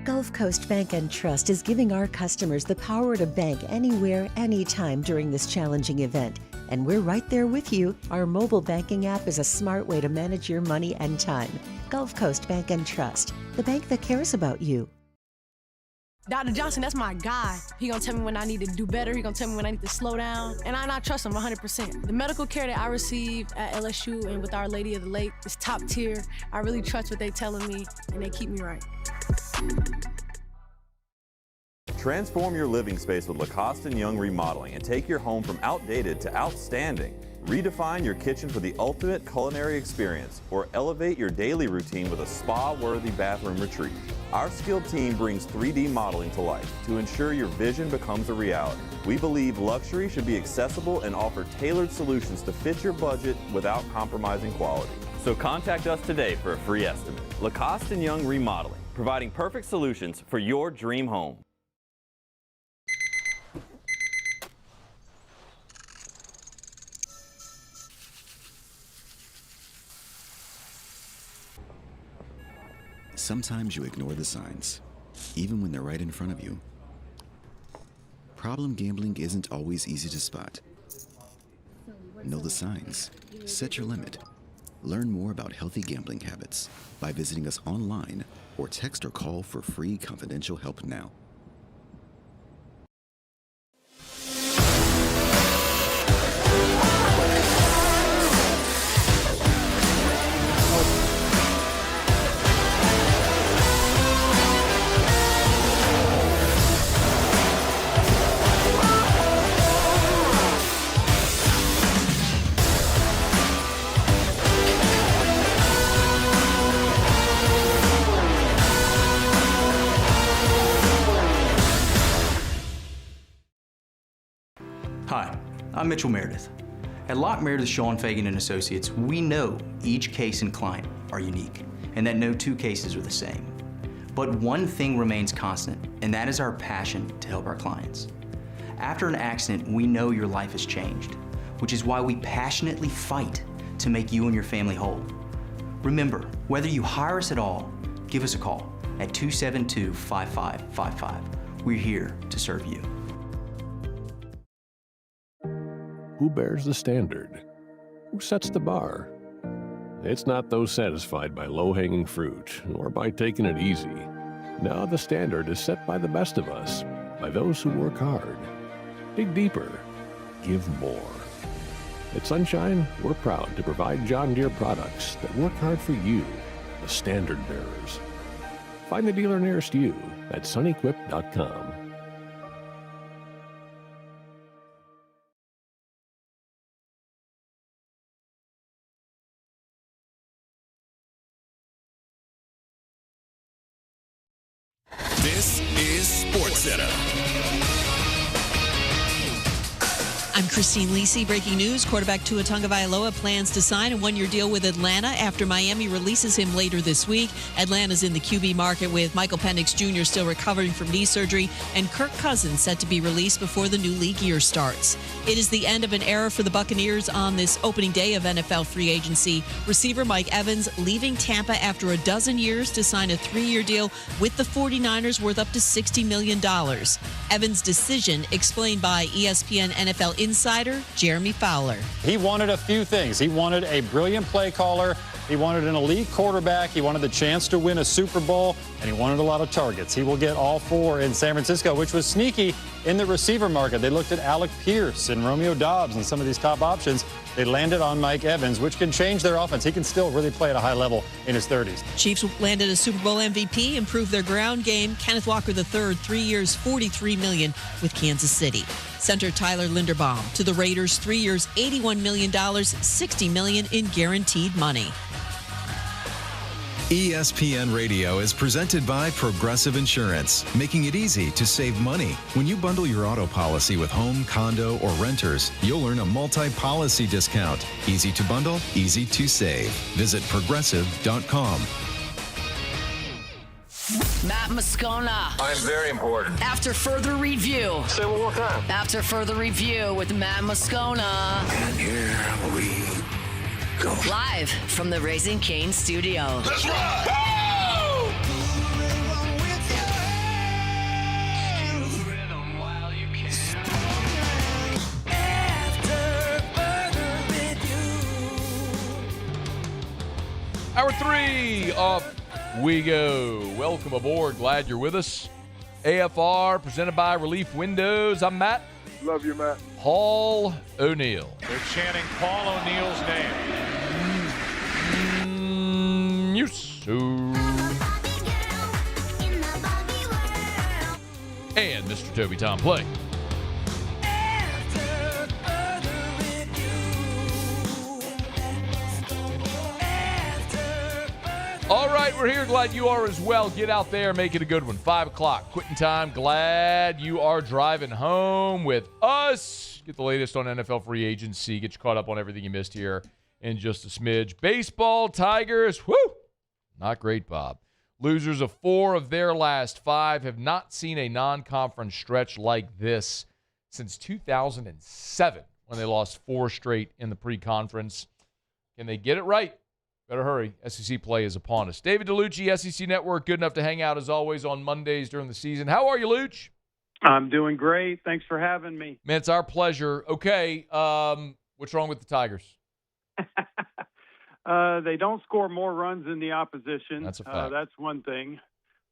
Gulf Coast Bank and Trust is giving our customers the power to bank anywhere, anytime during this challenging event. And we're right there with you. Our mobile banking app is a smart way to manage your money and time. Gulf Coast Bank and Trust, the bank that cares about you. Dr. Johnson, that's my guy. He gonna tell me when I need to do better. He gonna tell me when I need to slow down. And I trust him 100%. The medical care that I receive at LSU and with Our Lady of the Lake is top tier. I really trust what they telling me, and they keep me right. Transform your living space with Lacoste & Young Remodeling and take your home from outdated to outstanding. Redefine your kitchen for the ultimate culinary experience or elevate your daily routine with a spa-worthy bathroom retreat. Our skilled team brings 3D modeling to life to ensure your vision becomes a reality. We believe luxury should be accessible and offer tailored solutions to fit your budget without compromising quality. So contact us today for a free estimate. Lacoste & Young Remodeling, providing perfect solutions for your dream home. Sometimes you ignore the signs, even when they're right in front of you. Problem gambling isn't always easy to spot. Know the signs. Set your limit. Learn more about healthy gambling habits by visiting us online or text or call for free confidential help now. Hi, I'm Mitchell Meredith. At Locke Meredith Sean Fagan and Associates, we know each case and client are unique, and that no two cases are the same. But one thing remains constant, and that is our passion to help our clients. After an accident, we know your life has changed, which is why we passionately fight to make you and your family whole. Remember, whether you hire us at all, give us a call at 272-5555. We're here to serve you. Who bears the standard? Who sets the bar? It's not those satisfied by low-hanging fruit or by taking it easy. No, the standard is set by the best of us, by those who work hard, dig deeper, give more. At Sunshine, we're proud to provide John Deere products that work hard for you, the standard bearers. Find the dealer nearest you at sunequip.com. This is SportsCenter. I'm Christine Lisi. Breaking news, quarterback Tua Tagovailoa plans to sign a one-year deal with Atlanta after Miami releases him later this week. Atlanta's in the QB market with Michael Penix Jr. still recovering from knee surgery and Kirk Cousins set to be released before the new league year starts. It is the end of an era for the Buccaneers on this opening day of NFL free agency. Receiver Mike Evans leaving Tampa after a dozen years to sign a 3-year deal with the 49ers worth up to $60 million. Evans' decision explained by ESPN NFL insider Jeremy Fowler. He wanted a few things. He wanted a brilliant play caller. He wanted an elite quarterback. He wanted the chance to win a Super Bowl, and he wanted a lot of targets. He will get all 4 in San Francisco, which was sneaky in the receiver market. They looked at Alec Pierce and Romeo Doubs and some of these top options. They landed on Mike Evans, which can change their offense. He can still really play at a high level in his 30s. Chiefs landed a Super Bowl MVP, improved their ground game. Kenneth Walker III, 3 years, $43 million with Kansas City. Center Tyler Linderbaum to the Raiders, 3 years, $81 million, $60 million in guaranteed money. ESPN Radio is presented by Progressive Insurance, making it easy to save money. When you bundle your auto policy with home, condo, or renters, you'll earn a multi-policy discount. Easy to bundle, easy to save. Visit Progressive.com. Matt Moscona. I'm very important. After further review. Say one more time. After further review with Matt Moscona. And here we go. Live from the Raising Cane studio. Let's ride! Hour 3 off we go. Welcome aboard. Glad you're with us. AFR presented by Relief Windows. I'm Matt. Love you, Matt. Paul O'Neill. They're chanting Paul O'Neill's name. You so. And Mr. Toby Tom Play. All right, we're here. Glad you are as well. Get out there, make it a good one. 5 o'clock, quitting time. Glad you are driving home with us. Get the latest on NFL free agency. Get you caught up on everything you missed here in just a smidge. Baseball, Tigers, whoo! Not great, Bob. Losers of 4 of their last 5 have not seen a non-conference stretch like this since 2007 when they lost 4 straight in the pre-conference. Can they get it right? Better hurry. SEC play is upon us. David Dellucci, SEC Network, good enough to hang out as always on Mondays during the season. How are you, Luch? I'm doing great. Thanks for having me. Man, it's our pleasure. Okay, what's wrong with the Tigers? They don't score more runs than the opposition. That's a fact. That's one thing.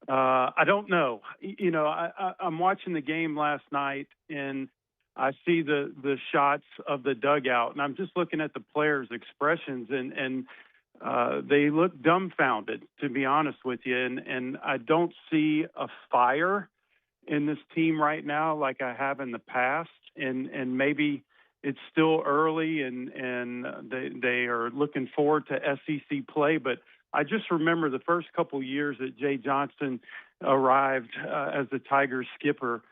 I don't know. You know, I'm watching the game last night, and I see the shots of the dugout, and I'm just looking at the players' expressions, and they look dumbfounded, to be honest with you. And I don't see a fire in this team right now like I have in the past. And maybe it's still early and they are looking forward to SEC play. But I just remember the first couple of years that Jay Johnson arrived as the Tigers skipper.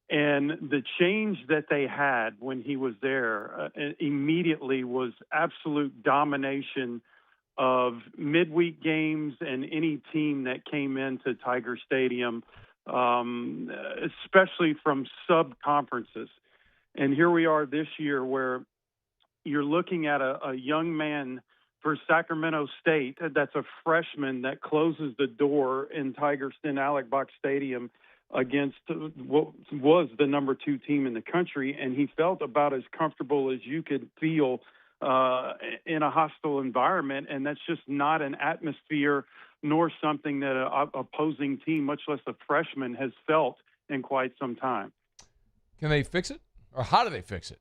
And the change that they had when he was there immediately was absolute domination of midweek games and any team that came into Tiger Stadium, especially from sub-conferences. And here we are this year where you're looking at a young man for Sacramento State that's a freshman that closes the door in Alec Box Stadium against what was the number 2 team in the country, and he felt about as comfortable as you could feel in a hostile environment, and that's just not an atmosphere nor something that an opposing team, much less a freshman, has felt in quite some time. Can they fix it? Or how do they fix it?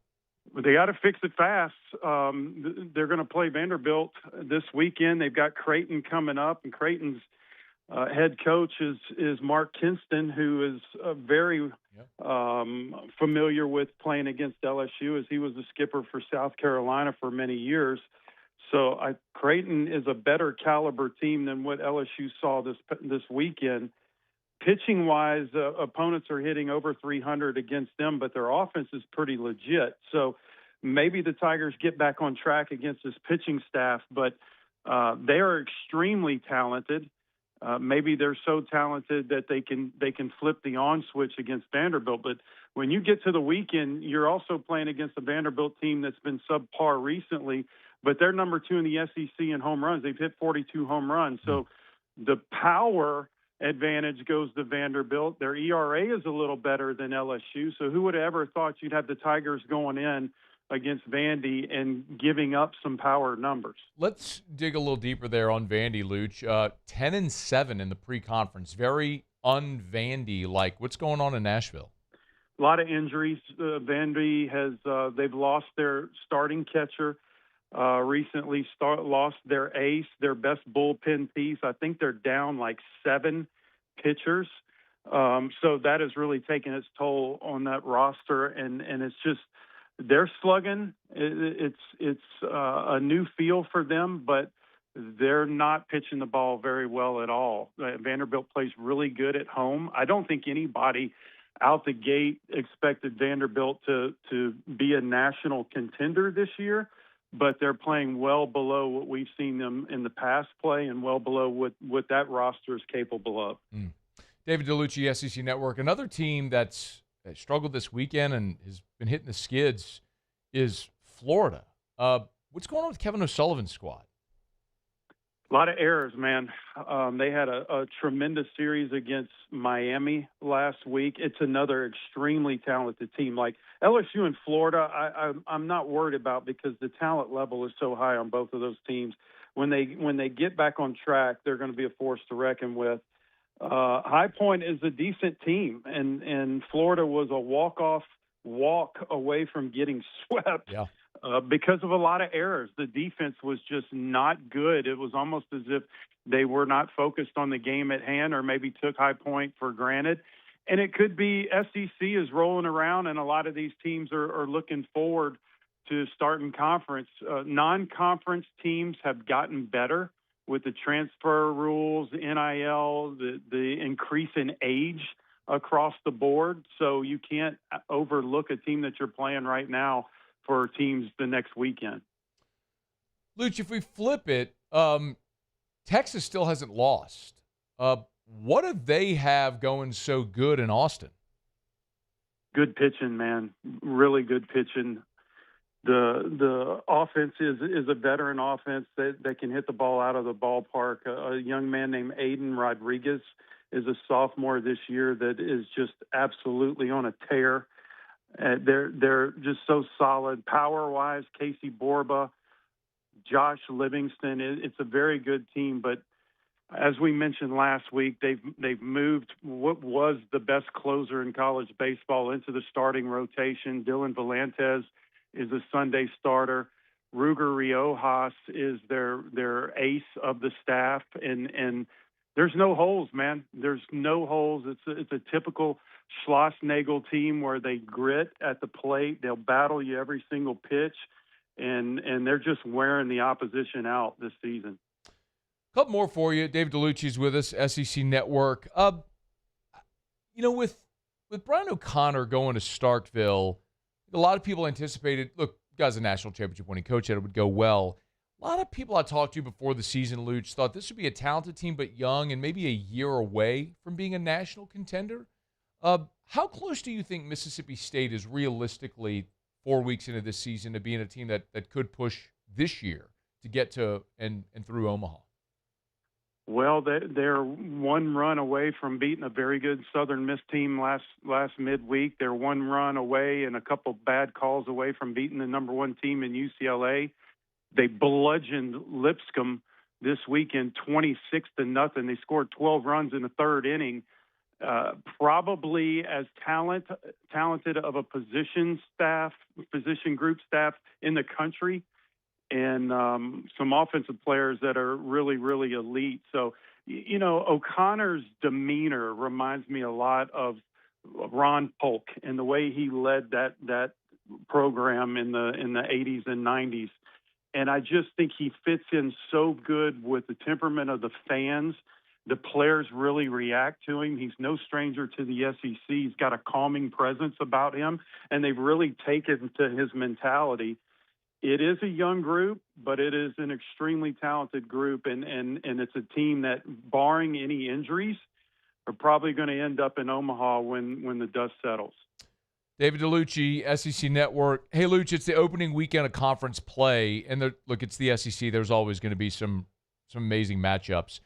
They got to fix it fast. They're going to play Vanderbilt this weekend. They've got Creighton coming up, and Creighton's head coach is Mark Kinston, who is very familiar with playing against LSU, as he was the skipper for South Carolina for many years. So Creighton is a better caliber team than what LSU saw this weekend. Pitching-wise, opponents are hitting over 300 against them, but their offense is pretty legit. So maybe the Tigers get back on track against this pitching staff, but they are extremely talented. Maybe they're so talented that they can flip the on switch against Vanderbilt. But when you get to the weekend, you're also playing against a Vanderbilt team that's been subpar recently, but they're number 2 in the SEC in home runs. They've hit 42 home runs. So the power advantage goes to Vanderbilt. Their ERA is a little better than LSU. So who would have ever thought you'd have the Tigers going in against Vandy and giving up some power numbers? Let's dig a little deeper there on Vandy, Luch. 10-7 in the pre-conference. Very un-Vandy-like. What's going on in Nashville? A lot of injuries. Vandy has they've lost their starting catcher. Recently lost their ace, their best bullpen piece. I think they're down like 7 pitchers. So that has really taken its toll on that roster. And it's just, they're slugging. It's a new feel for them, but they're not pitching the ball very well at all. Vanderbilt plays really good at home. I don't think anybody out the gate expected Vanderbilt to be a national contender this year, but they're playing well below what we've seen them in the past play and well below what that roster is capable of. David Dellucci, SEC Network. Another team that's struggled this weekend and has been hitting the skids is Florida. What's going on with Kevin O'Sullivan's squad? A lot of errors, man. They had a tremendous series against Miami last week. It's another extremely talented team. Like LSU and Florida, I'm not worried about because the talent level is so high on both of those teams. When they get back on track, they're going to be a force to reckon with. High Point is a decent team, and Florida was a walk away from getting swept. Yeah. Because of a lot of errors. The defense was just not good. It was almost as if they were not focused on the game at hand or maybe took High Point for granted. And it could be SEC is rolling around, and a lot of these teams are looking forward to starting conference. Non-conference teams have gotten better with the transfer rules, NIL, the increase in age across the board. So you can't overlook a team that you're playing right now for teams the next weekend. Luch, if we flip it, Texas still hasn't lost. What do they have going so good in Austin? Good pitching, man. Really good pitching. The offense is a veteran offense that can hit the ball out of the ballpark. A young man named Aiden Rodriguez is a sophomore this year that is just absolutely on a tear. They're just so solid power-wise. Casey Borba, Josh Livingston. It's a very good team, but as we mentioned last week, they've moved what was the best closer in college baseball into the starting rotation. Dylan Valantes is a Sunday starter. Ruger Riojas is their ace of the staff, and there's no holes, man. There's no holes. It's a typical Schlossnagel team where they grit at the plate. They'll battle you every single pitch, and they're just wearing the opposition out this season. A couple more for you. David Dellucci's with us, SEC Network. With Brian O'Connor going to Starkville, a lot of people anticipated, look, the guy's a national championship winning coach, that it would go well. A lot of people I talked to before the season, Luch, thought this would be a talented team but young and maybe a year away from being a national contender. How close do you think Mississippi State is realistically 4 weeks into this season to being a team that could push this year to get to and through Omaha? Well, they're one run away from beating a very good Southern Miss team last midweek. They're one run away and a couple bad calls away from beating the number one team in UCLA. They bludgeoned Lipscomb this weekend 26-0. They scored 12 runs in the third inning. probably as talented of a position group staff in the country, and some offensive players that are really, really elite. So, O'Connor's demeanor reminds me a lot of Ron Polk and the way he led that program in the 80s and 90s. And I just think he fits in so good with the temperament of the fans. The players really react to him. He's no stranger to the SEC. He's got a calming presence about him, and they've really taken to his mentality. It is a young group, but it is an extremely talented group, and it's a team that, barring any injuries, are probably going to end up in Omaha when the dust settles. David Dellucci, SEC Network. Hey, Luch, it's the opening weekend of conference play, and look, it's the SEC. There's always going to be some amazing matchups.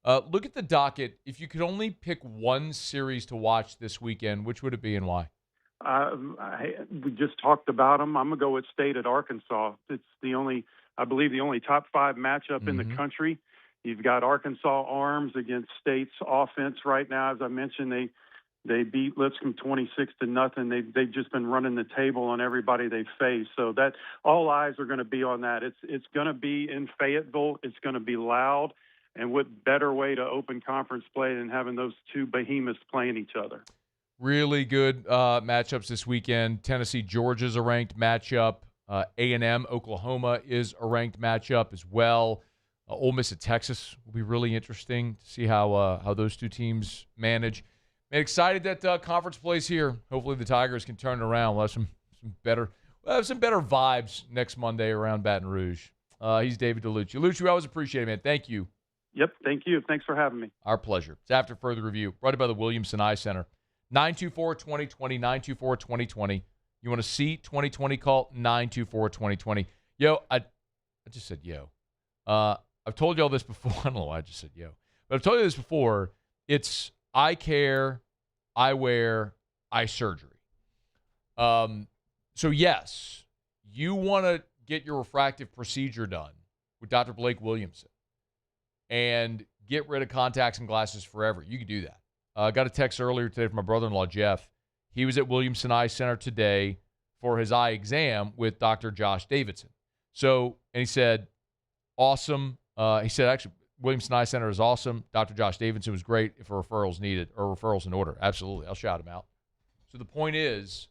Look at the docket. If you could only pick one series to watch this weekend, which would it be and why? We just talked about them. I'm going to go with State at Arkansas. It's I believe the only top 5 matchup in the country. You've got Arkansas arms against State's offense right now. As I mentioned, they beat Lipscomb 26-0. They've just been running the table on everybody they face. So that all eyes are going to be on that. It's going to be in Fayetteville. It's going to be loud. And what better way to open conference play than having those two behemoths playing each other? Really good matchups this weekend. Tennessee, Georgia's a ranked matchup. A&M, Oklahoma is a ranked matchup as well. Ole Miss at Texas will be really interesting to see how those two teams manage. Man, excited that conference plays here. Hopefully the Tigers can turn it around. We'll have some better vibes next Monday around Baton Rouge. He's David Dellucci. Dellucci, we always appreciate it, man. Thank you. Yep, thank you. Thanks for having me. Our pleasure. It's After Further Review, brought to you by the Williamson Eye Center. 924-2020, 924-2020. You want to see 2020, call 924-2020. Yo, I just said yo. I've told you all this before. I don't know why I just said yo. But I've told you this before. It's eye care, eyewear, eye surgery. So, yes, you want to get your refractive procedure done with Dr. Blake Williamson and get rid of contacts and glasses forever. You can do that. I got a text earlier today from my brother-in-law, Jeff. He was at Williamson Eye Center today for his eye exam with Dr. Josh Davidson. So, and he said, awesome. He said, actually, Williamson Eye Center is awesome. Dr. Josh Davidson was great if a referral's needed or referrals in order. Absolutely. I'll shout him out. So the point is,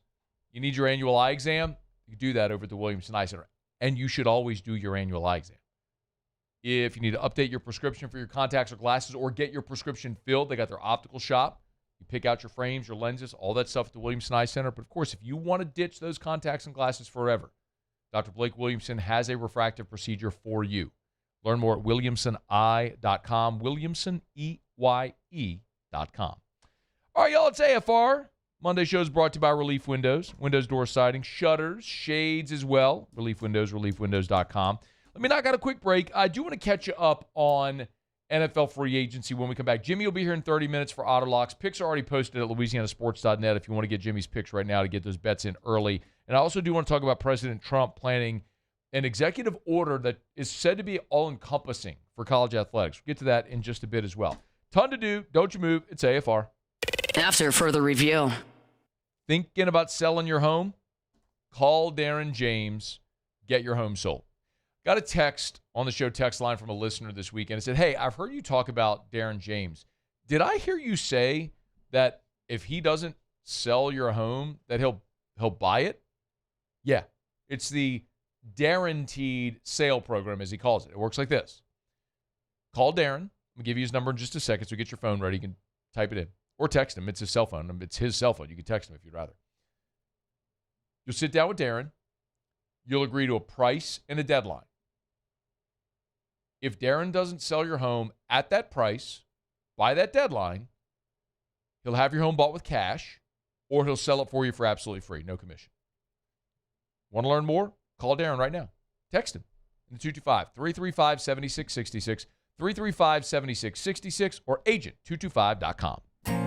you need your annual eye exam. You can do that over at the Williamson Eye Center. And you should always do your annual eye exam. If you need to update your prescription for your contacts or glasses or get your prescription filled, they got their optical shop. You pick out your frames, your lenses, all that stuff at the Williamson Eye Center. But, of course, if you want to ditch those contacts and glasses forever, Dr. Blake Williamson has a refractive procedure for you. Learn more at williamsoneye.com, williamsoneye.com. All right, y'all, it's AFR. Monday show is brought to you by Relief Windows. Windows, door siding, shutters, shades as well. Relief Windows, reliefwindows.com. Let me knock out a quick break. I do want to catch you up on NFL free agency when we come back. Jimmy will be here in 30 minutes for Auto Locks. Picks are already posted at louisianasports.net if you want to get Jimmy's picks right now to get those bets in early. And I also do want to talk about President Trump planning an executive order that is said to be all-encompassing for college athletics. We'll get to that in just a bit as well. Ton to do. Don't you move. It's AFR. After further review. Thinking about selling your home? Call Darren James. Get your home sold. Got a text on the show text line from a listener this weekend. It said, hey, I've heard you talk about Darren James. Did I hear you say that if he doesn't sell your home, that he'll buy it? Yeah. It's the guaranteed sale program, as he calls it. It works like this. Call Darren. I'll give you his number in just a second, so get your phone ready. You can type it in. Or text him. It's his cell phone. It's his cell phone. You can text him if you'd rather. You'll sit down with Darren. You'll agree to a price and a deadline. If Darren doesn't sell your home at that price, by that deadline, he'll have your home bought with cash, or he'll sell it for you for absolutely free, no commission. Want to learn more? Call Darren right now. Text him in the 225-335-7666, 335-7666, or agent225.com.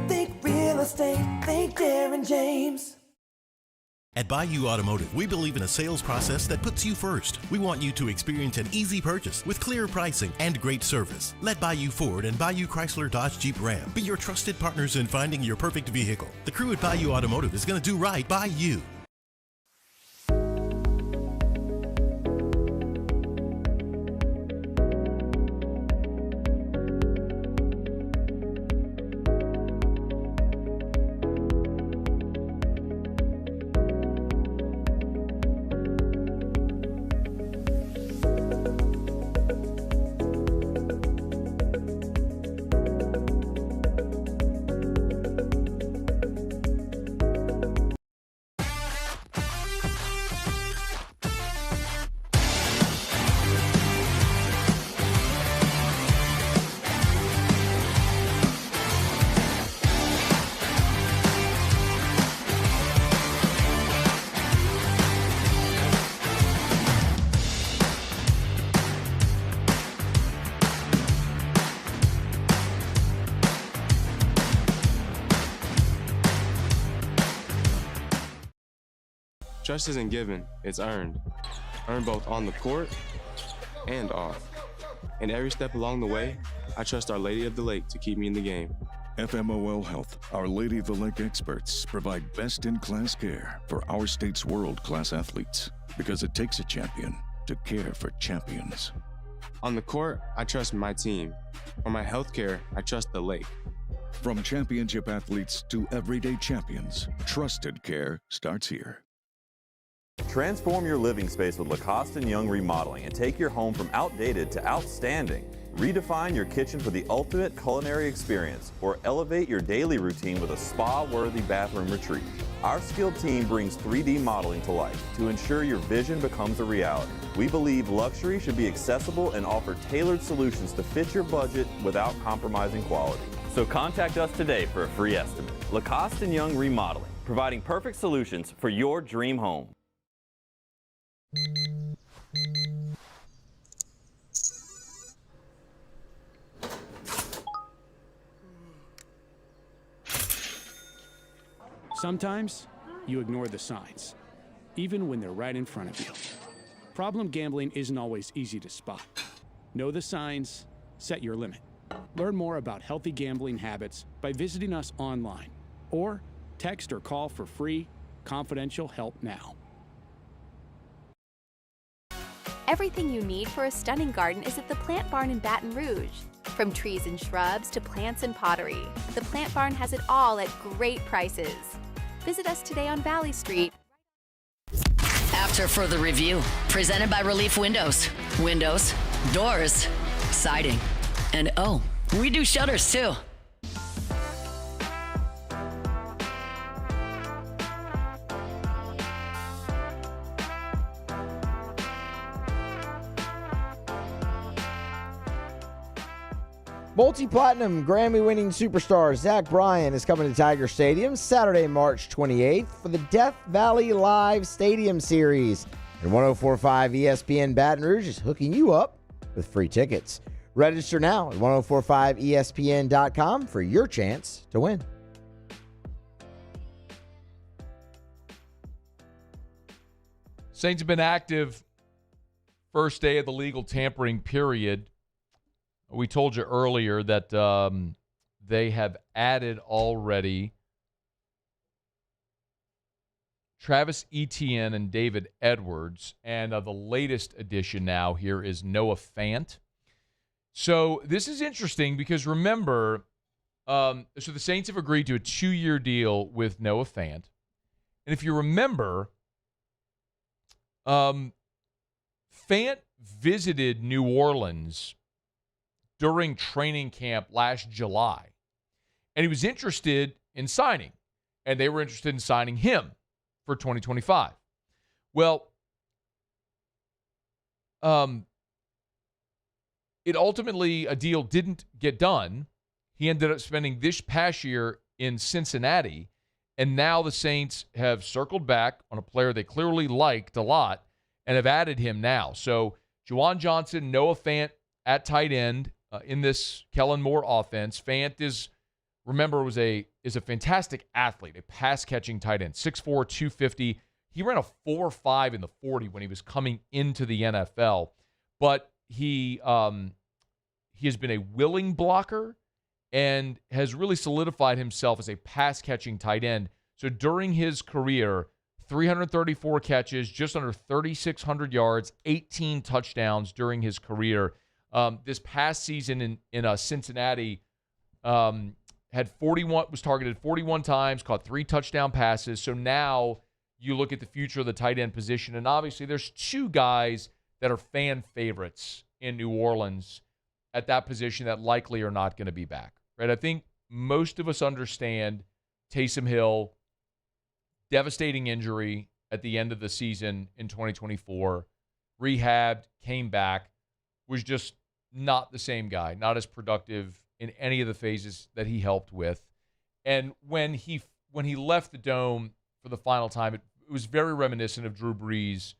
Think real estate, think Darren James. At Bayou Automotive, we believe in a sales process that puts you first. We want you to experience an easy purchase with clear pricing and great service. Let Bayou Ford and Bayou Chrysler Dodge Jeep Ram be your trusted partners in finding your perfect vehicle. The crew at Bayou Automotive is going to do right by you. Trust isn't given, it's earned. Earned both on the court and off. And every step along the way, I trust Our Lady of the Lake to keep me in the game. FMOL Health, Our Lady of the Lake experts provide best-in-class care for our state's world-class athletes because it takes a champion to care for champions. On the court, I trust my team. For my health care, I trust the lake. From championship athletes to everyday champions, trusted care starts here. Transform your living space with Lacoste & Young Remodeling and take your home from outdated to outstanding. Redefine your kitchen for the ultimate culinary experience or elevate your daily routine with a spa-worthy bathroom retreat. Our skilled team brings 3D modeling to life to ensure your vision becomes a reality. We believe luxury should be accessible and offer tailored solutions to fit your budget without compromising quality. So contact us today for a free estimate. Lacoste & Young Remodeling, providing perfect solutions for your dream home. Sometimes you ignore the signs, even when they're right in front of you. Problem gambling isn't always easy to spot. Know the signs, set your limit. Learn more about healthy gambling habits by visiting us online or text or call for free, confidential help now. Everything you need for a stunning garden is at the Plant Barn in Baton Rouge. From trees and shrubs to plants and pottery, the Plant Barn has it all at great prices. Visit us today on Valley Street. After further review, presented by Relief Windows. Windows, doors, siding, and oh, we do shutters too. Multi-platinum Grammy-winning superstar Zach Bryan is coming to Tiger Stadium Saturday, March 28th for the Death Valley Live Stadium Series. And 104.5 ESPN Baton Rouge is hooking you up with free tickets. Register now at 1045ESPN.com for your chance to win. Saints have been active first day of the legal tampering period. We told you earlier that they have added already Travis Etienne and David Edwards. And the latest addition now here is Noah Fant. So this is interesting because remember, so the Saints have agreed to a 2-year deal with Noah Fant. And if you remember, Fant visited New Orleans during training camp last July. And he was interested in signing. And they were interested in signing him for 2025. Well, it ultimately, a deal didn't get done. He ended up spending this past year in Cincinnati. And now the Saints have circled back on a player they clearly liked a lot and have added him now. So Juwan Johnson, Noah Fant at tight end. In this Kellen Moore offense, Fant is a fantastic athlete, a pass-catching tight end, 6'4", 250. He ran a 4.5 in the 40 when he was coming into the NFL, but he has been a willing blocker and has really solidified himself as a pass-catching tight end. So during his career, 334 catches, just under 3,600 yards, 18 touchdowns during his career. This past season in Cincinnati, had 41, was targeted 41 times, caught 3 touchdown passes. So now you look at the future of the tight end position, and obviously there's 2 guys that are fan favorites in New Orleans at that position that likely are not going to be back, right? I think most of us understand Taysom Hill, devastating injury at the end of the season in 2024, rehabbed, came back, was just not the same guy, not as productive in any of the phases that he helped with. And when he left the Dome for the final time, it was very reminiscent of Drew Brees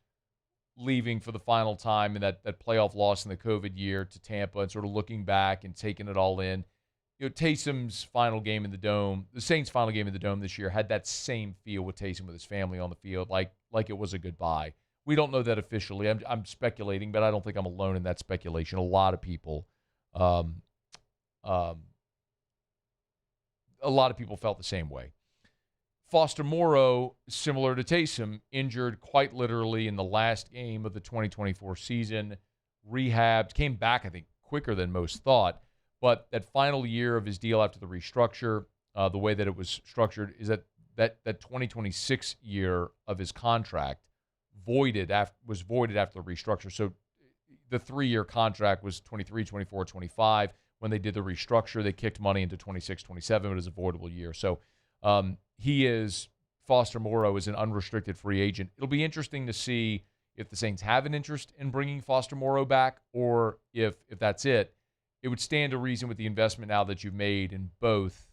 leaving for the final time in that playoff loss in the COVID year to Tampa, and sort of looking back and taking it all in. You know, Taysom's final game in the Dome, the Saints' final game in the Dome this year, had that same feel with Taysom with his family on the field, like it was a goodbye. We don't know that officially. I'm speculating, but I don't think I'm alone in that speculation. A lot of people felt the same way. Foster Moreau, similar to Taysom, injured quite literally in the last game of the 2024 season, rehabbed, came back, I think, quicker than most thought. But that final year of his deal after the restructure, the way that it was structured is that 2026 year of his contract was voided after the restructure. So the 3-year contract was 23, 24, 25. When they did the restructure, they kicked money into 26, 27, but it was a voidable year. So Foster Moreau is an unrestricted free agent. It'll be interesting to see if the Saints have an interest in bringing Foster Moreau back, or if that's it. It would stand to reason with the investment now that you've made in both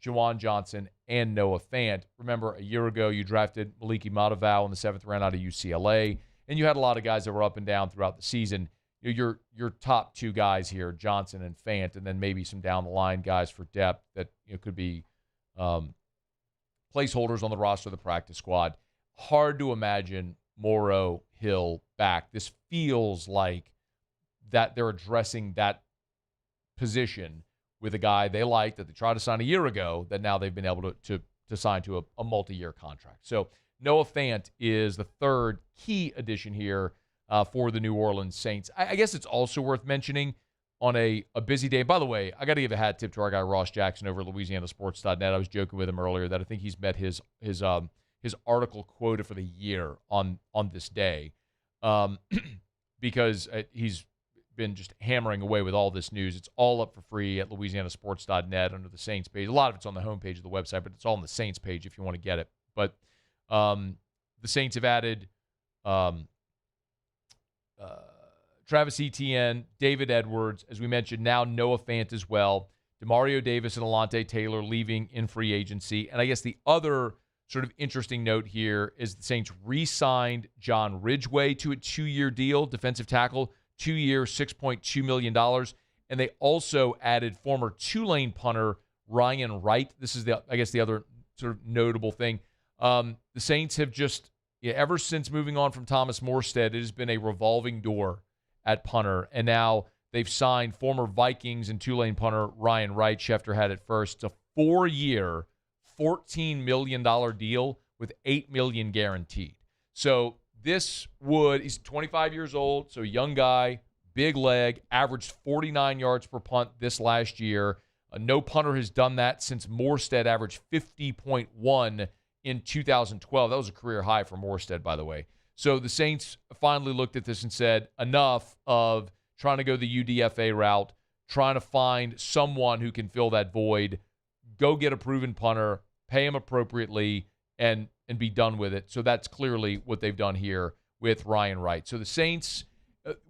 Juwan Johnson and Noah Fant. Remember, a year ago, you drafted Maliki Matavao in the 7th round out of UCLA, and you had a lot of guys that were up and down throughout the season. Your top 2 guys here, Johnson and Fant, and then maybe some down-the-line guys for depth that could be placeholders on the roster of the practice squad. Hard to imagine Moreau, Hill back. This feels like that they're addressing that position with a guy they like that they tried to sign a year ago that now they've been able to sign to a multi-year contract. So Noah Fant is the 3rd key addition here for the New Orleans Saints. I guess it's also worth mentioning on a busy day. By the way, I got to give a hat tip to our guy Ross Jackson over at LouisianaSports.net. I was joking with him earlier that I think he's met his article quota for the year on this day, because he's been just hammering away with all this news. It's all up for free at LouisianaSports.net under the Saints page. A lot of it's on the homepage of the website, but it's all on the Saints page if you want to get it. But the Saints have added Travis Etienne, David Edwards, as we mentioned, now Noah Fant as well, Demario Davis and Alontae Taylor leaving in free agency. And I guess the other sort of interesting note here is the Saints re-signed John Ridgeway to a 2-year deal, defensive tackle, 2 years, $6.2 million. And they also added former Tulane punter Ryan Wright. This is, the other sort of notable thing. The Saints have just, ever since moving on from Thomas Morstead, it has been a revolving door at punter. And now they've signed former Vikings and Tulane punter Ryan Wright. Schefter had it first. It's a 4-year, $14 million deal with $8 million guaranteed. So he's 25 years old, so a young guy, big leg, averaged 49 yards per punt this last year. No punter has done that since Morstead averaged 50.1 in 2012. That was a career high for Morstead, by the way. So the Saints finally looked at this and said, enough of trying to go the UDFA route, trying to find someone who can fill that void. Go get a proven punter, pay him appropriately, and be done with it. So that's clearly what they've done here with Ryan Wright. So the Saints,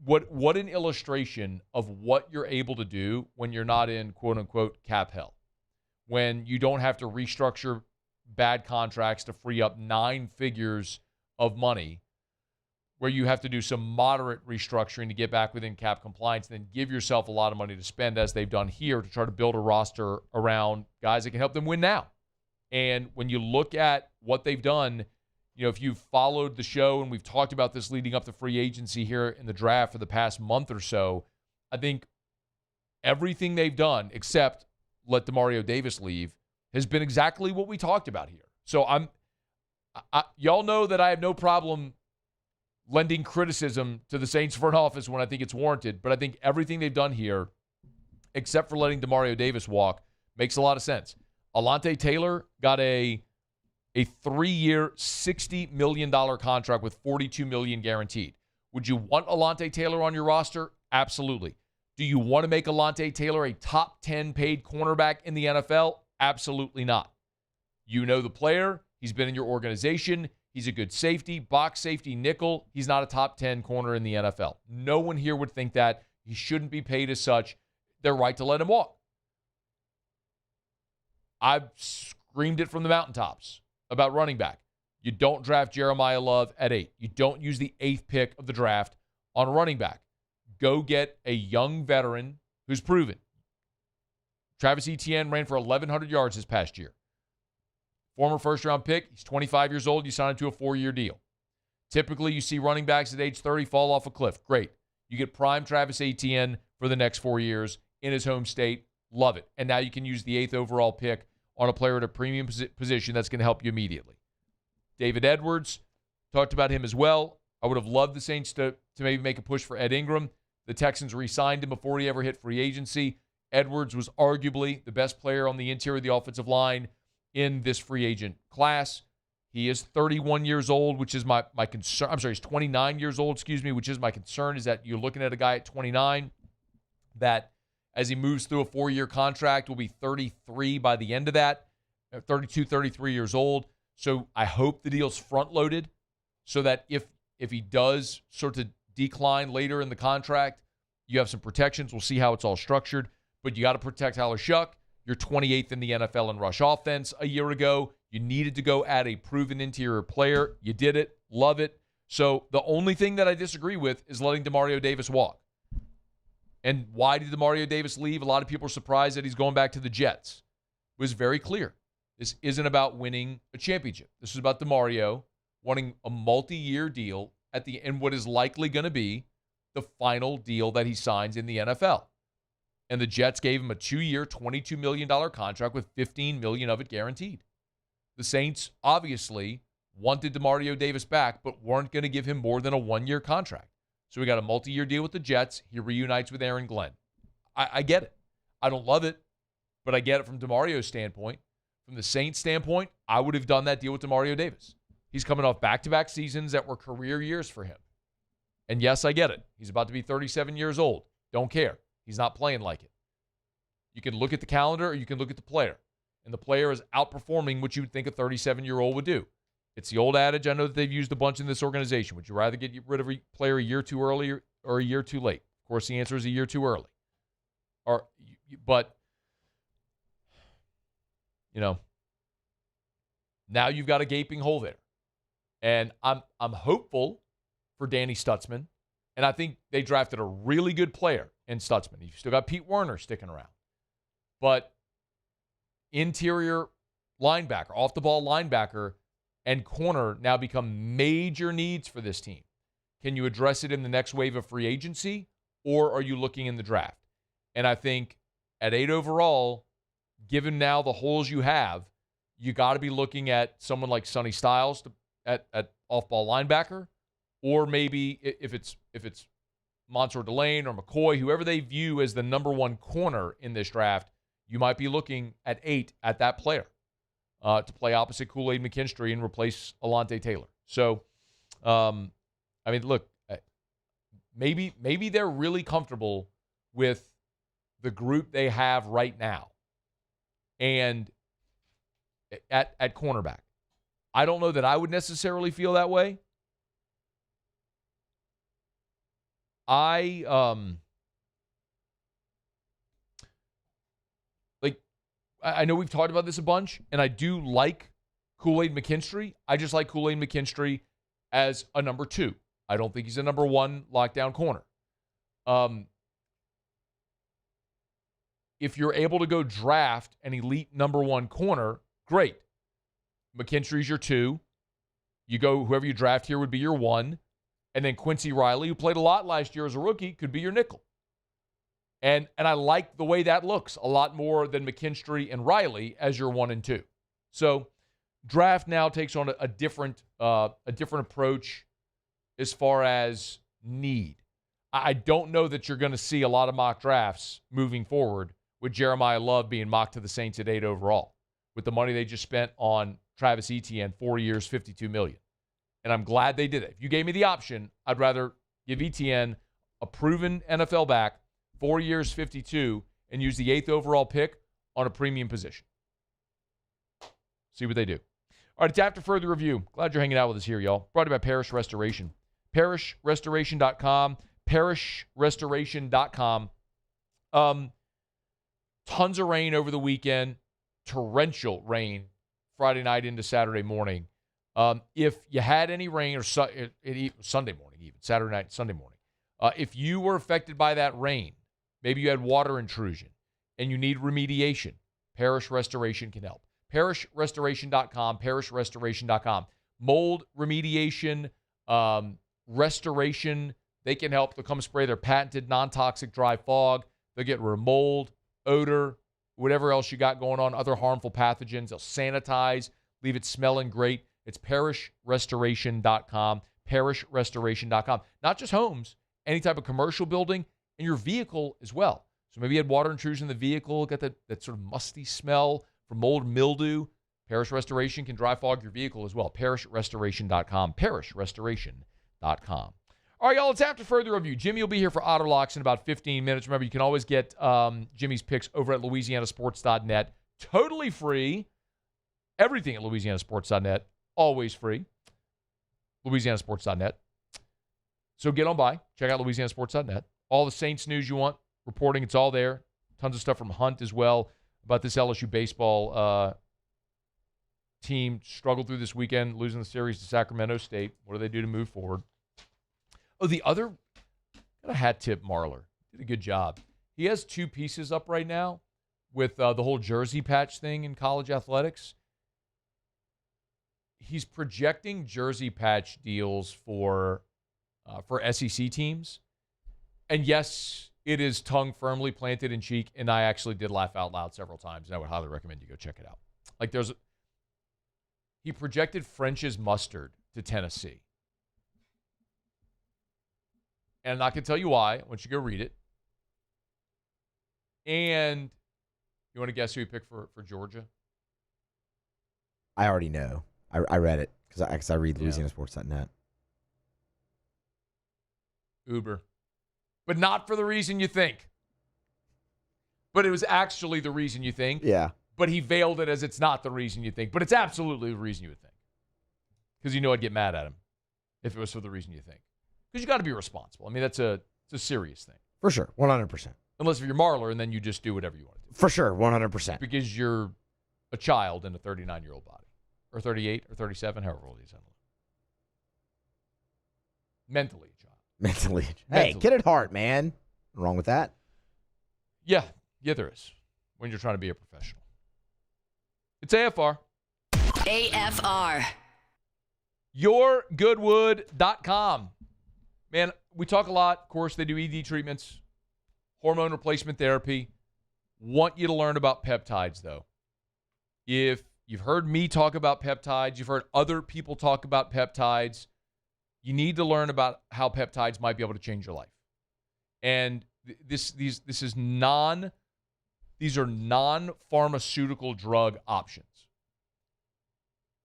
what an illustration of what you're able to do when you're not in quote-unquote cap hell, when you don't have to restructure bad contracts to free up 9 figures of money, where you have to do some moderate restructuring to get back within cap compliance, then give yourself a lot of money to spend, as they've done here, to try to build a roster around guys that can help them win now. And when you look at what they've done if you've followed the show, and we've talked about this leading up to free agency here in the draft for the past month or so, I think everything they've done, except let Demario Davis leave, has been exactly what we talked about here. So y'all know that I have no problem lending criticism to the Saints front office when I think it's warranted, but I think everything they've done here, except for letting Demario Davis walk, makes a lot of sense. Alontae Taylor got a 3-year, $60 million contract with $42 million guaranteed. Would you want Alontae Taylor on your roster? Absolutely. Do you want to make Alontae Taylor a top 10 paid cornerback in the NFL? Absolutely not. You know the player. He's been in your organization. He's a good safety, box safety, nickel. He's not a top 10 corner in the NFL. No one here would think that. He shouldn't be paid as such. They're right to let him walk. I've screamed it from the mountaintops about running back. You don't draft Jeremiah Love at 8. You don't use the 8th pick of the draft on a running back. Go get a young veteran who's proven. Travis Etienne ran for 1,100 yards this past year. Former first-round pick. He's 25 years old. You sign him to a 4-year deal. Typically, you see running backs at age 30 fall off a cliff. Great. You get prime Travis Etienne for the next 4 years in his home state. Love it. And now you can use the 8th overall pick on a player at a premium position that's going to help you immediately. David Edwards, talked about him as well. I would have loved the Saints to maybe make a push for Ed Ingram. The Texans re-signed him before he ever hit free agency. Edwards was arguably the best player on the interior of the offensive line in this free agent class. He is 31 years old, which is my concern. I'm sorry, he's 29 years old, which is my concern, is that you're looking at a guy at 29 that, as he moves through a 4-year contract, will be 33 by the end of that, 32, 33 years old. So I hope the deal's front-loaded so that if he does sort of decline later in the contract, you have some protections. We'll see how it's all structured. But you got to protect Tyler Shuck. You're 28th in the NFL in rush offense a year ago. You needed to go add a proven interior player. You did it. Love it. So the only thing that I disagree with is letting Demario Davis walk. And why did Demario Davis leave? A lot of people are surprised that he's going back to the Jets. It was very clear. This isn't about winning a championship. This is about Demario wanting a multi-year deal at the end, what is likely going to be the final deal that he signs in the NFL. And the Jets gave him a 2-year, $22 million contract with $15 million of it guaranteed. The Saints obviously wanted Demario Davis back, but weren't going to give him more than a 1-year contract. So we got a multi-year deal with the Jets. He reunites with Aaron Glenn. I get it. I don't love it, but I get it from Demario's standpoint. From the Saints' standpoint, I would have done that deal with Demario Davis. He's coming off back-to-back seasons that were career years for him. And yes, I get it. He's about to be 37 years old. Don't care. He's not playing like it. You can look at the calendar or you can look at the player. And the player is outperforming what you would think a 37-year-old would do. It's the old adage I know that they've used a bunch in this organization. Would you rather get rid of a player a year too early or a year too late? Of course, the answer is a year too early. But now you've got a gaping hole there. And I'm hopeful for Danny Stutzman. And I think they drafted a really good player in Stutzman. You've still got Pete Werner sticking around. But interior linebacker, off-the-ball linebacker, and corner now become major needs for this team. Can you address it in the next wave of free agency, or are you looking in the draft? And I think at 8 overall, given now the holes you have, you got to be looking at someone like Sonny Styles at off-ball linebacker, or maybe if it's Mansour Delane or McCoy, whoever they view as the number one corner in this draft, you might be looking at 8 at that player to play opposite Kool-Aid McKinstry and replace Alontae Taylor. So, look, maybe they're really comfortable with the group they have right now and at cornerback. I don't know that I would necessarily feel that way. I know we've talked about this a bunch, and I do like Kool-Aid McKinstry. I just like Kool-Aid McKinstry as a number 2. I don't think he's a number 1 lockdown corner. If you're able to go draft an elite number 1 corner, great. McKinstry's your 2. You go, whoever you draft here would be your 1. And then Quincy Riley, who played a lot last year as a rookie, could be your nickel. And I like the way that looks a lot more than McKinstry and Riley as your 1 and 2. So draft now takes on a different approach as far as need. I don't know that you're going to see a lot of mock drafts moving forward with Jeremiah Love being mocked to the Saints at 8 overall with the money they just spent on Travis Etienne, 4 years, $52 million. And I'm glad they did it. If you gave me the option, I'd rather give Etienne a proven NFL back, 4 years, 52, and use the 8th overall pick on a premium position. See what they do. All right, it's After Further Review. Glad you're hanging out with us here, y'all. Brought to you by Parish Restoration. ParishRestoration.com. ParishRestoration.com. Tons of rain over the weekend. Torrential rain Friday night into Saturday morning. If you had any rain, or Sunday morning even, Saturday night, Sunday morning, if you were affected by that rain, maybe you had water intrusion and you need remediation, Parish Restoration can help. ParishRestoration.com, ParishRestoration.com. Mold remediation, restoration, they can help. They'll come spray their patented non-toxic dry fog. They'll get rid of mold, odor, whatever else you got going on, other harmful pathogens. They'll sanitize, leave it smelling great. It's ParishRestoration.com, ParishRestoration.com. Not just homes, any type of commercial building, and your vehicle as well. So maybe you had water intrusion in the vehicle, got that sort of musty smell from mold and mildew. Parish Restoration can dry fog your vehicle as well. ParishRestoration.com, ParishRestoration.com. All right, y'all, it's After Further Review. Jimmy will be here for Otter Locks in about 15 minutes. Remember, you can always get Jimmy's picks over at LouisianaSports.net. Totally free. Everything at LouisianaSports.net, always free. LouisianaSports.net. So get on by. Check out LouisianaSports.net. All the Saints news you want, reporting, it's all there. Tons of stuff from Hunt as well about this LSU baseball team. Struggled through this weekend, losing the series to Sacramento State. What do they do to move forward? Oh, the other, got a hat tip Marler. Did a good job. He has 2 pieces up right now with the whole jersey patch thing in college athletics. He's projecting jersey patch deals for SEC teams. And yes, it is tongue firmly planted in cheek, and I actually did laugh out loud several times, and I would highly recommend you go check it out. Like he projected French's mustard to Tennessee. And I'm not going to tell you why. I want you to go read it. And you want to guess who he picked for Georgia? I already know. I read it because I read LouisianaSports.net. Uber. But not for the reason you think. But it was actually the reason you think. Yeah. But he veiled it as it's not the reason you think. But it's absolutely the reason you would think. Because you know I'd get mad at him if it was for the reason you think. Because you got to be responsible. I mean, it's a serious thing. For sure, 100%. Unless if you're Marler, and then you just do whatever you want to do. For sure, 100%. Because you're a child in a 39-year-old body. Or 38, or 37, however old he is. Mentally a child. Mentally. Hey, get at heart, man. Nothing wrong with that. Yeah, there is. When you're trying to be a professional. It's AFR. AFR. YourGoodwood.com. Man, we talk a lot. Of course, they do ED treatments, hormone replacement therapy. Want you to learn about peptides, though. If you've heard me talk about peptides, you've heard other people talk about peptides, you need to learn about how peptides might be able to change your life. And these are non-pharmaceutical drug options.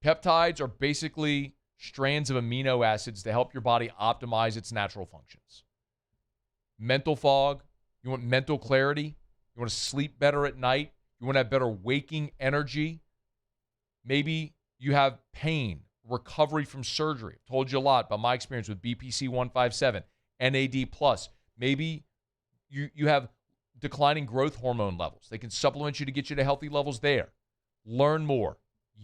Peptides are basically strands of amino acids to help your body optimize its natural functions. Mental fog, you want mental clarity, you want to sleep better at night, you want to have better waking energy. Maybe you have pain, recovery from surgery. I've told you a lot about my experience with BPC 157, NAD+. Maybe you have declining growth hormone levels. They can supplement you to get you to healthy levels there. Learn more.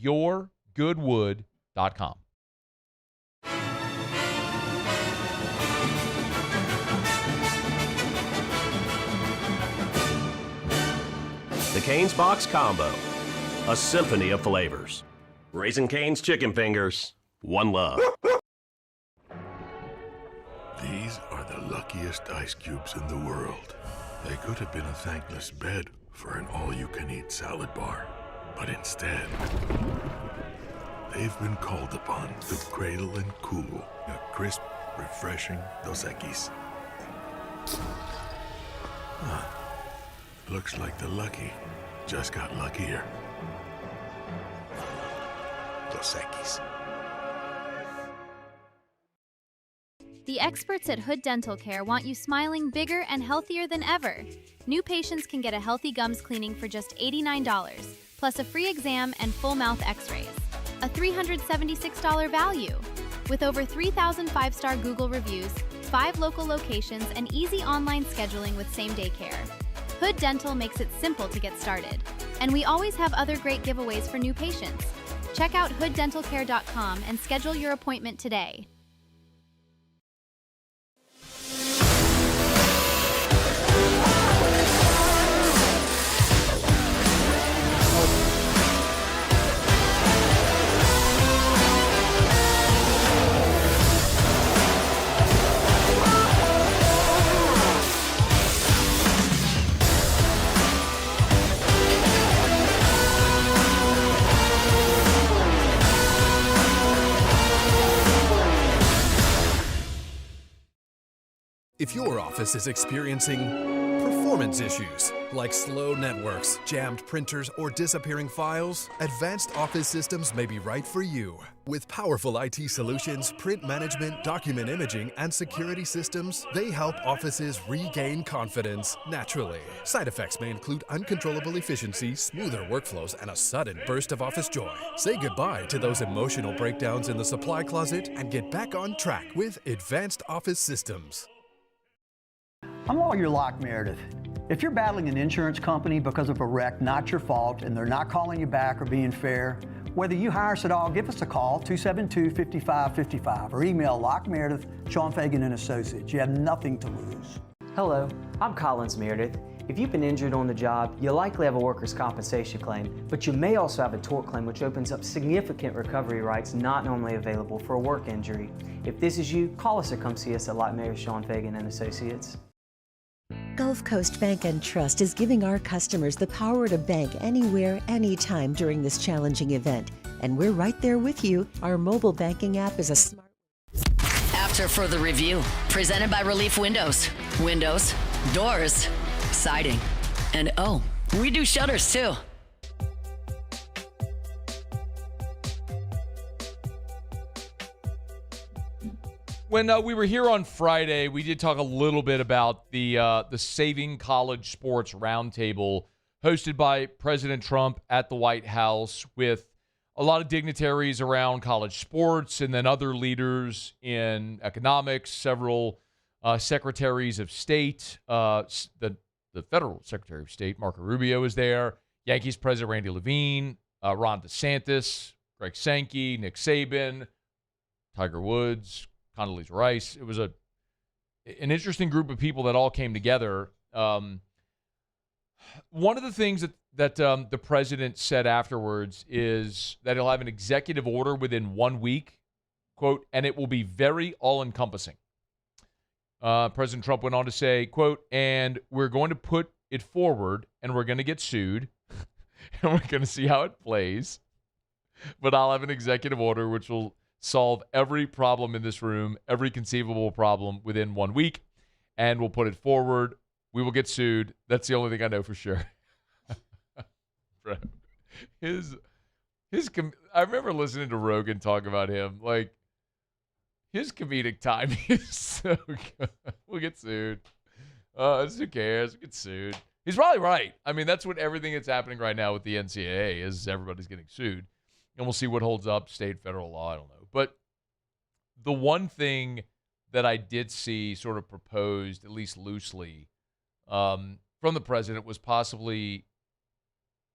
YourGoodwood.com. The Cane's Box Combo, a symphony of flavors. Raising Cane's chicken fingers, one love. These are the luckiest ice cubes in the world. They could have been a thankless bed for an all-you-can-eat salad bar. But instead, they've been called upon to cradle and cool a crisp, refreshing Dos Equis. Looks like the lucky just got luckier. Dos Equis. The experts at Hood Dental Care want you smiling bigger and healthier than ever. New patients can get a healthy gums cleaning for just $89, plus a free exam and full mouth x-rays. A $376 value. With over 3,000 five-star Google reviews, 5 local locations, and easy online scheduling with same-day care. Hood Dental makes it simple to get started. And we always have other great giveaways for new patients. Check out hooddentalcare.com and schedule your appointment today. If your office is experiencing performance issues like slow networks, jammed printers, or disappearing files, Advanced Office Systems may be right for you. With powerful IT solutions, print management, document imaging, and security systems, they help offices regain confidence naturally. Side effects may include uncontrollable efficiency, smoother workflows, and a sudden burst of office joy. Say goodbye to those emotional breakdowns in the supply closet and get back on track with Advanced Office Systems. I'm Lawyer Locke Meredith. If you're battling an insurance company because of a wreck not your fault and they're not calling you back or being fair, whether you hire us at all, give us a call, 272-5555, or email Locke Meredith, Sean Fagan and Associates. You have nothing to lose. Hello, I'm Collins Meredith. If you've been injured on the job, you'll likely have a workers' compensation claim, but you may also have a tort claim, which opens up significant recovery rights not normally available for a work injury. If this is you, call us or come see us at Locke Meredith, Sean Fagan and Associates. Gulf Coast Bank and Trust is giving our customers the power to bank anywhere, anytime during this challenging event. And we're right there with you. Our mobile banking app is a smart... After further review, presented by Relief Windows. Windows, doors, siding, and oh, we do shutters too. When we were here on Friday, we did talk a little bit about the Saving College Sports Roundtable hosted by President Trump at the White House with a lot of dignitaries around college sports and then other leaders in economics, several secretaries of state. The federal secretary of state, Marco Rubio, is there. Yankees president Randy Levine, Ron DeSantis, Greg Sankey, Nick Saban, Tiger Woods, Condoleezza Rice. It was an interesting group of people that all came together. One of the things that the president said afterwards is that he'll have an executive order within 1 week, quote, and it will be very all-encompassing. President Trump went on to say, quote, and we're going to put it forward, and we're going to get sued, and we're going to see how it plays, but I'll have an executive order which will solve every problem in this room, every conceivable problem within 1 week, and we'll put it forward. We will get sued. That's the only thing I know for sure. Bro, I remember listening to Rogan talk about him. Like, his comedic timing is so good. We'll get sued. Who cares? We'll get sued. He's probably right. I mean, that's what everything that's happening right now with the NCAA is. Everybody's getting sued. And we'll see what holds up, state, federal law, I don't know. But the one thing that I did see sort of proposed, at least loosely, from the president was possibly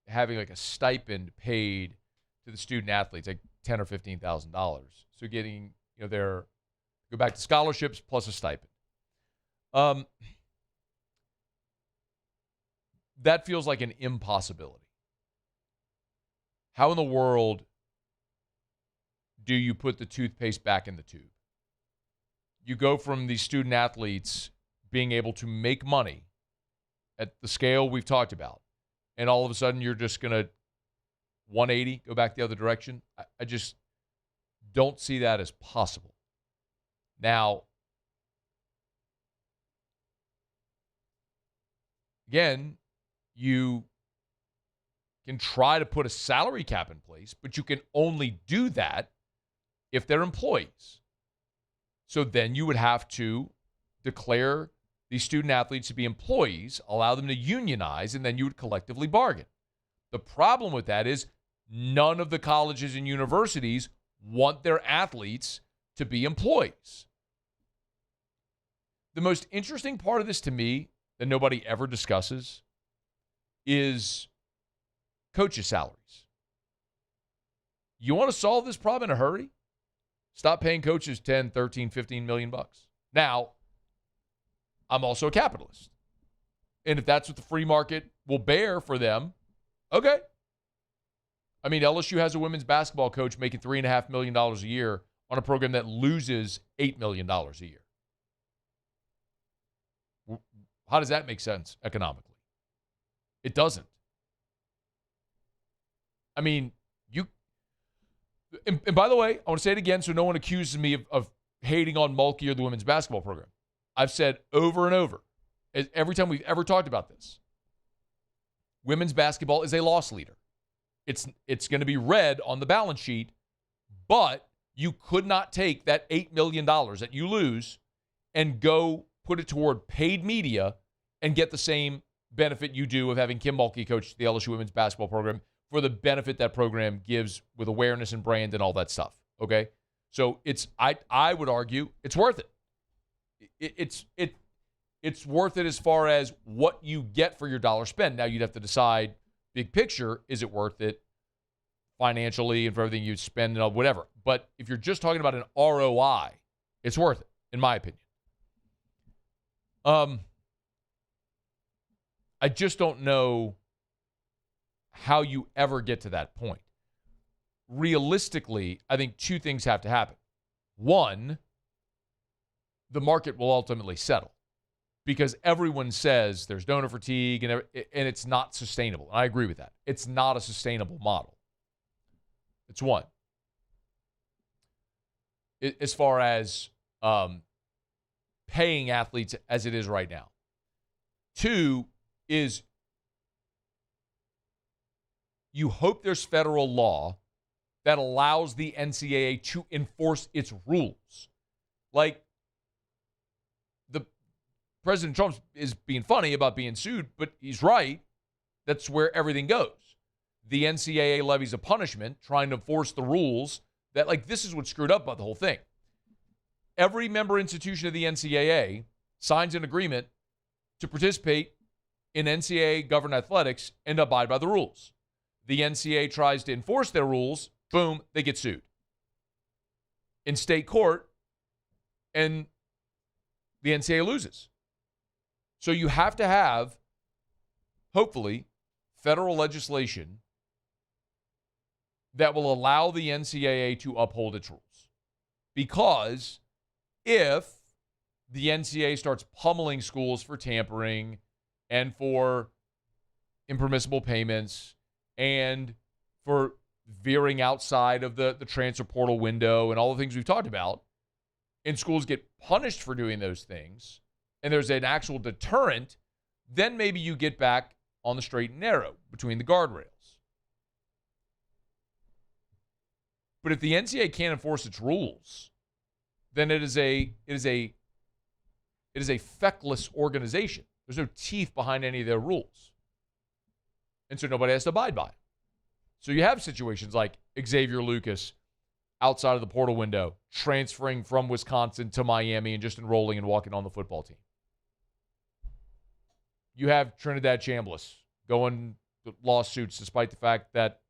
having like a stipend paid to the student athletes, like $10,000 or $15,000. So getting, go back to scholarships plus a stipend. That feels like an impossibility. How in the world do you put the toothpaste back in the tube? You go from these student athletes being able to make money at the scale we've talked about, and all of a sudden you're just going to 180, go back the other direction. I just don't see that as possible. Now, again, you can try to put a salary cap in place, but you can only do that if they're employees. So then you would have to declare these student athletes to be employees, allow them to unionize, and then you would collectively bargain. The problem with that is none of the colleges and universities want their athletes to be employees. The most interesting part of this to me that nobody ever discusses is coaches' salaries. You want to solve this problem in a hurry? Stop paying coaches 10, 13, 15 million bucks. Now, I'm also a capitalist. And if that's what the free market will bear for them, okay. I mean, LSU has a women's basketball coach making $3.5 million a year on a program that loses $8 million a year. How does that make sense economically? It doesn't. I mean, and by the way, I want to say it again so no one accuses me of hating on Mulkey or the women's basketball program. I've said over and over, every time we've ever talked about this, women's basketball is a loss leader. It's going to be red on the balance sheet, but you could not take that $8 million that you lose and go put it toward paid media and get the same benefit you do of having Kim Mulkey coach the LSU women's basketball program for the benefit that program gives with awareness and brand and all that stuff, okay? So I would argue it's worth it. It's worth it as far as what you get for your dollar spent. Now you'd have to decide, big picture, is it worth it financially and for everything you spend and whatever. But if you're just talking about an ROI, it's worth it, in my opinion. I just don't know how you ever get to that point. Realistically, I think two things have to happen. One, the market will ultimately settle because everyone says there's donor fatigue and it's not sustainable. And I agree with that. It's not a sustainable model. It's one. As far as paying athletes as it is right now. Two is you hope there's federal law that allows the NCAA to enforce its rules. Like, the President Trump is being funny about being sued, but he's right. That's where everything goes. The NCAA levies a punishment trying to enforce the rules that, like, this is what screwed up about the whole thing. Every member institution of the NCAA signs an agreement to participate in NCAA-governed athletics and abide by the rules. The NCAA tries to enforce their rules, boom, they get sued in state court, and the NCAA loses. So you have to have, hopefully, federal legislation that will allow the NCAA to uphold its rules. Because if the NCAA starts pummeling schools for tampering and for impermissible payments and for veering outside of the transfer portal window and all the things we've talked about, and schools get punished for doing those things, and there's an actual deterrent, then maybe you get back on the straight and narrow between the guardrails. But if the NCAA can't enforce its rules, then it is a feckless organization. There's no teeth behind any of their rules. And so nobody has to abide by it. So you have situations like Xavier Lucas outside of the portal window, transferring from Wisconsin to Miami and just enrolling and walking on the football team. You have Trinidad Chambliss going to lawsuits despite the fact that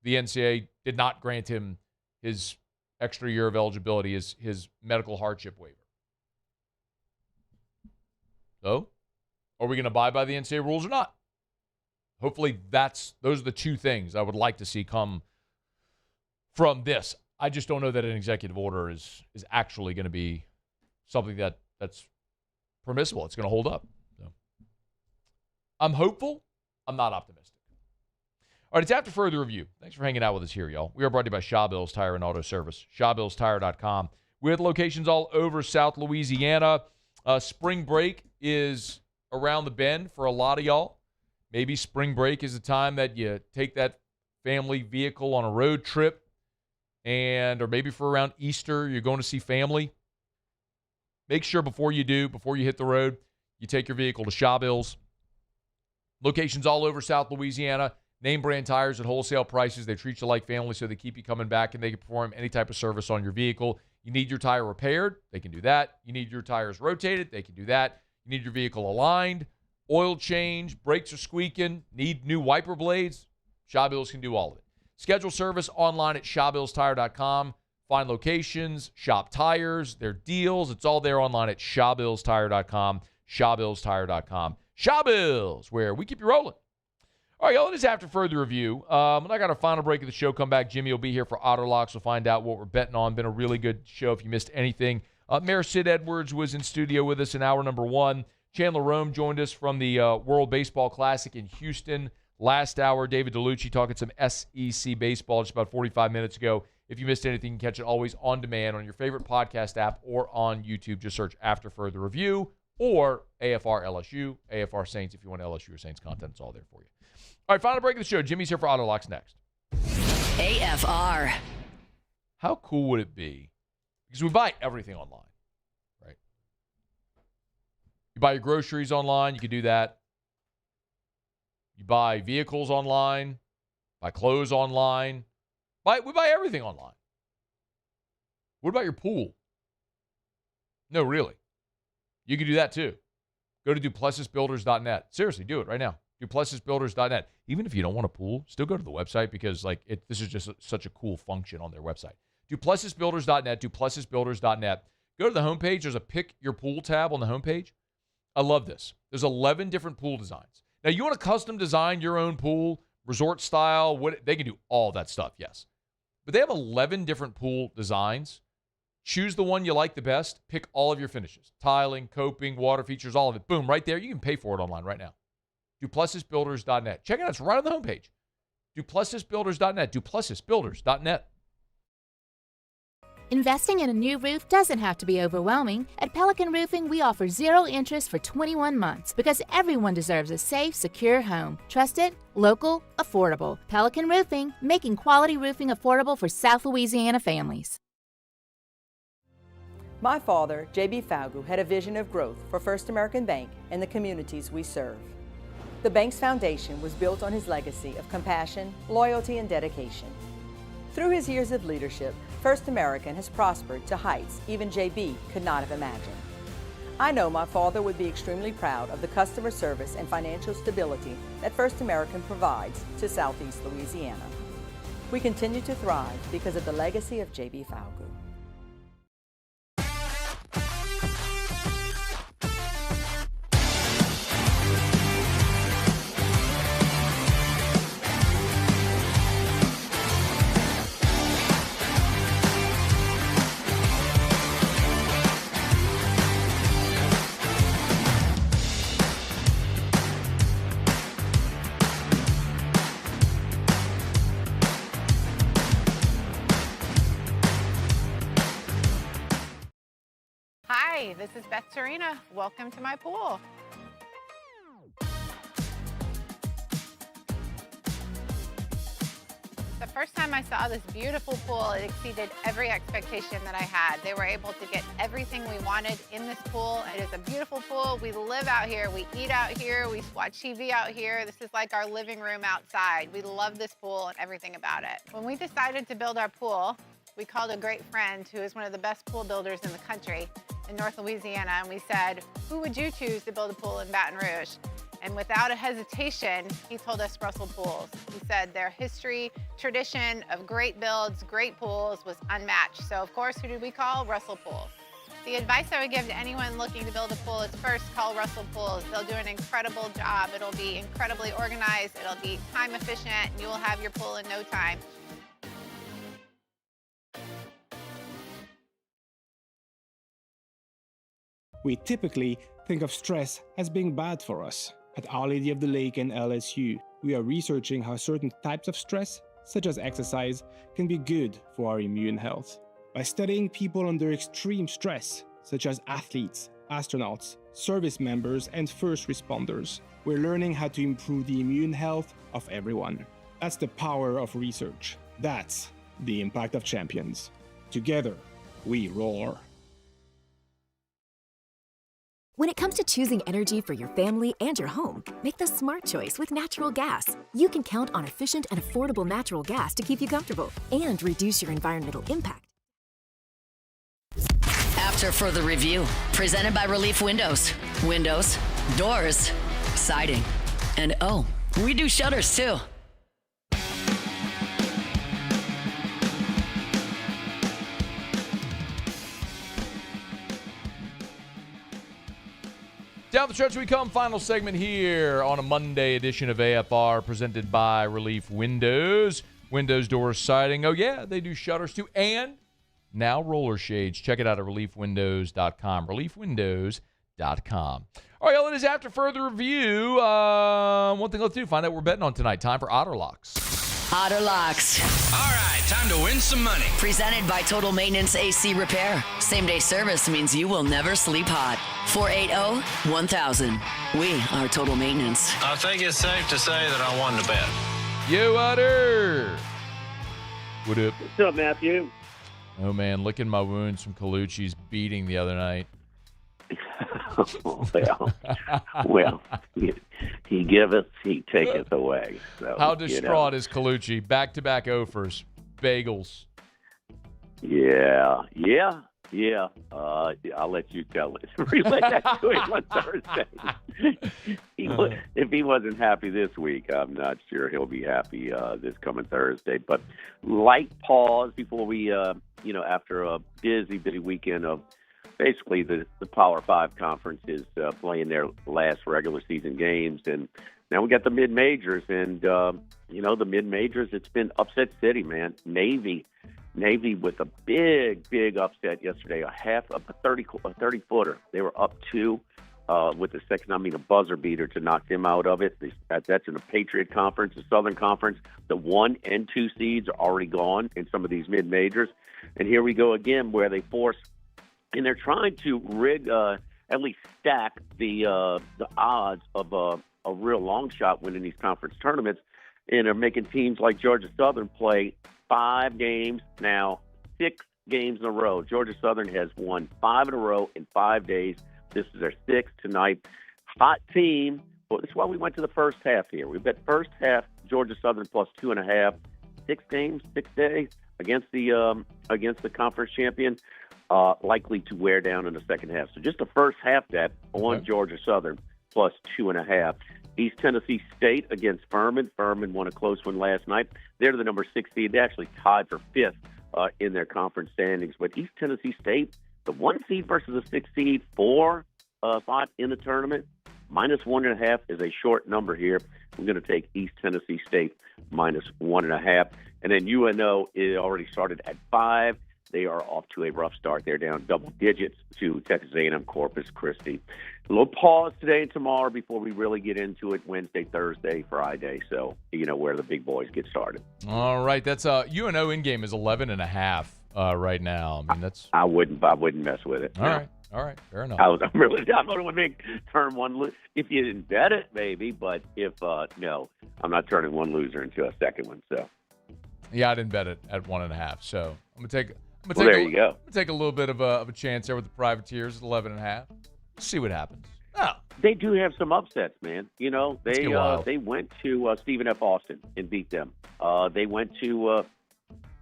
the NCAA did not grant him his extra year of eligibility, his medical hardship waiver. So, are we going to abide by the NCAA rules or not? Hopefully those are the two things I would like to see come from this. I just don't know that an executive order is actually going to be something that's permissible. It's going to hold up. So I'm hopeful. I'm not optimistic. All right, it's after further review. Thanks for hanging out with us here, y'all. We are brought to you by Shaw Bills Tire and Auto Service, ShawBillsTire.com. We have locations all over South Louisiana. Spring break is around the bend for a lot of y'all. Maybe spring break is the time that you take that family vehicle on a road trip, or maybe for around Easter, you're going to see family. Make sure before you hit the road, you take your vehicle to Shaw Bills. Locations all over South Louisiana. Name brand tires at wholesale prices. They treat you like family, so they keep you coming back, and they can perform any type of service on your vehicle. You need your tire repaired, they can do that. You need your tires rotated, they can do that. You need your vehicle aligned, oil change, brakes are squeaking, need new wiper blades. Shaw Bills can do all of it. Schedule service online at ShawBillsTire.com. Find locations, shop tires, their deals. It's all there online at ShawBillsTire.com. ShawBillsTire.com. Shaw Bills, where we keep you rolling. All right, y'all, it is after further review. When I got our final break of the show, come back. Jimmy will be here for Auto Locks. We'll find out what we're betting on. Been a really good show if you missed anything. Mayor Sid Edwards was in studio with us in hour number 1. Chandler Rome joined us from the World Baseball Classic in Houston last hour. David Dellucci talking some SEC baseball just about 45 minutes ago. If you missed anything, you can catch it always on demand on your favorite podcast app or on YouTube. Just search After Further Review or AFR LSU, AFR Saints. If you want LSU or Saints content, it's all there for you. All right, final break of the show. Jimmy's here for Auto Locks next. AFR. How cool would it be? Because we buy everything online, right? You buy your groceries online, you can do that. You buy vehicles online, buy clothes online. We buy everything online. What about your pool? No, really. You can do that too. Go to DuplessisBuilders.net. Seriously, do it right now. DuplessisBuilders.net. Even if you don't want a pool, still go to the website because this is just such a cool function on their website. DuplessisBuilders.net, DuplessisBuilders.net. Go to the homepage. There's a Pick Your Pool tab on the homepage. I love this. There's 11 different pool designs. Now, you want to custom design your own pool, resort style, they can do all that stuff, yes. But they have 11 different pool designs. Choose the one you like the best. Pick all of your finishes. Tiling, coping, water features, all of it. Boom, right there. You can pay for it online right now. DuplessisBuilders.net. Check it out. It's right on the homepage. DuplessisBuilders.net. DuplessisBuilders.net. Investing in a new roof doesn't have to be overwhelming. At Pelican Roofing, we offer 0 interest for 21 months because everyone deserves a safe, secure home. Trusted, local, affordable. Pelican Roofing, making quality roofing affordable for South Louisiana families. My father, J.B. Falgu, had a vision of growth for First American Bank and the communities we serve. The bank's foundation was built on his legacy of compassion, loyalty, and dedication. Through his years of leadership, First American has prospered to heights even J.B. could not have imagined. I know my father would be extremely proud of the customer service and financial stability that First American provides to Southeast Louisiana. We continue to thrive because of the legacy of J.B. Falgu. Hi, this is Beth Torina. Welcome to my pool. The first time I saw this beautiful pool, it exceeded every expectation that I had. They were able to get everything we wanted in this pool. It is a beautiful pool. We live out here, we eat out here, we watch TV out here. This is like our living room outside. We love this pool and everything about it. When we decided to build our pool, we called a great friend who is one of the best pool builders in the country in North Louisiana, and we said, who would you choose to build a pool in Baton Rouge? And without a hesitation, he told us Russell Pools. He said their history, tradition of great builds, great pools was unmatched. So of course, who did we call? Russell Pools. The advice I would give to anyone looking to build a pool is first call Russell Pools. They'll do an incredible job. It'll be incredibly organized, it'll be time efficient, and you will have your pool in no time. We typically think of stress as being bad for us. At Our Lady of the Lake and LSU, we are researching how certain types of stress, such as exercise, can be good for our immune health. By studying people under extreme stress, such as athletes, astronauts, service members, and first responders, we're learning how to improve the immune health of everyone. That's the power of research. That's the impact of champions. Together, we roar. When it comes to choosing energy for your family and your home, make the smart choice with natural gas. You can count on efficient and affordable natural gas to keep you comfortable and reduce your environmental impact. After further review, presented by Relief Windows. Windows, doors, siding, and oh, we do shutters too. Down the stretch we come. Final segment here on a Monday edition of AFR presented by Relief Windows. Windows, doors, siding. Oh, yeah, they do shutters too. And now roller shades. Check it out at reliefwindows.com. Reliefwindows.com. All right, y'all, it is after further review. One thing left to do, find out what we're betting on tonight. Time for Otter Locks. Otter Locks. All right, time to win some money. Presented by Total Maintenance AC Repair. Same-day service means you will never sleep hot. 480-1000. We are Total Maintenance. I think it's safe to say that I won the bet. Yo, Otter. What up? What's up, Matthew? Oh, man, licking my wounds from Dellucci's beating the other night. well, he giveth, he taketh away. So, how distraught is Dellucci? Back-to-back offers, bagels. Yeah. I'll let you tell it. Relay that to him on Thursday. If he wasn't happy this week, I'm not sure he'll be happy this coming Thursday. But light pause before we, after a busy weekend of basically the Power 5 conference is playing their last regular season games. And now we got the mid-majors. And, the mid-majors, it's been upset city, man. Navy with a big upset yesterday, a 30-footer. They were up 2 with the second, a buzzer beater to knock them out of it. That's in the Patriot Conference, the Southern Conference. The 1 and 2 seeds are already gone in some of these mid-majors. And here we go again where they force, and they're trying to rig, at least stack the odds of a real long shot winning these conference tournaments, and are making teams like Georgia Southern play 5 games now, 6 games in a row. Georgia Southern has won 5 in a row in 5 days. This is their 6th tonight. Hot team. Well, that's why we went to the first half here. We bet first half Georgia Southern plus 2.5. 6 games, 6 days against the conference champion. Likely to wear down in the second half. So just the first half bet on Georgia Southern plus 2.5. East Tennessee State against Furman. Furman won a close one last night. They're the number 6 seed. They actually tied for 5th in their conference standings. But East Tennessee State, the 1 seed versus a 6 seed, 4 spot in the tournament. Minus 1.5 is a short number here. I'm going to take East Tennessee State minus 1.5. And then UNO, it already started at 5. They are off to a rough start. They're down double digits to Texas A&M Corpus Christi. A little pause today and tomorrow before we really get into it. Wednesday, Thursday, Friday. So, where the big boys get started. All right. That's UNO in-game is 11.5 right now. I mean, that's. I wouldn't mess with it. All right. Fair enough. I'm not going to turn one. If you didn't bet it, maybe. But if no, I'm not turning one loser into a second one. So. Yeah, I didn't bet it at 1.5. So I'm gonna take. There you go. I'm gonna take a little bit of a chance there with the Privateers at 11.5. See what happens. Oh. They do have some upsets, man. They went to Stephen F. Austin and beat them. They went to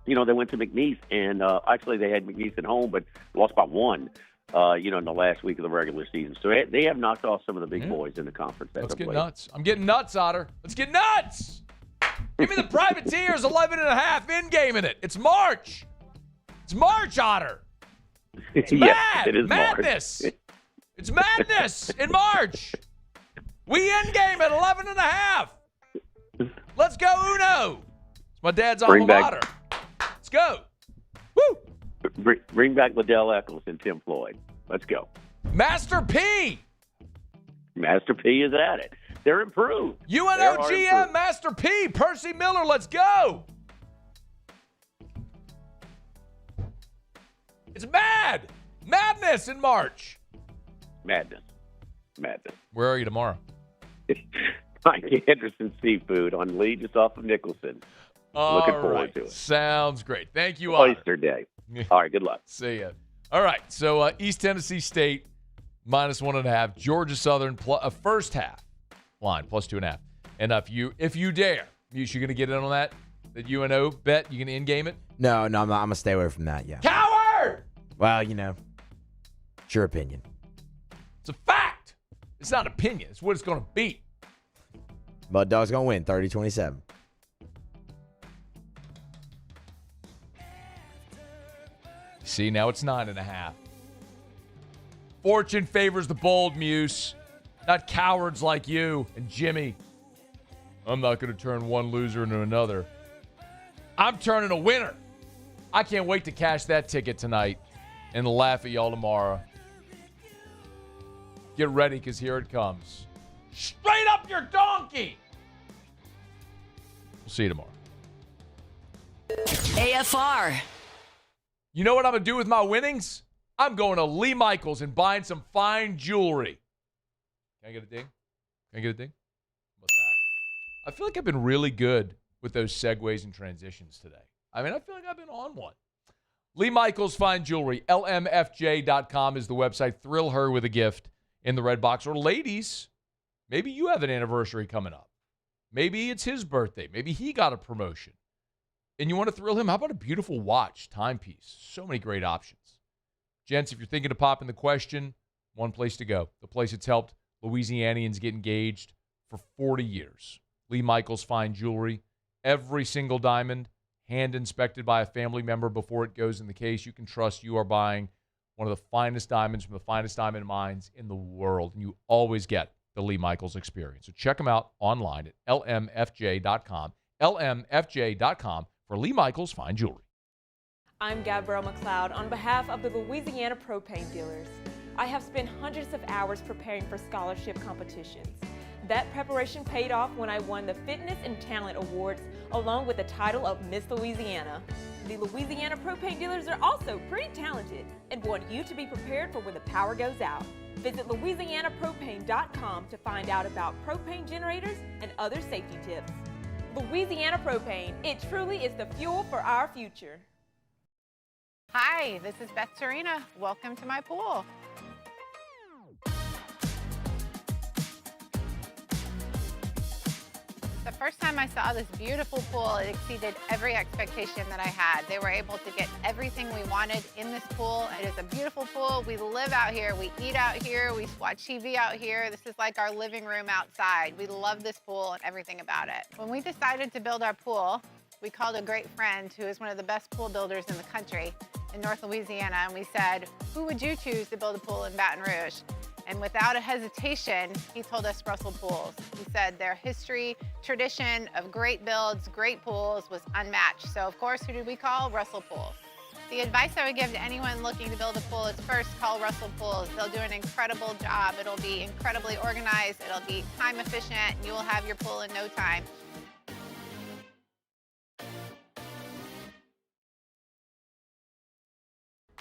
McNeese, and actually they had McNeese at home, but lost by 1. In the last week of the regular season. So they have knocked off some of the big boys in the conference. Let's get nuts. I'm getting nuts, Otter. Let's get nuts. Give me the Privateers 11.5 in-game in it. It's March. It's March, Otter. It's mad. It is madness. March. It's madness in March. We in-game at 11.5. Let's go, Uno. It's my dad's alma mater. Let's go. Woo. Bring back Liddell Eccles and Tim Floyd. Let's go. Master P. Master P is at it. They're improved. UNO GM, Master P. Percy Miller, let's go. It's madness in March. Madness. Where are you tomorrow? Mike Anderson Seafood on Lee, just off of Nicholson. Looking forward to it. Sounds great. Thank you, Otter. Oyster Day. All right, good luck. See ya. All right, so East Tennessee State -1.5. Georgia Southern first half line +2.5. And if you dare, you're going to get in on that UNO bet. You going to in-game it? No, I'm going to stay away from that, yeah. Coward! Well, it's your opinion. It's a fact. It's not an opinion. It's what it's going to be. Mud Dog's going to win 30-27. See, now it's 9.5. Fortune favors the bold, Muse. Not cowards like you and Jimmy. I'm not going to turn one loser into another. I'm turning a winner. I can't wait to cash that ticket tonight and laugh at y'all tomorrow. Get ready, because here it comes. Straight up your donkey! We'll see you tomorrow. AFR. You know what I'm going to do with my winnings? I'm going to Lee Michaels and buying some fine jewelry. Can I get a ding? What's that? I feel like I've been really good with those segues and transitions today. I mean, I feel like I've been on one. Lee Michaels Fine Jewelry. LMFJ.com is the website. Thrill her with a gift in the red box. Or ladies, maybe you have an anniversary coming up. Maybe it's his birthday. Maybe he got a promotion. And you want to thrill him? How about a beautiful watch, timepiece? So many great options. Gents, if you're thinking of popping the question, one place to go. The place that's helped Louisianians get engaged for 40 years. Lee Michaels Fine Jewelry. Every single diamond, hand inspected by a family member before it goes in the case. You can trust you are buying one of the finest diamonds from the finest diamond mines in the world. And you always get the Lee Michaels experience. So check them out online at lmfj.com. lmfj.com for Lee Michaels Fine Jewelry. I'm Gabrielle McLeod on behalf of the Louisiana Propane Dealers. I have spent hundreds of hours preparing for scholarship competitions. That preparation paid off when I won the Fitness and Talent Awards along with the title of Miss Louisiana. The Louisiana Propane Dealers are also pretty talented and want you to be prepared for when the power goes out. Visit LouisianaPropane.com to find out about propane generators and other safety tips. Louisiana Propane, it truly is the fuel for our future. Hi, this is Beth Serena. Welcome to my pool. The first time I saw this beautiful pool, it exceeded every expectation that I had. They were able to get everything we wanted in this pool. It is a beautiful pool. We live out here. We eat out here. We watch TV out here. This is like our living room outside. We love this pool and everything about it. When we decided to build our pool, we called a great friend who is one of the best pool builders in the country in North Louisiana, and we said, who would you choose to build a pool in Baton Rouge? And without a hesitation, he told us Russell Pools. He said their history, tradition of great builds, great pools was unmatched. So of course, who did we call? Russell Pools. The advice I would give to anyone looking to build a pool is first call Russell Pools. They'll do an incredible job. It'll be incredibly organized. It'll be time efficient. And you will have your pool in no time.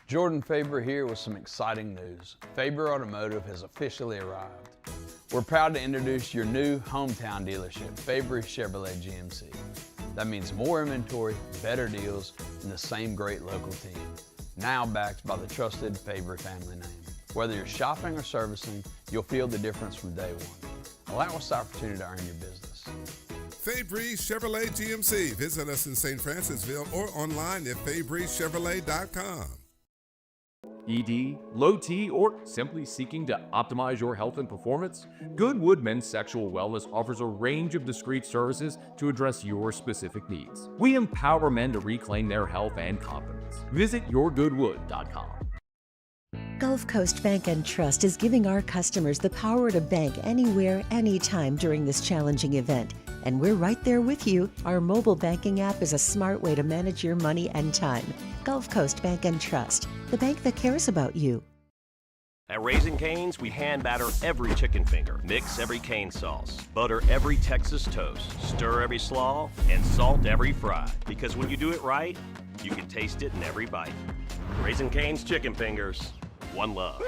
Jordan Faber here with some exciting news. Faber Automotive has officially arrived. We're proud to introduce your new hometown dealership, Faber Chevrolet GMC. That means more inventory, better deals, and the same great local team. Now backed by the trusted Faber family name. Whether you're shopping or servicing, you'll feel the difference from day one. Allow us the opportunity to earn your business. Fabry Chevrolet GMC. Visit us in St. Francisville or online at FabryChevrolet.com. ED, low T, or simply seeking to optimize your health and performance? Goodwood Men's Sexual Wellness offers a range of discreet services to address your specific needs. We empower men to reclaim their health and confidence. Visit yourgoodwood.com. Gulf Coast Bank and Trust is giving our customers the power to bank anywhere, anytime during this challenging event. And we're right there with you. Our mobile banking app is a smart way to manage your money and time. Gulf Coast Bank and Trust, the bank that cares about you. At Raising Cane's, we hand batter every chicken finger, mix every cane sauce, butter every Texas toast, stir every slaw, and salt every fry. Because when you do it right, you can taste it in every bite. Raising Cane's chicken fingers, one love.